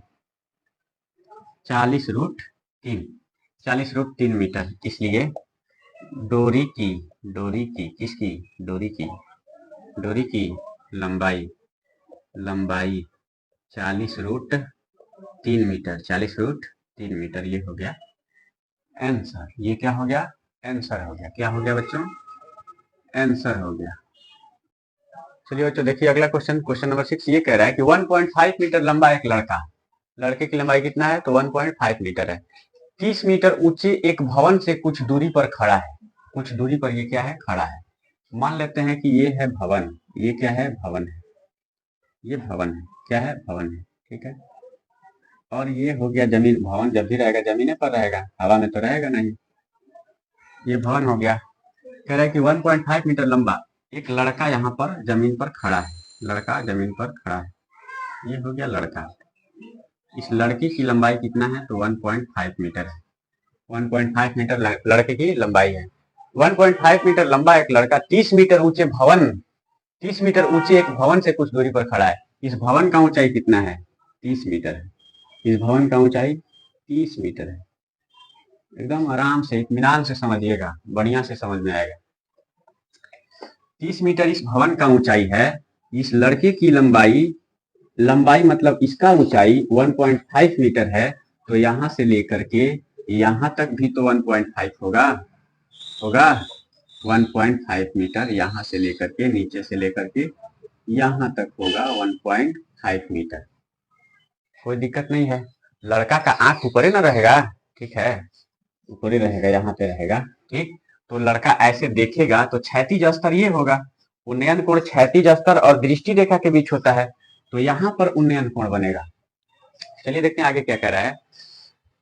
40√3 मीटर। इसलिए डोरी की किसकी, डोरी की लंबाई 40√3 मीटर, 40√3 मीटर। ये हो गया आंसर, ये क्या हो गया, आंसर हो गया। क्या हो गया बच्चों, आंसर हो गया। चलिए बच्चों देखिए अगला क्वेश्चन, क्वेश्चन नंबर 6 ये कह रहा है कि 1.5 मीटर लंबा एक लड़का, लड़के की लंबाई कितना है, तो 1.5 मीटर है, 30 मीटर ऊंचे एक भवन से कुछ दूरी पर खड़ा है, कुछ दूरी पर ये क्या है, खड़ा है। मान लेते हैं कि ये है भवन, ये क्या है, भवन है, ये भवन है, क्या है, भवन है, ठीक है। और ये हो गया जमीन, भवन जब भी रहेगा जमीन पर रहेगा, हवा में तो रहेगा नहीं, ये भवन हो गया। कह रहा है कि 1.5 मीटर लंबा एक लड़का यहाँ पर जमीन पर खड़ा है, लड़का जमीन पर खड़ा है, ये हो गया लड़का। इस लड़की की लंबाई कितना है, तो 1.5 मीटर है, 1.5 मीटर लड़के की लंबाई है। 1.5 मीटर लंबा एक लड़का 30 मीटर ऊंचे भवन, 30 मीटर ऊंचे एक भवन से कुछ दूरी पर खड़ा है। इस भवन का ऊंचाई कितना है, 30 मीटर है, इस भवन का ऊंचाई 30 मीटर है। एकदम आराम से इत्मीनान से समझिएगा, बढ़िया से समझ में आएगा। 30 मीटर इस भवन का ऊंचाई है, इस लड़के की लंबाई मतलब इसका ऊंचाई 1.5 मीटर है, तो यहां से लेकर के यहां तक भी तो 1.5 होगा 1.5 मीटर, यहां से लेकर के नीचे से लेकर के यहां तक होगा 1.5 मीटर। कोई दिक्कत नहीं है, लड़का का आंख ऊपर ही ना रहेगा, ठीक है, ऊपर ही रहेगा, यहाँ पे रहेगा, ठीक। तो लड़का ऐसे देखेगा तो क्षैतिज स्तर ये होगा, उन्नयन कोण क्षैतिज स्तर और दृष्टि रेखा के बीच होता है, तो यहाँ पर उन्नयन कोण बनेगा। चलिए देखते हैं आगे क्या कह रहा है।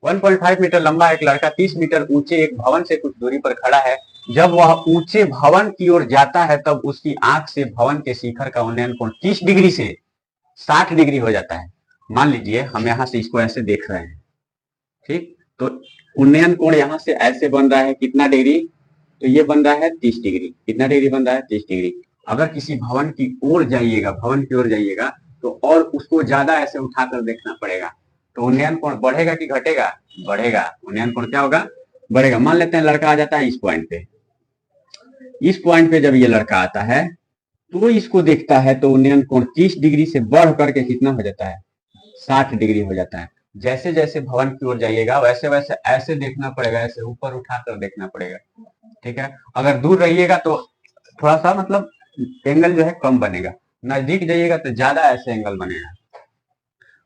1.5 मीटर लंबा एक लड़का 30 मीटर ऊंचे एक भवन से कुछ दूरी पर खड़ा है, जब वह ऊंचे भवन की ओर जाता है तब उसकी आंख से भवन के शिखर का उन्नयन कोण 30 डिग्री से 60 डिग्री हो जाता है। मान लीजिए हम यहाँ से इसको ऐसे देख रहे हैं, ठीक, तो उन्नयन कोण यहाँ से ऐसे बन रहा है कितना डिग्री, तो ये बन रहा है 30 डिग्री। कितना डिग्री बन रहा है, 30 डिग्री। अगर किसी भवन की ओर जाइएगा, भवन की ओर जाइएगा तो और उसको ज्यादा ऐसे उठाकर देखना पड़ेगा, तो उन्नयन कोण बढ़ेगा कि घटेगा, बढ़ेगा। उन्नयन कोण क्या होगा, बढ़ेगा। मान लेते हैं लड़का आ जाता है इस पॉइंट पे, इस पॉइंट पे जब ये लड़का आता है तो इसको देखता है तो उन्नयन कोण 30 डिग्री से बढ़ करके कितना हो जाता है, 60 डिग्री हो जाता है। जैसे जैसे भवन की ओर जाइएगा वैसे वैसे ऐसे देखना पड़ेगा, ऐसे ऊपर उठाकर देखना पड़ेगा, ठीक है। अगर दूर रहिएगा तो थोड़ा सा मतलब एंगल जो है कम बनेगा, नजदीक जाइएगा तो ज्यादा ऐसे एंगल बनेगा।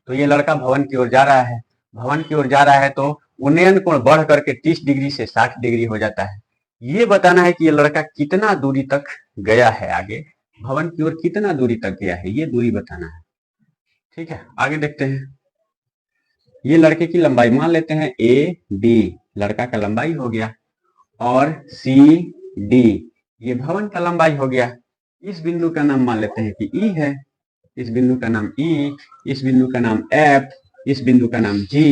तो ये लड़का भवन की ओर जा रहा है, भवन की ओर जा रहा है तो उन्नयन कोण बढ़ करके 30 डिग्री से 60 डिग्री हो जाता है। ये बताना है कि ये लड़का कितना दूरी तक गया है, आगे भवन की ओर कितना दूरी तक गया है, ये दूरी बताना है, ठीक है। आगे देखते हैं, ये लड़के की लंबाई मान लेते हैं AD, लड़का का लंबाई हो गया, और CD ये भवन का लंबाई हो गया। इस बिंदु का नाम मान लेते हैं कि E है, इस बिंदु का नाम E, इस बिंदु का नाम F, इस बिंदु का नाम G,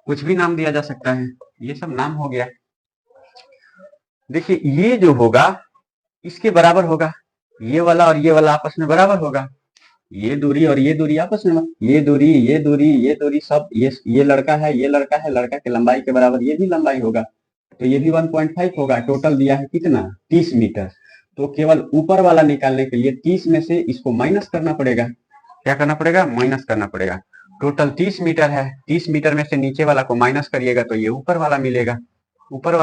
कुछ भी नाम दिया जा सकता है, ये सब नाम हो गया। देखिए ये जो होगा इसके बराबर होगा, ये वाला और ये वाला आपस में बराबर होगा, ये दूरी और ये दूरी आपस में, ये दूरी ये दूरी ये दूरी सब, ये लड़का है, ये लड़का है, लड़का के लंबाई के बराबर ये भी लंबाई होगा, तो ये भी 1.5 होगा। टोटल दिया है कितना, 30 मीटर। तो केवल ऊपर वाला निकालने के लिए 30 में से इसको माइनस करना पड़ेगा। क्या करना पड़ेगा, माइनस करना पड़ेगा। टोटल 30 मीटर है, 30 मीटर में से नीचे वाला को माइनस करिएगा तो ये ऊपर वाला मिलेगा। ऊपर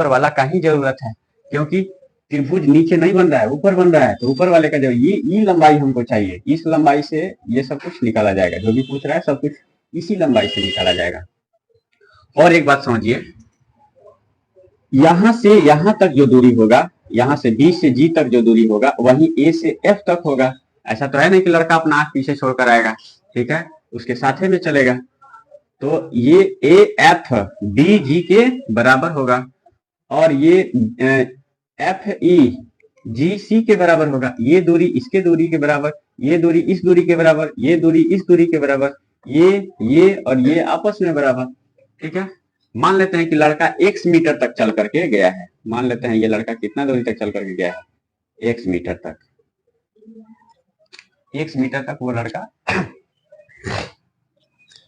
वाला का ही जरूरत है, क्योंकि त्रिभुज नीचे नहीं बन रहा है, ऊपर बन रहा है, तो ऊपर वाले का जो ये लंबाई हमको चाहिए, इस लंबाई से ये सब कुछ निकाला जाएगा। जो भी पूछ रहा है सब कुछ इसी लंबाई से निकाला जाएगा। और एक बात समझिए, यहां से यहां तक जो दूरी होगा, यहां से बी से जी तक जो दूरी होगा, वही ए से एफ तक होगा। ऐसा तो है नहीं कि लड़का अपना आंख पीछे छोड़कर आएगा, ठीक है, उसके साथे में चलेगा। तो ये ए एफ बी जी के बराबर होगा, और ये एफ ई जी सी के बराबर होगा। ये दूरी इसके दूरी के बराबर, ये दूरी इस दूरी के बराबर, ये दूरी इस दूरी के बराबर, ये और ये आपस में बराबर, ठीक है। मान लेते हैं कि लड़का x मीटर तक चल करके गया है। मान लेते हैं ये लड़का कितना दूरी तक चल करके गया है, x मीटर तक। x मीटर तक वो लड़का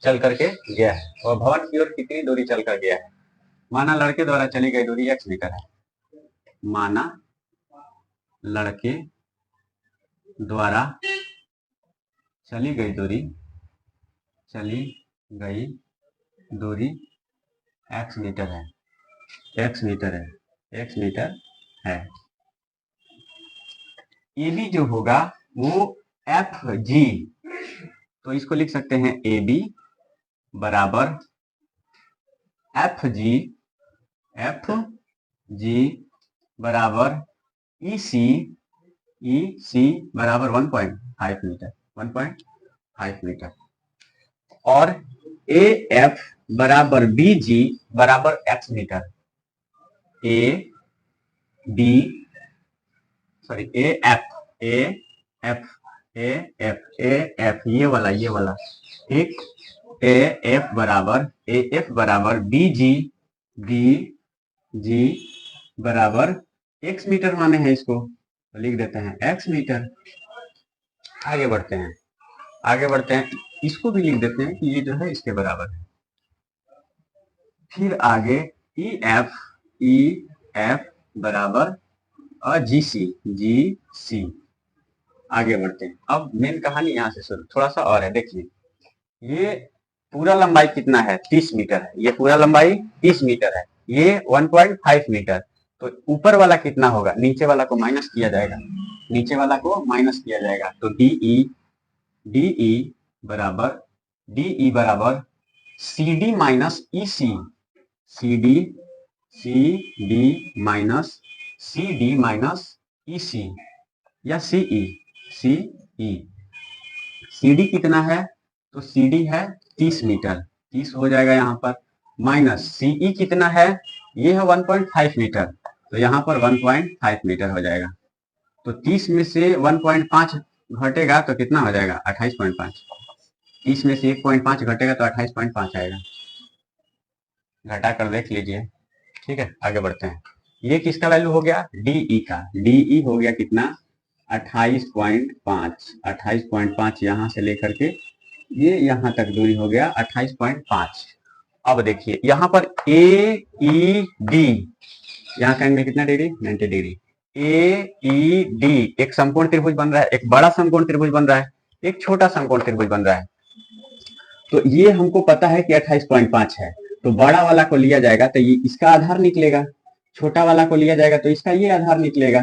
चल करके गया है। और भवन की ओर कितनी दूरी चल कर गया है, माना लड़के द्वारा चली गई दूरी x मीटर है। माना लड़के द्वारा चली गई दूरी x मीटर है, x मीटर है। ए बी जो होगा वो एफ जी, तो इसको लिख सकते हैं ए बी बराबर एफ जी बराबर ई सी बराबर 1.5 मीटर, और ए एफ बराबर बी जी बराबर एक्स मीटर। ए एफ ये वाला ठीक। ए एफ बराबर बी जी बराबर एक्स मीटर माने हैं, इसको तो लिख देते हैं एक्स मीटर। आगे बढ़ते हैं, इसको भी लिख देते हैं कि ये जो है इसके बराबर है। फिर आगे ई एफ बराबर जी सी। आगे बढ़ते हैं। अब मेन कहानी यहाँ से शुरू, थोड़ा सा और है, देखिए ये पूरा लंबाई कितना है, 30 मीटर है। ये पूरा लंबाई 30 मीटर है, ये 1.5 मीटर। तो ऊपर वाला कितना होगा, नीचे वाला को माइनस किया जाएगा, तो डी ई बराबर सी डी माइनस ई सी, सी डी माइनस ई सी, या सी डी कितना है, तो सी डी है 30 मीटर, 30 हो जाएगा यहाँ पर, माइनस सीई कितना है, ये है 1.5 मीटर, तो यहाँ पर 1.5 मीटर हो जाएगा। तो 30 में से 1.5 घटेगा तो कितना हो जाएगा, 28.5। 30 में से 1.5 घटेगा तो 28.5 आएगा, घटा कर देख लीजिए, ठीक है। आगे बढ़ते हैं। ये किसका वैल्यू हो गया, डीई का। डीई हो गया कितना, 28.5 यहाँ से लेकर के ये यहाँ तक दूरी हो गया 28.5। अब देखिए यहाँ पर ए ई डी, यहाँ का एंगल कितना डिग्री, 90 डिग्री। ए ई डी एक समकोण त्रिभुज बन रहा है, एक बड़ा समकोण त्रिभुज बन रहा है, एक छोटा समकोण त्रिभुज बन रहा है। तो ये हमको पता है कि 28.5 है, तो बड़ा वाला को लिया जाएगा तो ये इसका आधार निकलेगा, छोटा वाला को लिया जाएगा तो इसका ये आधार निकलेगा।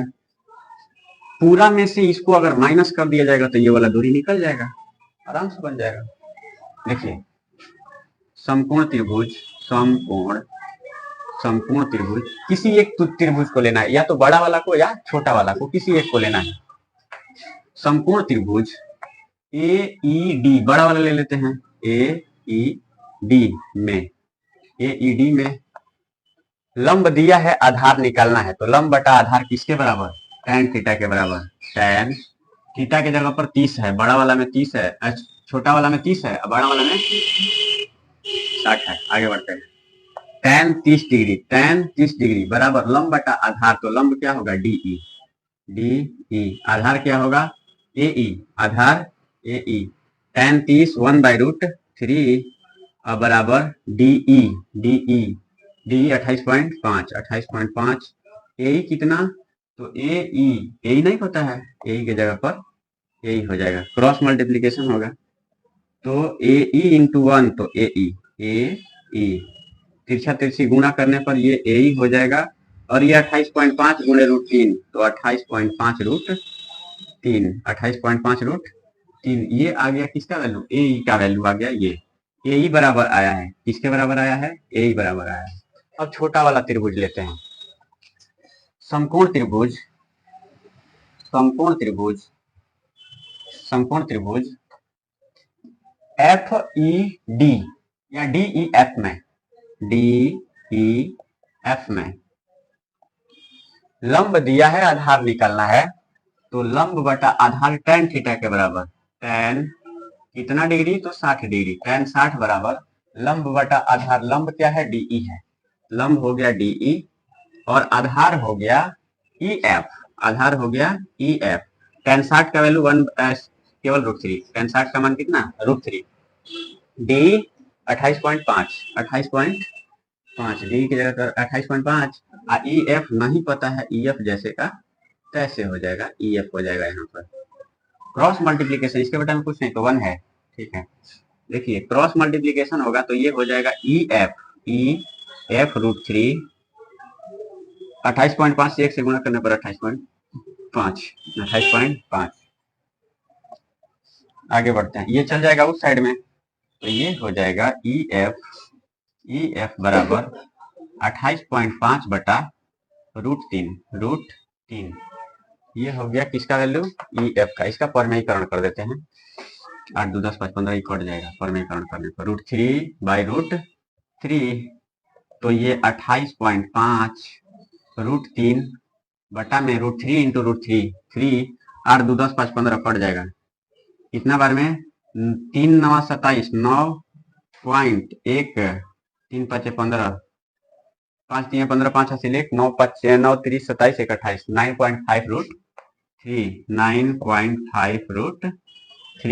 पूरा में से इसको अगर माइनस कर दिया जाएगा तो ये वाला दूरी निकल जाएगा, आराम से बन जाएगा। देखिए समकोण त्रिभुज किसी एक त्रिभुज को लेना है, या तो बड़ा वाला को या छोटा वाला को, किसी एक को लेना है। समकोण त्रिभुज ए ई डी, बड़ा वाला ले लेते हैं, ए ई डी में लंब दिया है, आधार निकालना है, तो लंब बटा आधार किसके बराबर, tan थीटा के बराबर। tan थीटा के जगह पर 30 है, बड़ा वाला में 30 है, छोटा वाला में 30 है, बड़ा वाला में 60 है। आगे बढ़ते हैं। tan 30 डिग्री बराबर लंब बटा आधार, तो लंब क्या होगा, डीई, आधार क्या होगा, एई, आधार ए ई, tan 30 1/√3 बराबर D E, D E, D 28.5, ए ई कितना, तो ए ई नहीं पता है, ए ई की जगह पर ए ई हो जाएगा, क्रॉस मल्टीप्लीकेशन होगा, तो ए ई इंटू 1 तो ए ई, तिरछा तिरछी गुणा करने पर ये ए ई हो जाएगा, और ये 28.5 गुणे √3 तो 28.5 √3, 28.5 √3, ये आ गया किसका वैल्यू, ए ई का वैल्यू आ गया, ये ए ई बराबर आया है, किसके बराबर आया है, ए ई बराबर आया है। अब छोटा वाला त्रिभुज लेते हैं, समकोण त्रिभुज, समकोण त्रिभुज, समकोण त्रिभुज एफ ई डी या डी ई एफ में, डी ई एफ में लंब दिया है, आधार निकालना है, तो लंब बटा आधार tan थीटा के बराबर, tan कितना डिग्री, तो 60 डिग्री, tan 60 बराबर लंब बटा आधार, लंब क्या है, डीई है, लंब हो गया डीई और आधार हो गया ई एफ, आधार हो गया ई एफ, tan 60 का वैल्यू 1 केवल √3, tan 60 का मान कितना, √3, डी 28.5, 28.5 डी की जगह पर 28.5, ई एफ नहीं पता है, ई एफ जैसे का तैसे हो जाएगा, ई एफ हो जाएगा यहाँ पर, क्रॉस मल्टीप्लीकेशन इसके बेटा में कुछ नहीं तो 1 है, ठीक है, देखिए क्रॉस मल्टीप्लीकेशन होगा तो ये हो जाएगा ई एफ √3, 28.5 से 1 से गुणा करने पर 28.5, आगे बढ़ते हैं, ये चल जाएगा उस साइड में, तो ये हो जाएगा ई एफ बराबर 28.5 बटा √3, ये हो गया किसका वैल्यू, ई एफ का, इसका परमेयीकरण कर देते हैं, 8 2 10 5 15 कट जाएगा परमेयीकरण करने पर, √3/√3, तो ये 28.5 √3 बटा में √3 इंटू √3, 3 8 2 10 5 15 कट जाएगा, कितना बार में, 3 9 27, 9.1, 3 5 15, 5 3 15, 5 हासिल 1, 9 5 9 30 27 1 28, 9.5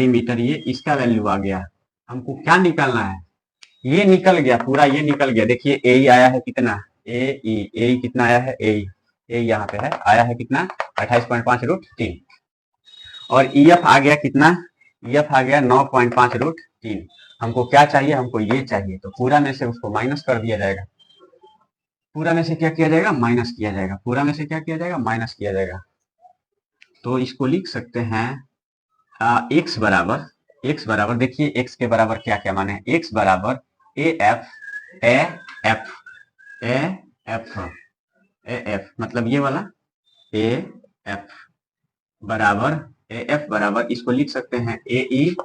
मीटर, ये इसका वैल्यू आ गया। हमको क्या निकालना है, ये निकल गया पूरा, ये निकल गया, देखिए ए आया है कितना, ए कितना आया है, ए यहाँ पे है, आया है कितना 28.5 √3, और ई एफ आ गया कितना, ई एफ आ गया 9.5 √3, हमको क्या चाहिए, हमको ये चाहिए, तो पूरा में से उसको माइनस कर दिया जाएगा, पूरा में से क्या किया जाएगा, माइनस किया जाएगा, पूरा में से क्या किया जाएगा, माइनस किया जाएगा, तो इसको लिख सकते हैं x बराबर देखिए x के बराबर क्या क्या माने, x बराबर ए एफ मतलब ये वाला ए एफ बराबर इसको लिख सकते हैं ए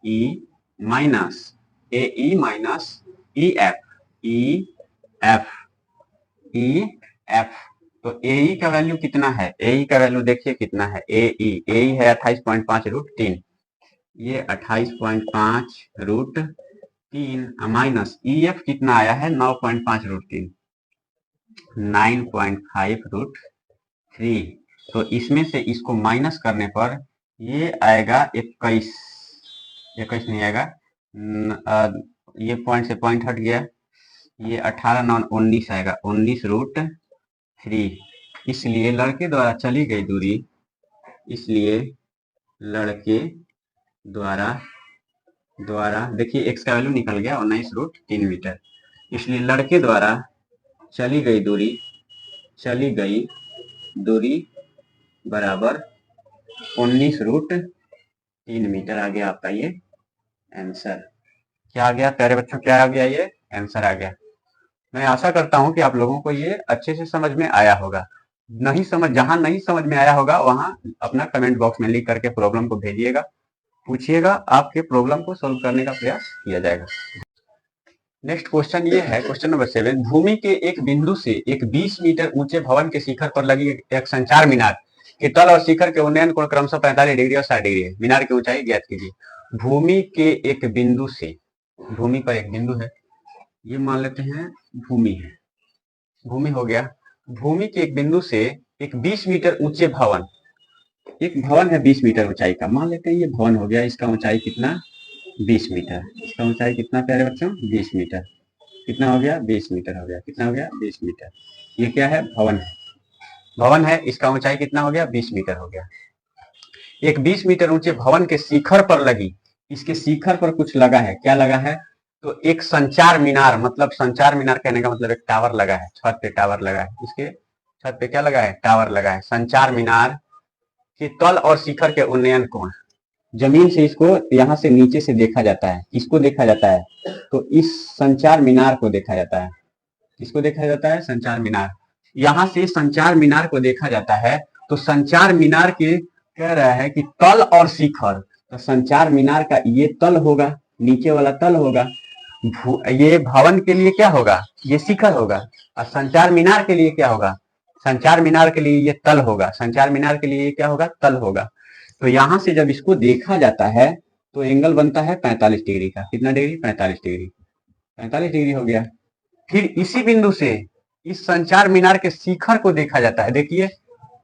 ई माइनस ई एफ, तो ए ई का वैल्यू कितना है, ए ई का वैल्यू देखिए कितना है, ए ई है 28.5 √3, ये 28.5 √3 माइनस ई एफ कितना आया है 9.5 √3, 9.5 √3, तो इसमें से इसको माइनस करने पर ये आएगा 21 नहीं आएगा, ये पॉइंट से पॉइंट हट गया, ये 18 9 19 आएगा, 19 √3, इसलिए लड़के द्वारा चली गई दूरी, इसलिए लड़के द्वारा देखिए x का वैल्यू निकल गया 19 √3 मीटर, इसलिए लड़के द्वारा चली गई दूरी बराबर 19 √3 मीटर आ गया आपका ये आंसर। क्या आ गया प्यारे बच्चों, क्या आ गया, ये आंसर आ गया। मैं आशा करता हूं कि आप लोगों को ये अच्छे से समझ में आया होगा, जहां नहीं समझ में आया होगा वहां अपना कमेंट बॉक्स में लिख करके प्रॉब्लम को भेजिएगा, पूछिएगा, आपके प्रॉब्लम को सोल्व करने का प्रयास किया जाएगा। नेक्स्ट क्वेश्चन ये है, क्वेश्चन नंबर 7, भूमि के एक बिंदु से एक 20 मीटर ऊंचे भवन के शिखर पर लगी एक संचार मीनार के तल और शिखर के उन्नयन कोण क्रमशः 45 डिग्री और 60 डिग्री है, मीनार की ऊंचाई ज्ञात कीजिए। भूमि के एक बिंदु से, भूमि पर एक बिंदु है, ये मान लेते हैं भूमि है, भूमि हो गया, भूमि के एक बिंदु से एक 20 मीटर ऊंचे भवन एक भवन है 20 मीटर ऊंचाई का, मान लेते हैं ये भवन हो गया, इसका ऊंचाई कितना 20 मीटर, इसका ऊंचाई कितना प्यारे बच्चों 20 मीटर, कितना हो गया 20 मीटर हो गया, कितना हो गया 20 मीटर। ये क्या है भवन है, भवन है, इसका ऊंचाई कितना हो गया 20 मीटर हो गया। एक 20 मीटर ऊंचे भवन के शिखर पर लगी, इसके शिखर पर कुछ लगा है, क्या लगा है, तो एक संचार मीनार, मतलब संचार मीनार कहने का मतलब एक टावर लगा है, छत पे टावर लगा है, इसके छत पे क्या लगा है टावर लगा है। संचार मीनार के तल और शिखर के उन्नयन कोण, जमीन से इसको यहाँ से नीचे से देखा जाता है, इसको देखा जाता है, तो इस संचार मीनार को देखा जाता है, इसको देखा जाता है संचार मीनार, यहाँ से संचार मीनार को देखा जाता है। तो संचार मीनार के कह रहा है कि तल और शिखर, तो संचार मीनार का ये तल होगा, नीचे वाला तल होगा, ये भवन के लिए क्या होगा ये शिखर होगा, और संचार मीनार के लिए क्या होगा, संचार मीनार के लिए ये तल होगा, संचार मीनार के लिए क्या होगा तल होगा। तो यहां से जब इसको देखा जाता है तो एंगल बनता है 45 डिग्री का, कितना डिग्री 45 डिग्री, 45 डिग्री हो गया। फिर इसी बिंदु से इस संचार मीनार के शिखर को देखा जाता है, देखिए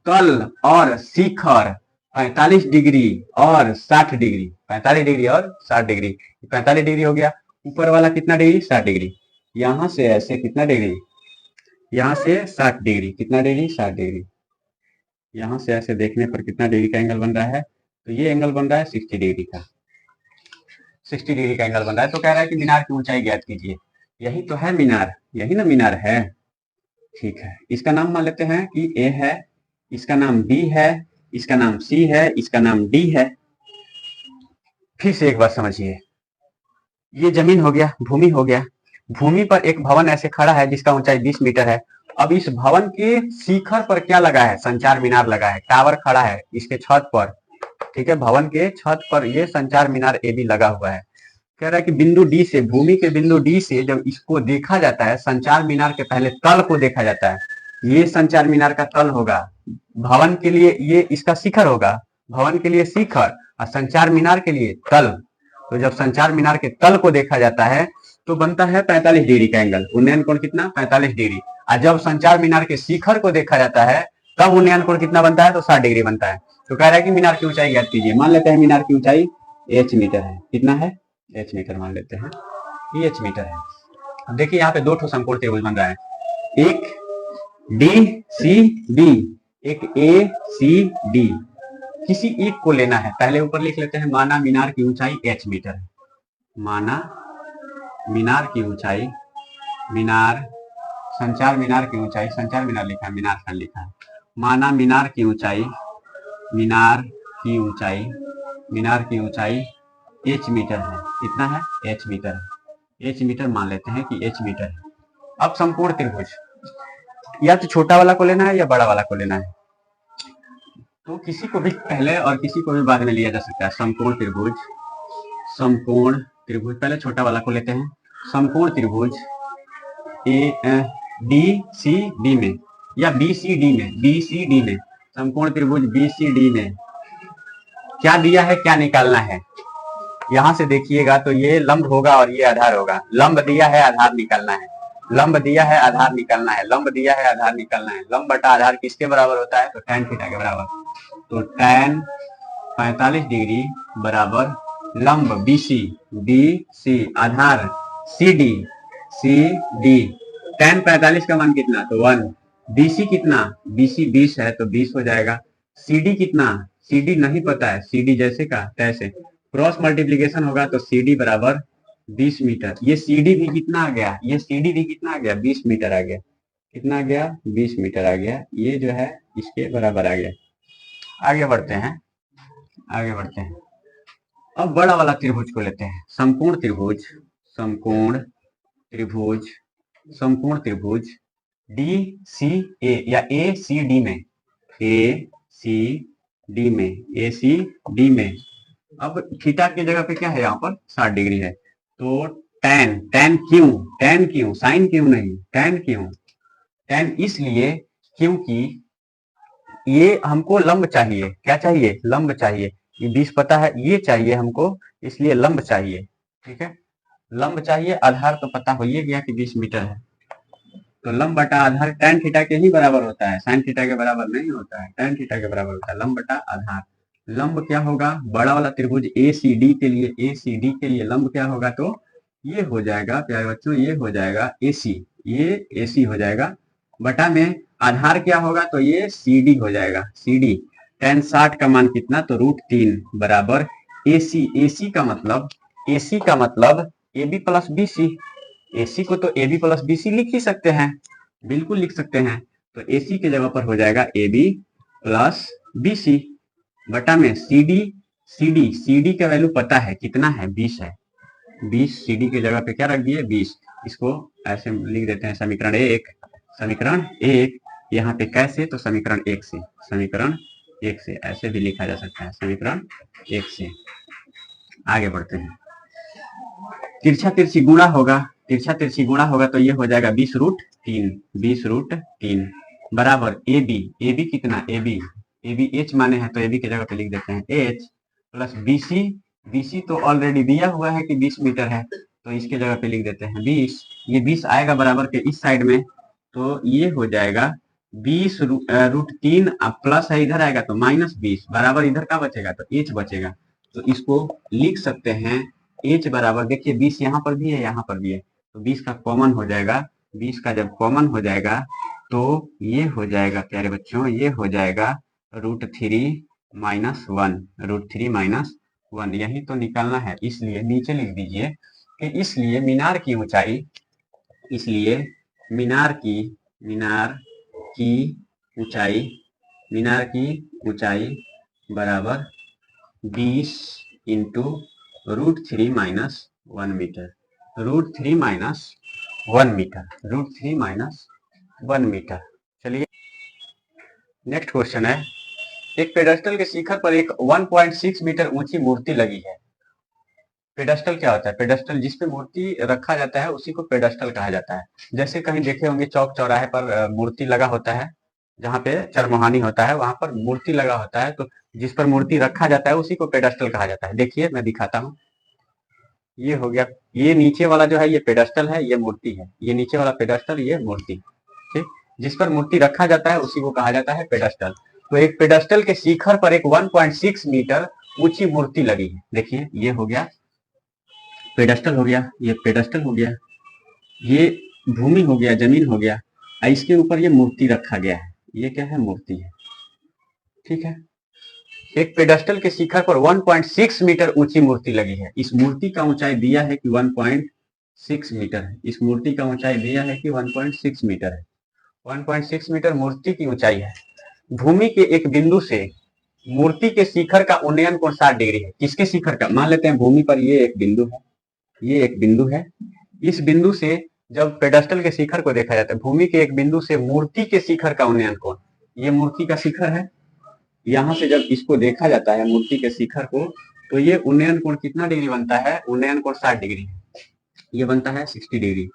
तल और शिखर 45 डिग्री और 60 डिग्री, 45 डिग्री और 60 डिग्री, 45 डिग्री हो गया। ऊपर वाला कितना डिग्री 60 डिग्री, यहां से ऐसे कितना डिग्री, यहां से 60 डिग्री, कितना डिग्री 60 डिग्री, यहां से ऐसे देखने पर कितना डिग्री का एंगल बन रहा है, तो ये एंगल बन रहा है 60 डिग्री का, 60 डिग्री का एंगल बन रहा है। तो कह रहा है कि मीनार की ऊंचाई ज्ञात कीजिए, यही तो है मीनार, यही ना मीनार है। ठीक है, इसका नाम मान लेते हैं कि ए है, इसका नाम बी है, इसका नाम सी है, इसका नाम डी है। फिर से एक बार समझिए, ये जमीन हो गया, भूमि हो गया, भूमि पर एक भवन ऐसे खड़ा है जिसका ऊंचाई 20 मीटर है। अब इस भवन के शिखर पर क्या लगा है, संचार मीनार लगा है, टावर खड़ा है इसके छत पर, ठीक है, भवन के छत पर ये संचार मीनार ए बी लगा हुआ है। कह रहा है कि बिंदु डी से, भूमि के बिंदु डी से जब इसको देखा जाता है, संचार मीनार के पहले तल को देखा जाता है, ये संचार मीनार का तल होगा, भवन के लिए ये इसका शिखर होगा, भवन के लिए शिखर और संचार मीनार के लिए तल। तो जब संचार मीनार के तल को देखा जाता है तो बनता है 45 डिग्री का एंगल, उन्नयन कोण कितना 45 डिग्री। और जब संचार मीनार के शिखर को देखा जाता है तब उन्नयन कोण कितना बनता है, तो 60 डिग्री बनता है। तो कह रहा है कि मीनार की ऊंचाई ज्ञात कीजिए, मान लेते हैं मीनार की ऊंचाई h मीटर है, कितना है h मीटर मान लेते हैं, ये h मीटर है। अब देखिए यहाँ पे दो ठो समकोण त्रिभुज बन रहा है, एक डी सी डी, एक ए सी डी, किसी एक को लेना है। पहले ऊपर लिख लेते हैं, माना मीनार की ऊंचाई h मीटर है, माना मीनार की ऊंचाई, मीनार संचार मीनार की ऊंचाई, संचार मीनार लिखा है, मीनार खंड लिखा है, माना मीनार की ऊंचाई, मीनार की ऊंचाई, मीनार की ऊंचाई h मीटर है, कितना है h मीटर है, h मीटर मान लेते हैं कि h मीटर है। अब संपूर्ण त्रिभुज, या तो छोटा वाला को लेना है या बड़ा वाला को लेना है, तो किसी को भी पहले और किसी को भी बाद में लिया जा सकता है। संपूर्ण त्रिभुज, संपूर्ण त्रिभुज, पहले छोटा वाला को लेते हैं, संपूर्ण त्रिभुज ए डी सी डी में या बी सी डी में, बी सी डी में, संपूर्ण त्रिभुज बी सी डी में क्या दिया है, क्या निकालना है, यहां से देखिएगा तो ये लंब होगा और ये आधार होगा, लंब दिया है आधार निकालना है, लंब दिया है आधार निकालना है, लंब दिया है आधार निकालना है। लंब बटा आधार किसके बराबर होता है, तो tan थीटा के बराबर, तो tan 45 डिग्री बराबर लंब BC, BC आधार CD, CD, tan 45 का मान कितना, तो 1, BC कितना, BC 20 है तो 20 हो जाएगा, CD कितना, CD नहीं पता है, CD जैसे का तैसे, क्रॉस मल्टीप्लीकेशन होगा तो CD बराबर 20 मीटर, ये CD भी कितना आ गया, ये CD भी कितना आ गया 20 मीटर आ गया, कितना आ गया 20 मीटर आ गया, ये जो है इसके बराबर आ गया। आगे बढ़ते हैं, आगे बढ़ते हैं। अब बड़ा वाला त्रिभुज को लेते हैं, संपूर्ण त्रिभुज, संपूर्ण त्रिभुज, संपूर्ण त्रिभुज डी सी ए या ए सी डी में, ए सी डी में, ए सी डी में। अब थीटा की जगह पे क्या है, यहाँ पर 60 डिग्री है, तो tan, tan क्यों, tan क्यों, साइन क्यों नहीं, tan क्यों, tan इसलिए क्योंकि ये हमको लंब चाहिए, क्या चाहिए, लंब चाहिए, ये 20 पता है, ये चाहिए हमको, इसलिए लंब चाहिए, ठीक है, लंब चाहिए, आधार तो पता हो ही गया कि 20 मीटर है, तो लंब बटा आधार tan थीटा के ही बराबर होता है, sin थीटा के बराबर नहीं होता है, tan थीटा के बराबर होता है लंब बटा आधार। लंब क्या होगा, बड़ा वाला त्रिभुज ACD के लिए, ACD के लिए लंब क्या होगा, तो ये हो जाएगा प्यारे बच्चों, ये हो जाएगा AC, ये AC हो जाएगा, बटा में आधार क्या होगा, तो ये CD हो जाएगा, CD tan 60 का मान कितना, तो √3 बराबर AC, AC का मतलब AB प्लस BC, AC को तो AB प्लस BC लिख ही सकते हैं, बिल्कुल लिख सकते हैं। तो AC की जगह पर हो जाएगा AB प्लस BC बटा में CD का वैल्यू पता है कितना है, 20 है, 20 CD की जगह पे क्या रख दिए, 20। इसको ऐसे लिख देते हैं समीकरण एक, यहाँ पे कैसे, तो समीकरण एक से ऐसे भी लिखा जा सकता है, समीकरण 1 से। आगे बढ़ते हैं, तिरछा तिरछी गुणा होगा तो ये हो जाएगा 20√3 बराबर AB कितना, AB H माने हैं तो AB की जगह पे लिख देते हैं H प्लस BC तो ऑलरेडी दिया हुआ है कि 20 मीटर है, तो इसके जगह पे लिख देते हैं 20। ये 20 आएगा बराबर के इस साइड में, तो ये हो जाएगा 20√3 प्लस है इधर आएगा तो -20 बराबर इधर का बचेगा, तो H बचेगा। तो इसको लिख सकते हैं H बराबर, देखिए 20 यहाँ पर भी है, यहाँ पर भी है, तो 20 का कॉमन हो जाएगा, 20 का जब कॉमन हो जाएगा तो ये हो जाएगा प्यारे बच्चों, ये हो जाएगा √3 - 1, यही तो निकालना है, इसलिए नीचे लिख दीजिए कि इसलिए मीनार की ऊंचाई बराबर 20 इंटू √3 - 1 मीटर, √3 - 1 मीटर। चलिए नेक्स्ट क्वेश्चन है, एक पेडस्टल के शिखर पर एक 1.6 मीटर ऊंची मूर्ति लगी है। पेडस्टल क्या होता है, पेडस्टल जिस पे मूर्ति रखा जाता है उसी को पेडस्टल कहा जाता है। जैसे कहीं देखे होंगे चौक चौराहे पर मूर्ति लगा होता है, जहाँ पे चरमोहानी होता है वहां पर मूर्ति लगा होता है, तो जिस पर मूर्ति रखा जाता है उसी को पेडस्टल कहा जाता है। देखिए मैं दिखाता हूँ, ये हो गया, ये नीचे वाला जो है ये पेडस्टल है, ये मूर्ति है, ये नीचे वाला पेडस्टल, ये मूर्ति, ठीक, जिस पर मूर्ति रखा जाता है उसी को कहा जाता है पेडस्टल। तो एक पेडस्टल के शिखर पर एक 1.6 मीटर ऊंची मूर्ति लगी है। देखिए ये हो गया पेडस्टल हो गया, ये पेडस्टल हो गया, ये भूमि हो गया, जमीन हो गया, इसके ऊपर ये मूर्ति रखा गया है, ये क्या है, मूर्ति है, ठीक है। एक पेडस्टल के शिखर पर 1.6 मीटर ऊंची मूर्ति लगी है। इस मूर्ति का ऊंचाई दिया है कि 1.6 मीटर है, इस मूर्ति का ऊंचाई दिया है कि 1.6 मीटर है, 1.6 मीटर मूर्ति की ऊंचाई है। भूमि के एक बिंदु से मूर्ति के शिखर का उन्नयन कोण 60 डिग्री है। किसके शिखर का, मान लेते हैं भूमि पर ये एक बिंदु है, ये एक बिंदु है, इस बिंदु से जब पेडस्टल के शिखर को देखा जाता है, भूमि के एक बिंदु से मूर्ति के शिखर का उन्नयन कोण, ये मूर्ति का शिखर है, यहाँ से जब इसको देखा जाता है मूर्ति के शिखर को, तो ये उन्नयन कोण कितना डिग्री बनता है, उन्नयन कोण 60 डिग्री, ये बनता है 60 डिग्री।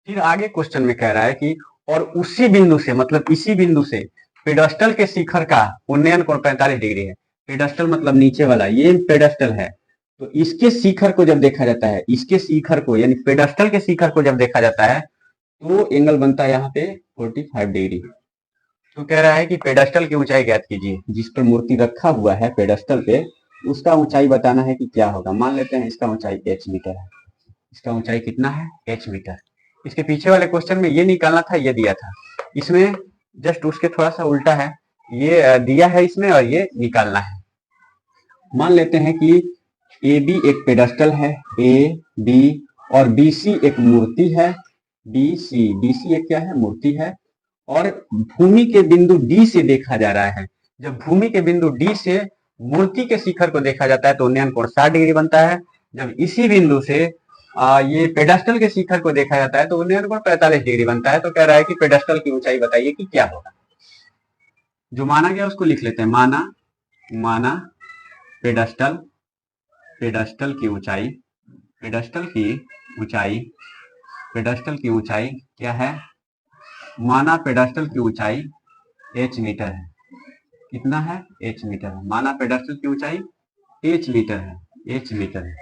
फिर आगे क्वेश्चन में कह रहा है कि और उसी बिंदु से, मतलब इसी बिंदु से पेडस्टल के शिखर का उन्नयन कोण 45 डिग्री है। पेडस्टल मतलब नीचे वाला, ये पेडस्टल है, तो इसके शिखर को जब देखा जाता है, इसके शिखर को यानी पेडस्टल के शिखर को जब देखा जाता है तो एंगल बनता है यहाँ पे 45 डिग्री। तो कह रहा है कि पेडस्टल की ऊंचाई ज्ञात कीजिए, जिस पर मूर्ति रखा हुआ है पेडस्टल पे, उसका ऊंचाई बताना है कि क्या होगा। मान लेते हैं इसका ऊंचाई h मीटर है, इसका ऊंचाई कितना है, h मीटर। इसके पीछे वाले क्वेश्चन में ये निकालना था, ये दिया था, इसमें जस्ट उसके थोड़ा सा उल्टा है, ये दिया है इसमें और ये निकालना है। मान लेते हैं कि AB एक पेडस्टल है, AB और BC एक मूर्ति है, BC एक क्या है, मूर्ति है, और भूमि के बिंदु D से देखा जा रहा है। जब भूमि के बिंदु D से मूर्ति के शिखर को देखा जाता है तो उन्नयन कोण 60 डिग्री बनता है। जब इसी बिंदु से ये पेडस्टल के शिखर को देखा जाता है तो उन्नयन कोण 45 डिग्री बनता है। तो कह रहा है कि पेडस्टल की ऊंचाई बताइए कि क्या होगा। जो माना गया उसको लिख लेते हैं, माना पेडस्टल की ऊंचाई क्या है, माना पेडस्टल की ऊंचाई h मीटर है। कितना है, h मीटर है। माना पेडस्टल की ऊंचाई h मीटर है,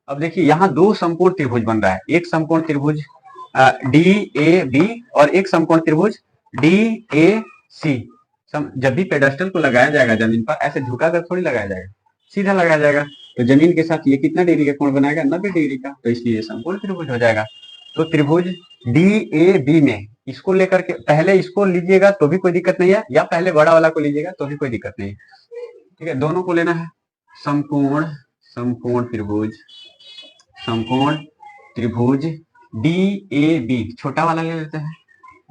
अब देखिए यहाँ दो समकोण त्रिभुज बन रहा है। एक समकोण त्रिभुज डी ए बी और एक समकोण त्रिभुज डी ए सी। जब भी पेडस्टल को लगाया जाएगा जमीन पर ऐसे झुका कर थोड़ी लगाया जाएगा, सीधा लगाया जाएगा, तो जमीन के साथ ये कितना डिग्री का कोण बनाएगा, 90 डिग्री का, तो इसलिए समकोण त्रिभुज हो जाएगा। तो त्रिभुज डी ए बी में इसको लेकर के पहले इसको लीजिएगा तो भी कोई दिक्कत नहीं है, या पहले बड़ा वाला को लीजिएगा तो भी कोई दिक्कत नहीं है, ठीक है, दोनों को लेना है। समकोण समकोण त्रिभुज समकोण त्रिभुज डी ए बी, छोटा वाला ले लेते हैं,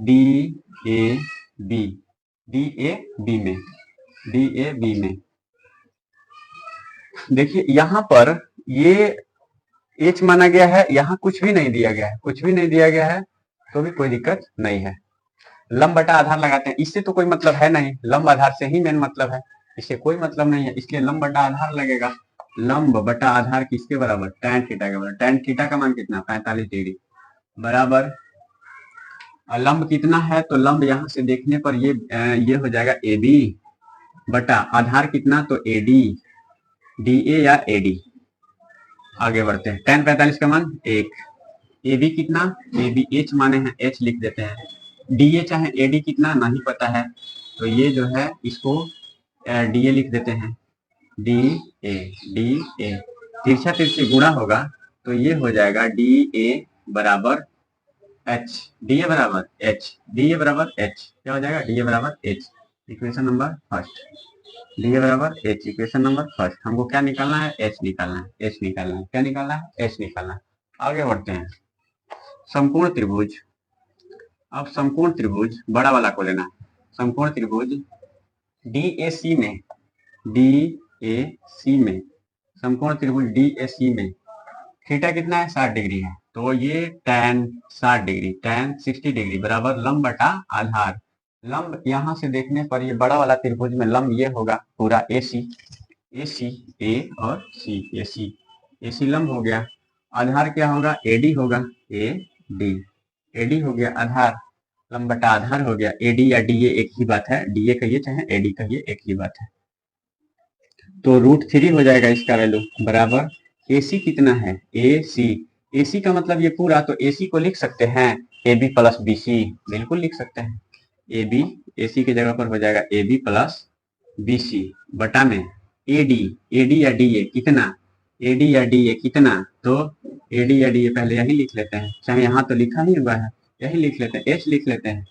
D A B, D A B में, डी ए बी में देखिए यहां पर ये एच माना गया है, यहाँ कुछ भी नहीं दिया गया है, कुछ भी नहीं दिया गया है, तो भी कोई दिक्कत नहीं है। लंब बटा आधार लगाते हैं, इससे तो कोई मतलब है नहीं, लंब आधार से ही मेन मतलब है, इससे कोई मतलब नहीं है, इसलिए लंब बटा आधार लगेगा। लंब बटा आधार किसके बराबर, tan थीटा के बराबर। tan थीटा का मान कितना, 45 डिग्री बराबर। लंब कितना है, तो लंब यहाँ से देखने पर ये हो जाएगा ए बी बटा आधार कितना, तो ए डी, डी ए या ए डी। आगे बढ़ते हैं, tan 45 का मान 1, ए बी कितना, ए बी एच माने हैं, एच लिख देते हैं, डी ए चाहे ए डी कितना नहीं पता है, तो ये जो है इसको डी ए लिख देते हैं, डी ए, डी ए तिरछा तिरछी गुणा होगा तो ये हो जाएगा डी ए बराबर एच, डी ए बराबर एच, डी ए बराबर एच, क्या हो जाएगा, डी ए बराबर H, equation number first, D A बराबर एच, इक्वेशन नंबर फर्स्ट। हमको क्या निकालना है, एच निकालना है, एच निकालना है, क्या निकालना है, एच निकालना है। आगे बढ़ते हैं, समकोण त्रिभुज। अब समकोण त्रिभुज बड़ा वाला को लेना, समकोण त्रिभुज डी ए सी में, डी ए सी में, समकोण त्रिभुज डी ए सी में थीटा कितना है, 60 डिग्री है, तो ये tan 60 डिग्री, tan 60 डिग्री बराबर लंब बटा आधार। लंब यहाँ से देखने पर ये बड़ा वाला त्रिभुज में लंब ये होगा पूरा ए सी, ए सी, ए और सी, ए सी, ए सी लंब हो गया। आधार क्या होगा, ए डी होगा, ए डी, ए डी हो गया आधार, लंब बटा आधार हो गया। ए डी या डी ए एक ही बात है, डी ए कहिए चाहे ए डी कहिए एक ही बात है, तो √3 हो जाएगा इसका वैल्यू बराबर। ए सी कितना है, ए सी, ए सी का मतलब ये पूरा, तो ए सी को लिख सकते हैं A B plus B C, बिल्कुल लिख सकते हैं, ए बी, ए सी की जगह पर हो जाएगा A B plus B C बटा में ए डी, ए डी या डी ए कितना, ए डी या डी ए कितना, तो ए डी या डी ए पहले यही लिख लेते हैं, चाहे यहाँ तो लिखा ही हुआ है, यही लिख लेते हैं, एच लिख लेते हैं,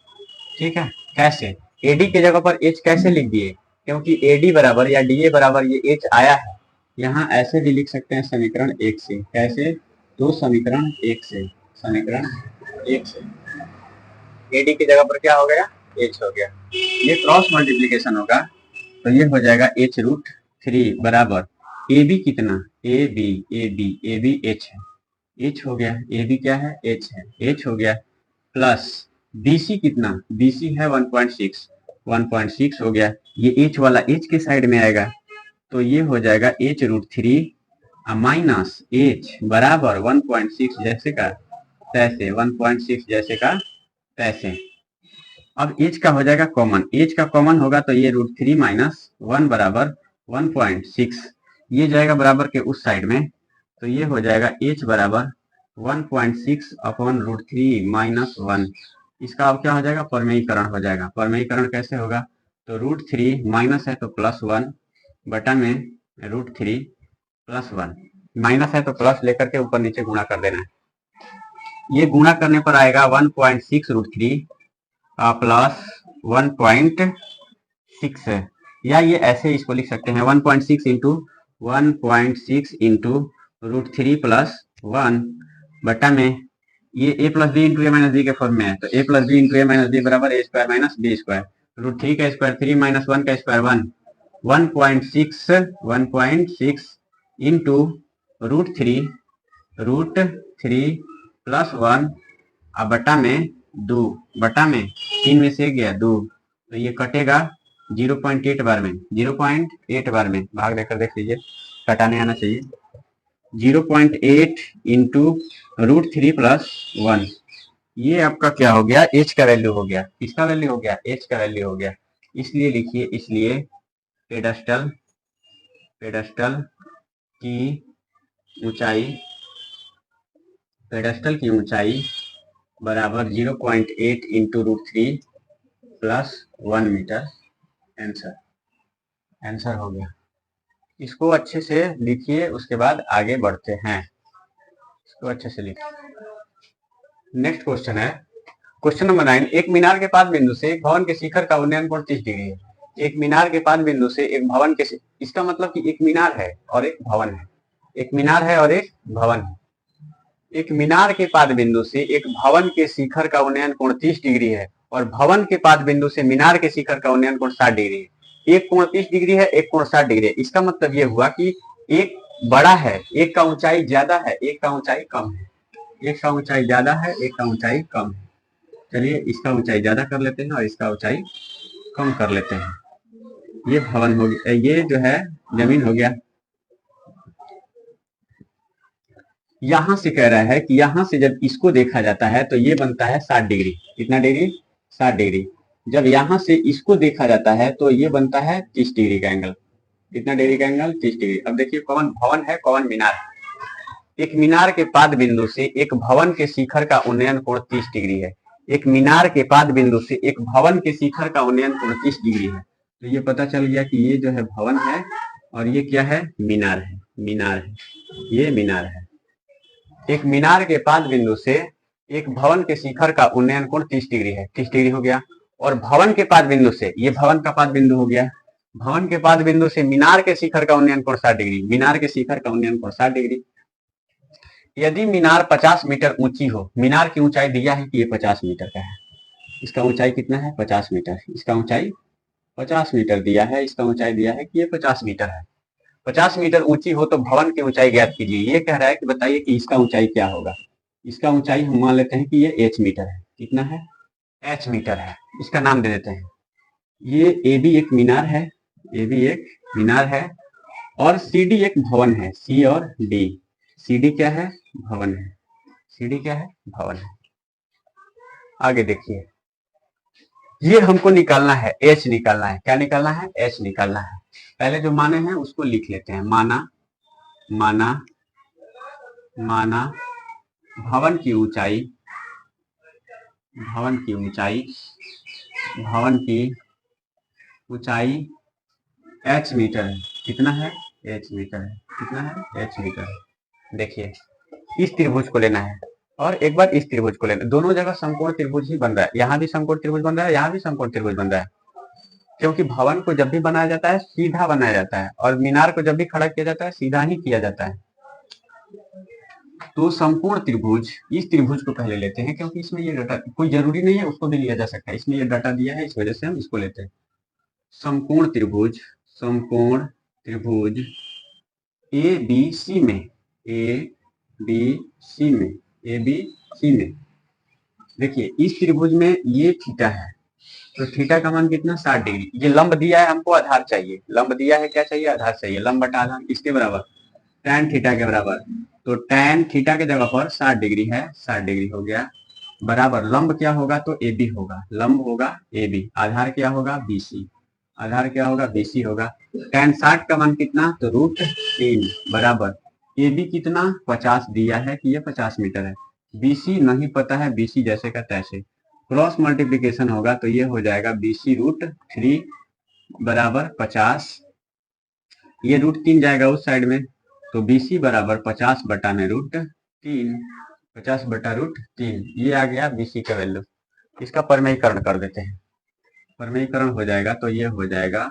ठीक है। कैसे, ए डी की जगह पर एच कैसे लिख दिए, क्योंकि ए डी बराबर या डी ए बराबर ये एच आया है, यहाँ ऐसे भी लिख सकते हैं समीकरण 1 से, कैसे, तो समीकरण 1 से, समीकरण 1 से ए डी की जगह पर क्या हो गया, एच हो गया, ये क्रॉस मल्टीप्लीकेशन होगा तो ये हो जाएगा h√3 बराबर ए बी कितना, A B, A B, A B H है, एच हो गया, ए बी क्या है, एच है, एच हो गया, प्लस बी सी कितना, बी सी है 1.6, 1.6 हो गया, ये एच वाला एच के साइड में आएगा, तो ये हो जाएगा h√3 माइनस एच बराबर 1.6 जैसे का तैसे, 1.6 जैसे का तैसे। अब एच का हो जाएगा कॉमन, एच का कॉमन होगा तो ये √3 माइनस 1 बराबर 1.6, ये जाएगा बराबर के उस साइड में, तो ये हो जाएगा h बराबर 1.6 अपॉन √3 माइनस 1, इसका अब क्या हो जाएगा, परमेयीकरण हो जाएगा। परमेयीकरण कैसे होगा, तो √3 माइनस है तो प्लस 1 बटा में √3 प्लस 1, माइनस है तो प्लस लेकर के ऊपर नीचे गुणा कर देना है, ये गुणा करने पर आएगा 1.6 √3 प्लस 1.6 है, या ये ऐसे इसको लिख सकते हैं 1.6 इंटू 1.6 इंटू √3 प्लस 1 बटा में ये a plus B into A minus B के फॉर्म में है, तो a plus B into A minus B बराबर A square minus B square, √3 का स्क्वायर 3 माइनस 1 का स्क्वायर 1, 1.6 इंटू √3 प्लस 1 अब बटा में 2, बटा में 3 में से गया 2, तो ये कटेगा 0.8 बार में, 0.8 बार में भाग देकर देख लीजिए, कटाने आना चाहिए, 0.8 इंटू √3 प्लस 1, ये आपका क्या हो गया, h का वैल्यू हो गया, किसका वैल्यू हो गया, h का वैल्यू हो गया, इसलिए लिखिए, इसलिए पेडस्टल की ऊंचाई बराबर 0.8 इंटू रूट 3 प्लस 1 मीटर। आंसर आंसर हो गया। इसको अच्छे से लिखिए, उसके बाद आगे बढ़ते हैं। इसको अच्छे से लिखिए। नेक्स्ट क्वेश्चन है क्वेश्चन नंबर 9। एक मीनार के पाद बिंदु से एक भवन के शिखर का उन्नयन कोण 30 डिग्री है। एक मीनार के पाद बिंदु से एक भवन के, इसका मतलब कि एक मीनार है और एक भवन है। एक मीनार है और एक भवन है। एक मीनार के पाद बिंदु से एक भवन के शिखर का उन्नयन कोण 30 डिग्री है और भवन के पाद बिंदु से मीनार के शिखर का उन्नयन कोण 60 डिग्री है। एक कोण 30 डिग्री है, एक कोण 60 डिग्री है। इसका मतलब यह हुआ कि एक बड़ा है, एक का ऊंचाई ज्यादा है, एक का ऊंचाई कम है। एक का ऊंचाई ज्यादा है, एक का ऊंचाई कम है। चलिए इसका ऊंचाई ज्यादा कर लेते हैं और इसका ऊंचाई कम कर लेते हैं। ये भवन हो गया, ये जो है जमीन हो गया। यहां से कह रहा है कि यहां से जब इसको देखा जाता है तो ये बनता है 60 डिग्री। कितना डिग्री? 60 डिग्री। जब यहां से इसको देखा जाता है तो ये बनता है 30 डिग्री का एंगल। कितना डिग्री का एंगल? 30 डिग्री। अब देखिए कौन भवन है, कौन मीनार है। एक मीनार के पाद बिंदु से एक भवन के शिखर का उन्नयन कोण 30 डिग्री है। एक मीनार के पाद बिंदु से एक भवन के शिखर का उन्नयन कोण 30 डिग्री है। तो ये पता चल गया कि ये जो है भवन है और ये क्या है? मीनार है। मीनार है, ये मीनार है। एक मीनार के पाद बिंदु से एक भवन के शिखर का उन्नयन कोण 30 डिग्री है। 30 डिग्री हो गया। और भवन के पाद बिंदु से, ये भवन का पाद बिंदु हो गया, भवन के पाद बिंदु से मीनार के शिखर का उन्नयन कोण 60 डिग्री। मीनार के शिखर का उन्नयन कोण 60 डिग्री। यदि मीनार 50 मीटर ऊंची हो, मीनार की ऊंचाई दिया है कि ये 50 मीटर का है। इसका ऊंचाई कितना है? 50 मीटर। इसका ऊंचाई 50 मीटर दिया है, इसका ऊंचाई दिया है कि ये 50 मीटर है। 50 मीटर ऊंची हो तो भवन की ऊंचाई ज्ञात कीजिए। ये कह रहा है कि बताइए कि इसका ऊंचाई क्या होगा। इसका ऊंचाई हम मान लेते हैं कि ये h मीटर है। कितना है? h मीटर है। इसका नाम दे देते हैं। ये ए बी एक मीनार है, ए बी एक मीनार है और सी डी एक भवन है। सी और डी, सी डी क्या है? भवन है। सी डी क्या है? भवन है। आगे देखिए, ये हमको निकालना है, एच निकालना है। क्या निकालना है? एच निकालना है। पहले जो माने हैं उसको लिख लेते हैं। माना माना माना भवन की ऊंचाई, भवन की ऊंचाई, भवन की ऊंचाई h मीटर है। कितना है? h मीटर है। कितना है? h मीटर है। देखिए इस त्रिभुज को लेना है और एक बार इस त्रिभुज को लेना। दोनों जगह समकोण त्रिभुज ही बन रहा है। यहाँ भी समकोण त्रिभुज बन रहा है, यहाँ भी समकोण त्रिभुज बन रहा है। क्योंकि भवन को जब भी बनाया जाता है सीधा बनाया जाता है और मीनार को जब भी खड़ा किया जाता है सीधा ही किया जाता है। तो संपूर्ण त्रिभुज, इस त्रिभुज को पहले लेते हैं क्योंकि इसमें ये डाटा कोई जरूरी नहीं है, उसको भी लिया जा सकता है। इसमें ये डाटा दिया है, इस वजह से हम इसको लेते हैं। संपूर्ण त्रिभुज, संपूर्ण त्रिभुज ए बी सी में, ए बी सी में, ए बी सी में देखिए इस त्रिभुज में ये थीटा है तो थीटा का मान कितना? 60 डिग्री। ये लंब दिया है, हमको आधार चाहिए। लंब दिया है, क्या चाहिए? आधार चाहिए। लंब बटा आधार किसके बराबर? tan थीटा के बराबर। तो tan थीटा के जगह पर 60 डिग्री है, 60 डिग्री हो गया बराबर। लंब क्या होगा? तो ए बी होगा। लंब होगा ए बी। आधार क्या होगा? BC। आधार क्या होगा? BC होगा। tan 60 का मान कितना? तो √3 बराबर ए बी कितना? 50 दिया है कि ये 50 मीटर है। BC नहीं पता है, BC जैसे का तैसे। क्रॉस मल्टीप्लीकेशन होगा तो ये हो जाएगा BC √3 बराबर 50। ये √3 जाएगा उस साइड में तो BC बराबर 50 बटा में √3, 50 बटा √3। ये आ गया BC का वैल्यू। इसका परमेयीकरण कर देते हैं। परमेयीकरण हो जाएगा तो ये हो जाएगा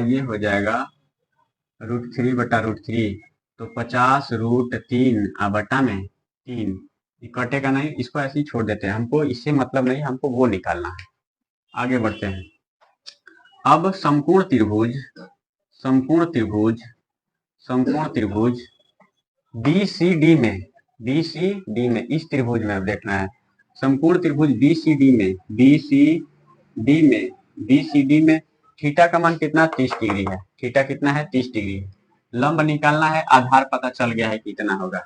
ये हो जाएगा √3 बटा √3 तो 50 √3 बटा में 3। कटेगा नहीं, इसको ऐसे ही छोड़ देते हैं। हमको इससे मतलब नहीं, हमको वो निकालना है। आगे बढ़ते हैं। अब संपूर्ण त्रिभुज, संपूर्ण त्रिभुज, संपूर्ण त्रिभुज BCD में, BCD में, इस त्रिभुज में अब देखना है। संपूर्ण त्रिभुज BCD में, BCD में, BCD में थीटा का मान कितना? 30 डिग्री है। थीटा कितना है? 30 डिग्री है। लंब निकालना है, आधार पता चल गया है कितना होगा।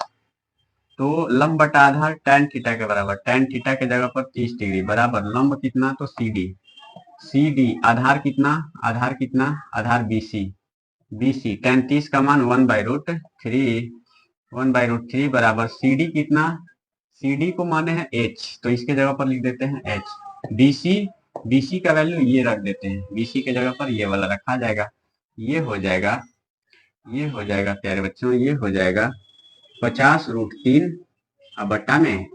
तो लंब बटा आधार tan थीटा के बराबर। tan थीटा के जगह पर 30 डिग्री बराबर लंब कितना? तो CD। CD आधार कितना? आधार कितना? आधार BC। BC tan 30 का मान 1/√3, 1/√3 बराबर CD कितना? CD को माने हैं H, तो इसके जगह पर लिख देते हैं H। BC का वैल्यू ये रख देते हैं, BC के जगह पर ये वाला रखा जाएगा। ये हो जाएगा प्यारे बच्चों, ये हो जाएगा 50√3 बट्टा में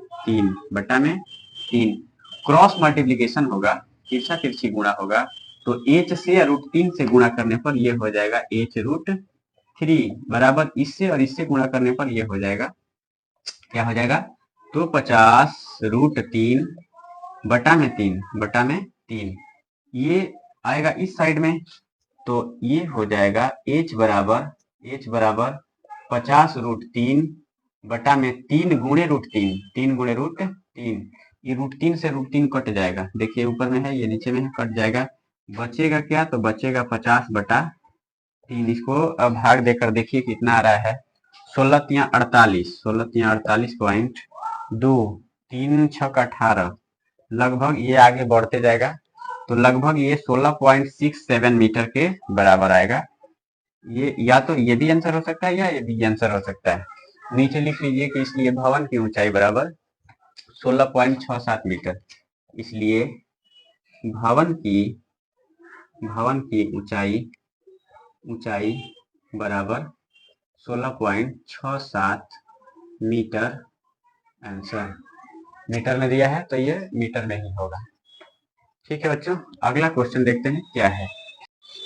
3 क्रॉस मल्टीप्लीकेशन होगा, तिरछा तिरछी गुणा होगा, तो H से या √3 से गुणा करने पर ये हो जाएगा H√3 बराबर इससे और इससे गुणा करने पर ये हो जाएगा, क्या हो जाएगा, तो 50√3 बटा में 3 ये आएगा इस साइड में, तो ये हो जाएगा H बराबर 50√3 बटा में 3 गुणे √3, ये √3 से √3 कट जाएगा। देखिए ऊपर में है, ये नीचे में है, कट जाएगा। बचेगा क्या, तो बचेगा 50/3। इसको अब भाग देकर देखिए कितना आ रहा है, 16×3=48.2, 3×6=18, लगभग ये आगे बढ़ते जाएगा, तो लगभग ये 16.67 मीटर के बराबर आएगा। ये या तो ये भी आंसर हो सकता है या ये भी आंसर हो सकता है। नीचे लिख लीजिए कि इसलिए भवन की ऊंचाई बराबर 16.67 मीटर, इसलिए भवन की ऊंचाई बराबर 16.67 मीटर। आंसर मीटर में दिया है तो ये मीटर में ही होगा। ठीक है बच्चों, अगला क्वेश्चन देखते हैं क्या है।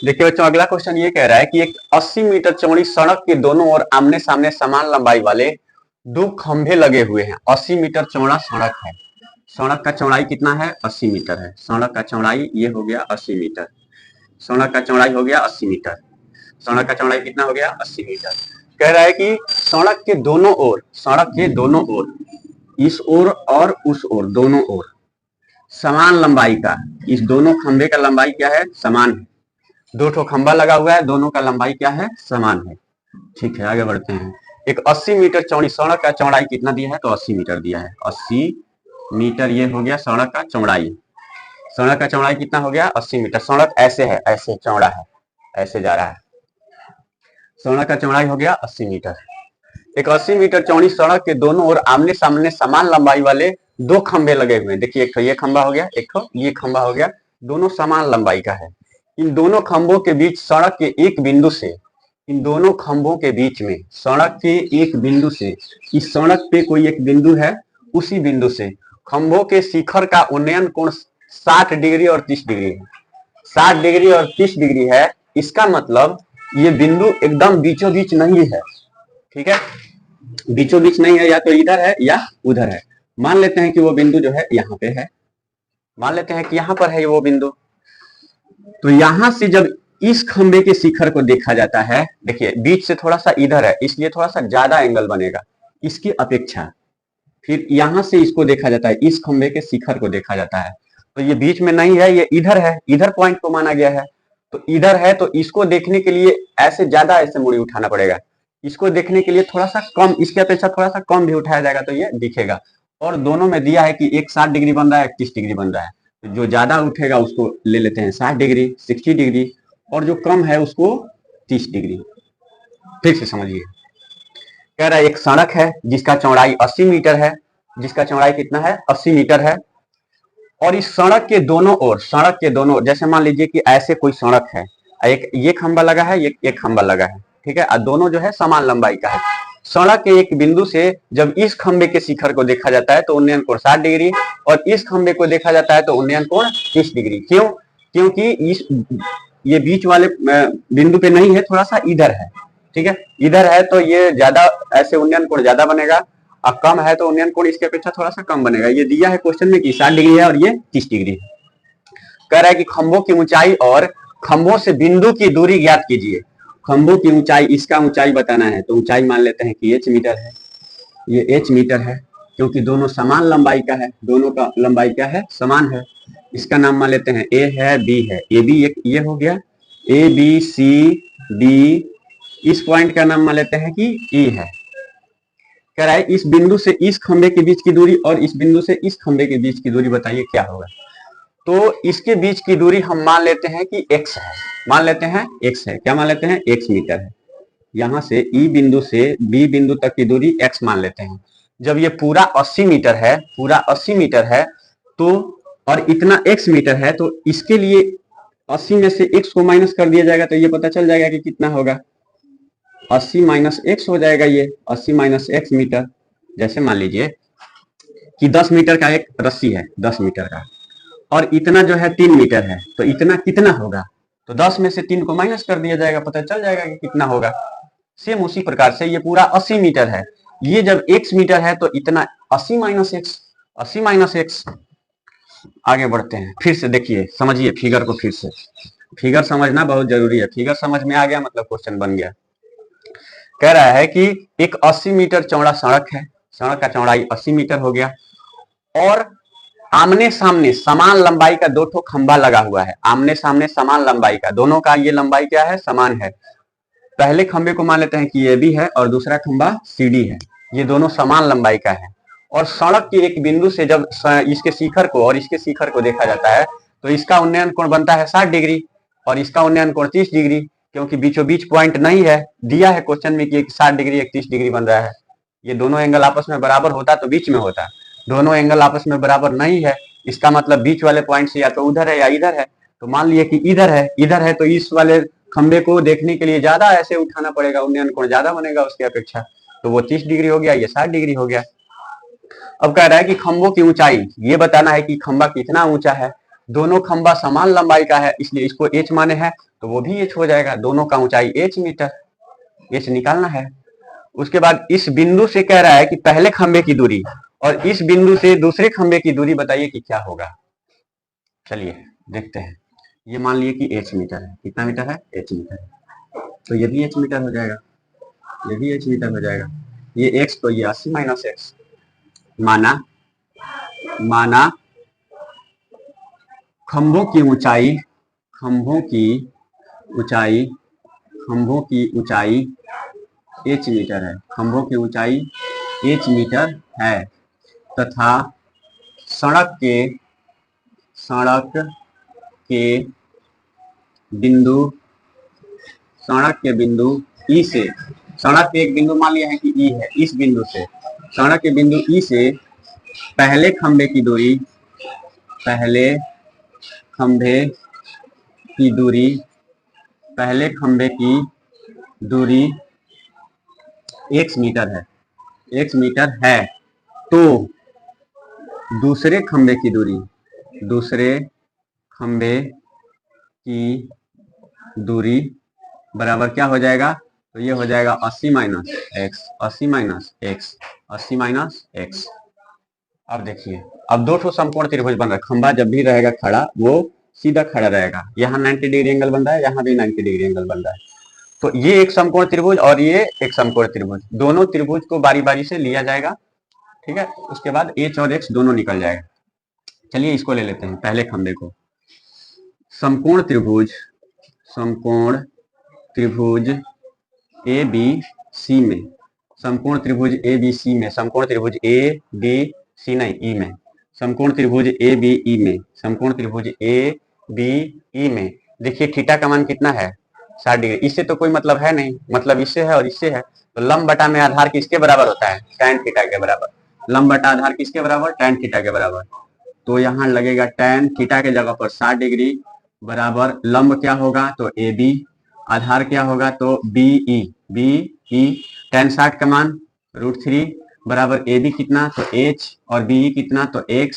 देखिए बच्चों, अगला क्वेश्चन ये कह रहा है कि एक 80 मीटर चौड़ी सड़क के दोनों ओर आमने सामने समान लंबाई वाले 2 खंभे लगे हुए हैं। 80 मीटर चौड़ा सड़क है। सड़क का चौड़ाई कितना है, 80 मीटर है। सड़क का चौड़ाई ये हो गया 80 मीटर। सड़क का चौड़ाई हो गया 80 मीटर। सड़क का चौड़ाई कितना हो गया, 80 मीटर। कह रहा है कि सड़क के दोनों ओर, इस ओर और उस ओर, दोनों ओर समान लंबाई का, इस दोनों खंभे का लंबाई क्या है, समान है। 2 ठो खंभा लगा हुआ है, दोनों का लंबाई क्या है, समान है। ठीक है, आगे बढ़ते हैं। एक 80 मीटर चौड़ी सड़क का चौड़ाई कितना दिया है, तो 80 मीटर दिया है। 80 मीटर ये हो गया सड़क का चौड़ाई। सड़क का चौड़ाई कितना हो गया, 80 मीटर। सड़क ऐसे है, ऐसे चौड़ा है, ऐसे जा रहा है। सड़क का चौड़ाई हो गया 80 मीटर। एक 80 मीटर चौड़ी सड़क के दोनों ओर आमने सामने समान लंबाई वाले 2 खंभे लगे हुए हैं। देखिए, एक तो ये खंभा हो गया, एक तो ये खंभा हो गया, दोनों समान लंबाई का है। इन दोनों खंभों के बीच सड़क के एक बिंदु से, इन दोनों खंभों के बीच में सड़क के एक बिंदु से, इस सड़क पे कोई एक बिंदु है, उसी बिंदु से खंभों के शिखर का उन्नयन कोण 60 डिग्री और 30 डिग्री है। 60 डिग्री और 30 डिग्री है। इसका मतलब ये बिंदु एकदम बीचों बीच नहीं है। ठीक है, बीचों बीच नहीं है, या तो इधर है या उधर है। मान लेते हैं कि वो बिंदु जो है यहाँ पे है, मान लेते हैं कि यहाँ पर है वो बिंदु। तो यहां से जब इस खंबे के शिखर को देखा जाता है, देखिए बीच से थोड़ा सा इधर है, इसलिए थोड़ा सा ज्यादा एंगल बनेगा इसकी अपेक्षा। फिर यहां से इसको देखा जाता है, इस खंबे के शिखर को देखा जाता है, तो ये बीच में नहीं है, ये इधर है, इधर पॉइंट को माना गया है। तो इधर है, तो इसको देखने के लिए ऐसे ज्यादा ऐसे मुड़ी उठाना पड़ेगा। इसको देखने के लिए थोड़ा सा कम, इसके अपेक्षा थोड़ा सा कम भी उठाया जाएगा तो ये दिखेगा। और दोनों में दिया है कि एक 60 डिग्री बन रहा है, एक 30 डिग्री बन रहा है। तो जो ज्यादा उठेगा उसको ले लेते हैं 60 डिग्री, 60 डिग्री, और जो कम है उसको 30 डिग्री। फिर से समझिए, कह रहा है एक सड़क है जिसका चौड़ाई 80 मीटर है, जिसका चौड़ाई कितना है, 80 मीटर है। और इस सड़क के दोनों ओर, सड़क के दोनों, जैसे मान लीजिए कि ऐसे कोई सड़क है, एक ये खंबा लगा है, एक खंबा लगा है, ठीक है, और दोनों जो है समान लंबाई का है। सड़क के एक बिंदु से जब इस खंबे के शिखर को देखा जाता है तो उन्नयन कोण 60 डिग्री, और इस खंबे को देखा जाता है तो उन्नयन कोण 30 डिग्री। क्यों, क्योंकि इस ये बीच वाले बिंदु पे नहीं है, थोड़ा सा इधर है। ठीक है, इधर है तो ये ज्यादा ऐसे उन्नयन कोण ज्यादा बनेगा, और कम है तो उन्नयन कोण इसके अपेक्षा थोड़ा सा कम बनेगा। ये दिया है क्वेश्चन में कि 60 डिग्री है और ये 30 डिग्री है। कह रहा है कि खंभों की ऊंचाई और खंभों से बिंदु की दूरी ज्ञात कीजिए। खंभों की ऊंचाई, इसका ऊंचाई बताना है, तो ऊंचाई मान लेते हैं कि h मीटर है, ये h मीटर है, क्योंकि दोनों समान लंबाई का है, दोनों का लंबाई क्या है, समान है। इसका नाम मान लेते हैं a है, b है, a b एक ये हो गया, a b c d। इस पॉइंट का नाम मान लेते हैं कि e है। कह रहा है इस बिंदु से इस खंबे के बीच की दूरी और इस बिंदु से इस खंबे के बीच की दूरी बताइए क्या होगा। तो इसके बीच की दूरी हम मान लेते हैं कि x है, मान लेते हैं x है, क्या मान लेते हैं, x मीटर है। यहां से E बिंदु से B बिंदु तक की दूरी x मान लेते हैं। जब ये पूरा 80 मीटर है, पूरा 80 मीटर है तो, और इतना x मीटर है, तो इसके लिए 80 में से x को माइनस कर दिया जाएगा तो ये पता चल जाएगा कि कितना होगा, 80 माइनस x हो जाएगा, ये 80 माइनस x मीटर। जैसे मान लीजिए कि 10 मीटर का एक रस्सी है, 10 मीटर का, और इतना जो है 3 मीटर है, तो इतना कितना होगा, तो 10 में से 3 को माइनस कर दिया जाएगा, पता चल जाएगा कि कितना होगा। सेम उसी प्रकार से ये पूरा 80 मीटर है, ये जब x मीटर है तो इतना 80 माइनस एक्स, 80 माइनस एक्स। आगे बढ़ते हैं, फिर से देखिए, समझिए फिगर को, फिर से फिगर समझना बहुत जरूरी है। फिगर समझ में आ गया मतलब क्वेश्चन बन गया। कह रहा है कि एक 80 मीटर चौड़ा सड़क है, सड़क का चौड़ाई 80 मीटर हो गया, और आमने सामने समान लंबाई का 2 ठो खंभा लगा हुआ है, आमने सामने समान लंबाई का, दोनों का ये लंबाई क्या है, समान है। पहले खंभे को मान लेते हैं कि ये भी है और दूसरा खंभा CD है, ये दोनों समान लंबाई का है। और सड़क के एक बिंदु से जब इसके शिखर को और इसके शिखर को देखा जाता है तो इसका उन्नयन कोण बनता है 60 डिग्री और इसका उन्नयन कोण 30 डिग्री, क्योंकि बीचों बीच पॉइंट नहीं है, दिया है क्वेश्चन में कि 60 डिग्री 31 डिग्री बन रहा है। ये दोनों एंगल आपस में बराबर होता तो बीच में होता, दोनों एंगल आपस में बराबर नहीं है, इसका मतलब बीच वाले पॉइंट से या तो उधर है या इधर है। तो मान लिया कि इधर है, इधर है, तो इस वाले खंबे को देखने के लिए ज्यादा ऐसे उठाना पड़ेगा, उन्नयन कोण ज्यादा बनेगा उसकी अपेक्षा, तो वो 30 डिग्री हो गया, ये 60 डिग्री हो गया। अब कह रहा है कि खंभों की ऊंचाई, ये बताना है कि खंबा कितना ऊंचा है, दोनों खंबा समान लंबाई का है इसलिए इसको h माने है, तो वो भी h हो जाएगा, दोनों का ऊंचाई h मीटर, h निकालना है। उसके बाद इस बिंदु से कह रहा है कि पहले खंबे की दूरी और इस बिंदु से दूसरे खंबे की दूरी बताइए कि क्या होगा। चलिए देखते हैं, ये मान लिए कि h मीटर है, कितना मीटर है, h मीटर है, तो ये भी h मीटर हो जाएगा, ये भी h मीटर हो जाएगा, ये x तो ये 80 माइनस एक्स, माना खंभों की ऊंचाई, खंभों की ऊंचाई, खंभों की ऊंचाई h मीटर है, खंभों की ऊंचाई h मीटर है, तथा सड़क के बिंदु E से, सड़क के एक बिंदु मान लिया है कि E है, इस बिंदु से, सड़क के बिंदु E से पहले खंबे की दूरी, पहले खंबे की दूरी x मीटर है, x मीटर है, तो दूसरे खंबे की दूरी बराबर क्या हो जाएगा, तो ये हो जाएगा 80 minus x, 80 minus x, 80 minus x. अब देखिए, अब 2 ठो समकोण त्रिभुज बन रहा है, खंबा जब भी रहेगा खड़ा वो सीधा खड़ा रहेगा, यहाँ 90 डिग्री एंगल बन रहा है, यहाँ भी 90 डिग्री एंगल बन रहा है, तो ये एक समकोण त्रिभुज और ये एक समकोण त्रिभुज, दोनों त्रिभुज को बारी बारी से लिया जाएगा, ठीक है। उसके बाद h और x दोनों निकल जाएगा। चलिए इसको ले लेते हैं, पहले खंबे को, समकोण त्रिभुज ABC में, समकोण त्रिभुज ABC में, समकोण त्रिभुज ABC नहीं E में, समकोण त्रिभुज ABE में, समकोण त्रिभुज ABE में, देखिए थीटा का मान कितना है, 60 डिग्री, इससे तो कोई मतलब है नहीं, मतलब इससे है और इससे है, तो लंब बटा में आधार किसके बराबर होता है, tan थीटा के बराबर, लंब बटा आधार किसके बराबर, tan थीटा के बराबर, तो यहाँ लगेगा tan थीटा के जगह पर 60 डिग्री बराबर लंब क्या होगा, तो AB, आधार क्या होगा, तो BE, tan 60 का मान √3 बराबर AB कितना, तो H, और BE कितना, तो X,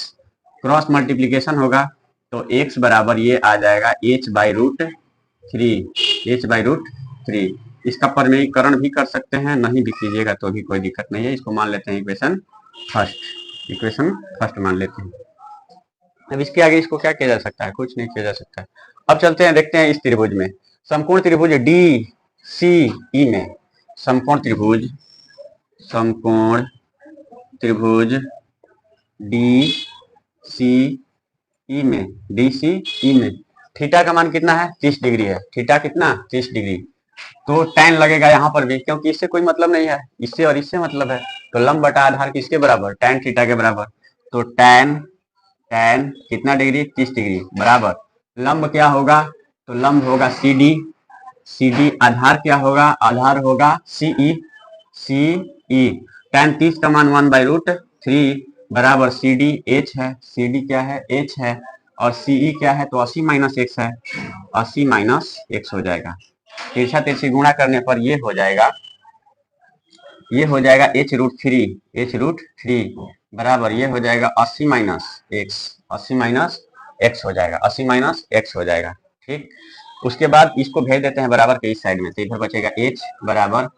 क्रॉस मल्टीप्लीकेशन होगा तो X बराबर ये आ जाएगा h/√3, इसका परिमेयीकरण भी कर सकते हैं, नहीं भी कीजिएगा तो भी कोई दिक्कत नहीं है, इसको मान लेते हैं इक्वेशन फर्स्ट मान लेते हैं। अब इसके आगे इसको क्या किया जा सकता है, कुछ नहीं किया जा सकता है। अब चलते हैं, देखते हैं इस त्रिभुज में, समकोण त्रिभुज DCE में, समकोण त्रिभुज DCE में थीटा का मान कितना है, 30 डिग्री है, थीटा कितना, 30 डिग्री, तो tan लगेगा यहाँ पर भी, क्योंकि इससे कोई मतलब नहीं है, इससे और इससे मतलब है, तो लंब बटा आधार किसके बराबर, tan थीटा के बराबर, तो tan कितना डिग्री, 30 डिग्री बराबर लंब क्या होगा, तो लंब होगा CD, आधार क्या होगा, आधार होगा CE, tan 30 का मान 1/√3 बराबर CD H है, CD क्या है, H है, और CE क्या है, तो 80 माइनस x है, 80 माइनस x हो जाएगा। तिरछा तिरछी गुणा करने पर ये हो जाएगा h√3 बराबर ये हो जाएगा 80 माइनस x, 80 माइनस x हो जाएगा, 80 माइनस x हो जाएगा। ठीक, उसके बाद इसको भेज देते हैं बराबर के इस साइड में, तो इधर बचेगा h बराबर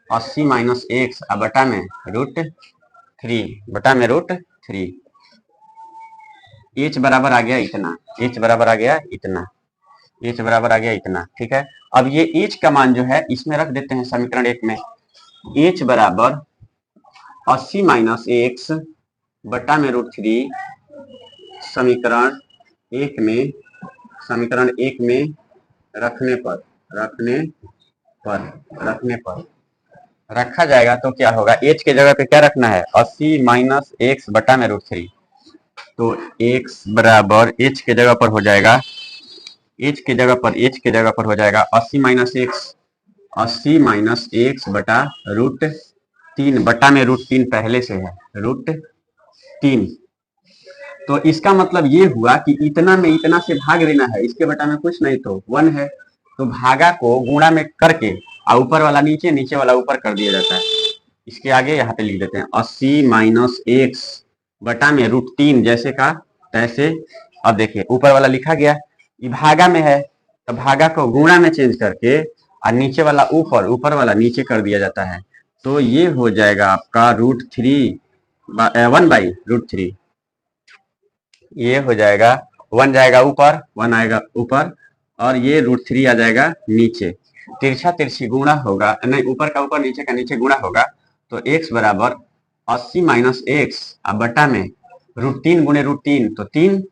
80 माइनस x बटा में √3 h बराबर आ गया इतना, h बराबर आ गया इतना, h बराबर आ गया इतना। ठीक है, अब ये h का मान जो है इसमें रख देते हैं समीकरण 1 में, h बराबर 80 माइनस x बटा में √3 समीकरण 1 में रखने पर रखा जाएगा तो क्या होगा, h के जगह पे क्या रखना है, 80 माइनस x बटा में √3, तो x बराबर h के जगह पर हो जाएगा, h के जगह पर हो जाएगा 80 माइनस x बटा √3 बटा में √3 पहले से है √3, तो इसका मतलब ये हुआ कि इतना में इतना से भाग देना है, इसके बटा में कुछ नहीं तो 1 है, तो भागा को गुणा में करके और ऊपर वाला नीचे, नीचे वाला ऊपर कर दिया जाता है। इसके आगे यहाँ पे लिख देते हैं 80 माइनस x बटा में √3 जैसे का तैसे। अब देखिए ऊपर वाला लिखा गया, ये भागा में है तो भागा को गुणा में चेंज करके और नीचे वाला ऊपर, ऊपर वाला नीचे कर दिया जाता है, तो ये हो जाएगा आपका √3 1/√3, ये हो जाएगा 1 जाएगा ऊपर, 1 आएगा ऊपर, और ये √3 आ जाएगा नीचे। तिरछा तिरछी गुणा होगा, नहीं ऊपर का ऊपर नीचे का नीचे गुणा होगा, तो x बराबर 80 माइनस x अब बटा में √3 गुणे √3, तो 3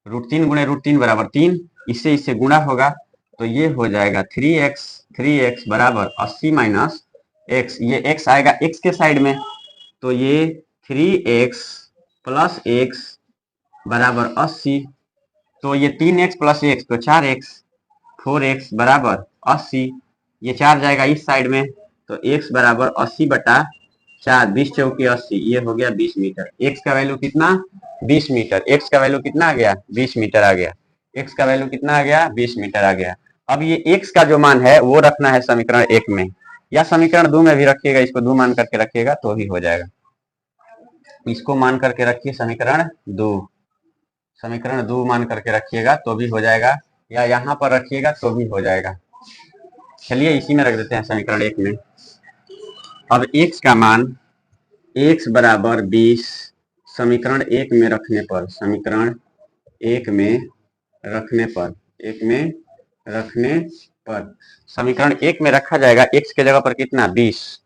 √3 गुणे √3 बराबर 3, इससे इससे गुणा होगा तो ये हो जाएगा 3x बराबर 80 माइनस x, ये x आएगा x के साइड में, तो ये 3x प्लस x बराबर 80, तो ये 3x प्लस x तो 4x, 4x बराबर 80, ये 4 जाएगा इस साइड में, तो x बराबर 80 बटा 4, 20 चौकी 80, ये हो गया 20 मीटर। x का वैल्यू कितना, 20 मीटर, x का वैल्यू कितना आ गया, 20 मीटर आ गया, x का वैल्यू कितना आ गया, 20 मीटर आ गया। अब ये x का जो मान है वो रखना है समीकरण 1 में, या समीकरण 2 में भी रखिएगा, इसको 2 मान करके रखिएगा तो भी हो जाएगा, इसको मान करके रखिए समीकरण 2 मान करके रखिएगा तो भी हो जाएगा, या यहाँ पर रखिएगा तो भी हो जाएगा। चलिए इसी में रख देते हैं समीकरण 1 में। अब x का मान x बराबर 20 समीकरण 1 में रखने पर, समीकरण 1 में समीकरण 1 में रखा जाएगा, x के जगह पर कितना 20,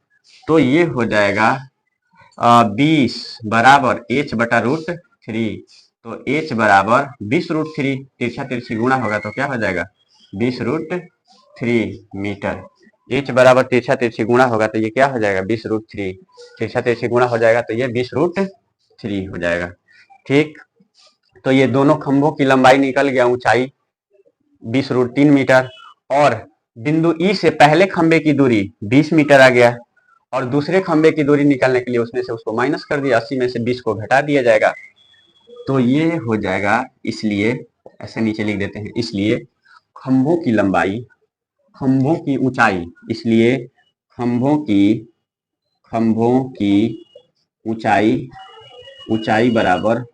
तो ये हो जाएगा 20 बराबर h बटा √3, तो h बराबर 20√3, तिरछा तिरछी गुणा होगा तो क्या हो जाएगा 20√3 मीटर, h बराबर तिरछा तिरछी गुणा होगा तो ये क्या हो जाएगा 20√3, तिरछा तिरछी गुणा हो जाएगा तो ये 20√3 हो जाएगा। ठीक, तो ये दोनों खंभों की लंबाई निकल गया, ऊंचाई 20√3 मीटर, और बिंदु E से पहले खंभे की दूरी 20 मीटर आ गया, और दूसरे खंभे की दूरी निकालने के लिए उसमें से उसको माइनस कर दिया, 80 में से 20 को घटा दिया जाएगा, तो ये हो जाएगा, इसलिए ऐसे नीचे लिख देते हैं, इसलिए खंभों की लंबाई, खंभों की ऊंचाई, इसलिए खंभों की ऊंचाई बराबर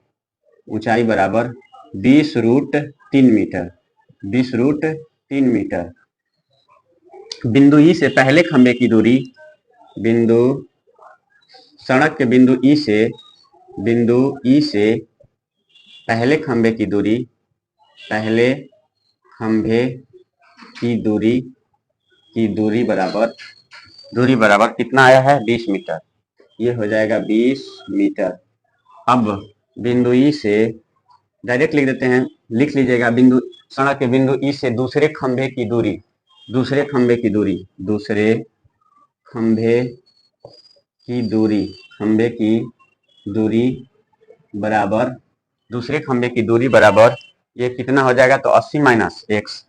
20√3 मीटर, 20√3 मीटर। बिंदु ई से पहले खंभे की दूरी, सड़क के बिंदु ई से पहले खंभे की दूरी बराबर कितना आया है 20 मीटर, ये हो जाएगा 20 मीटर। अब बिंदु ई से डायरेक्ट लिख देते हैं, लिख लीजिएगा, सड़क के बिंदु ई से दूसरे खंभे की दूरी बराबर ये कितना हो जाएगा, तो 80 माइनस x,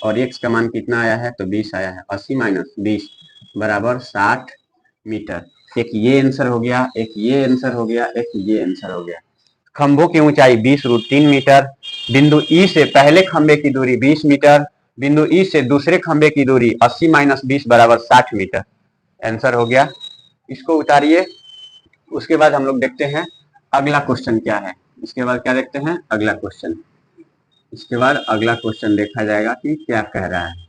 और x का मान कितना आया है तो 20 आया है, 80 माइनस 20 बराबर 60 मीटर। एक ये आंसर हो गया, एक ये आंसर हो गया, एक ये आंसर हो गया। खंभों की ऊंचाई 20√3 मीटर। बिंदु ई से पहले खंबे की दूरी 20 मीटर। बिंदु ई से दूसरे खंबे की दूरी 80-20 बराबर 60 मीटर। आंसर हो गया। इसको उतारिए। उसके बाद हम लोग देखते हैं अगला क्वेश्चन क्या है। इसके बाद क्या देखते हैं, अगला क्वेश्चन। इसके बाद अगला क्वेश्चन देखा जाएगा कि क्या कह रहा है।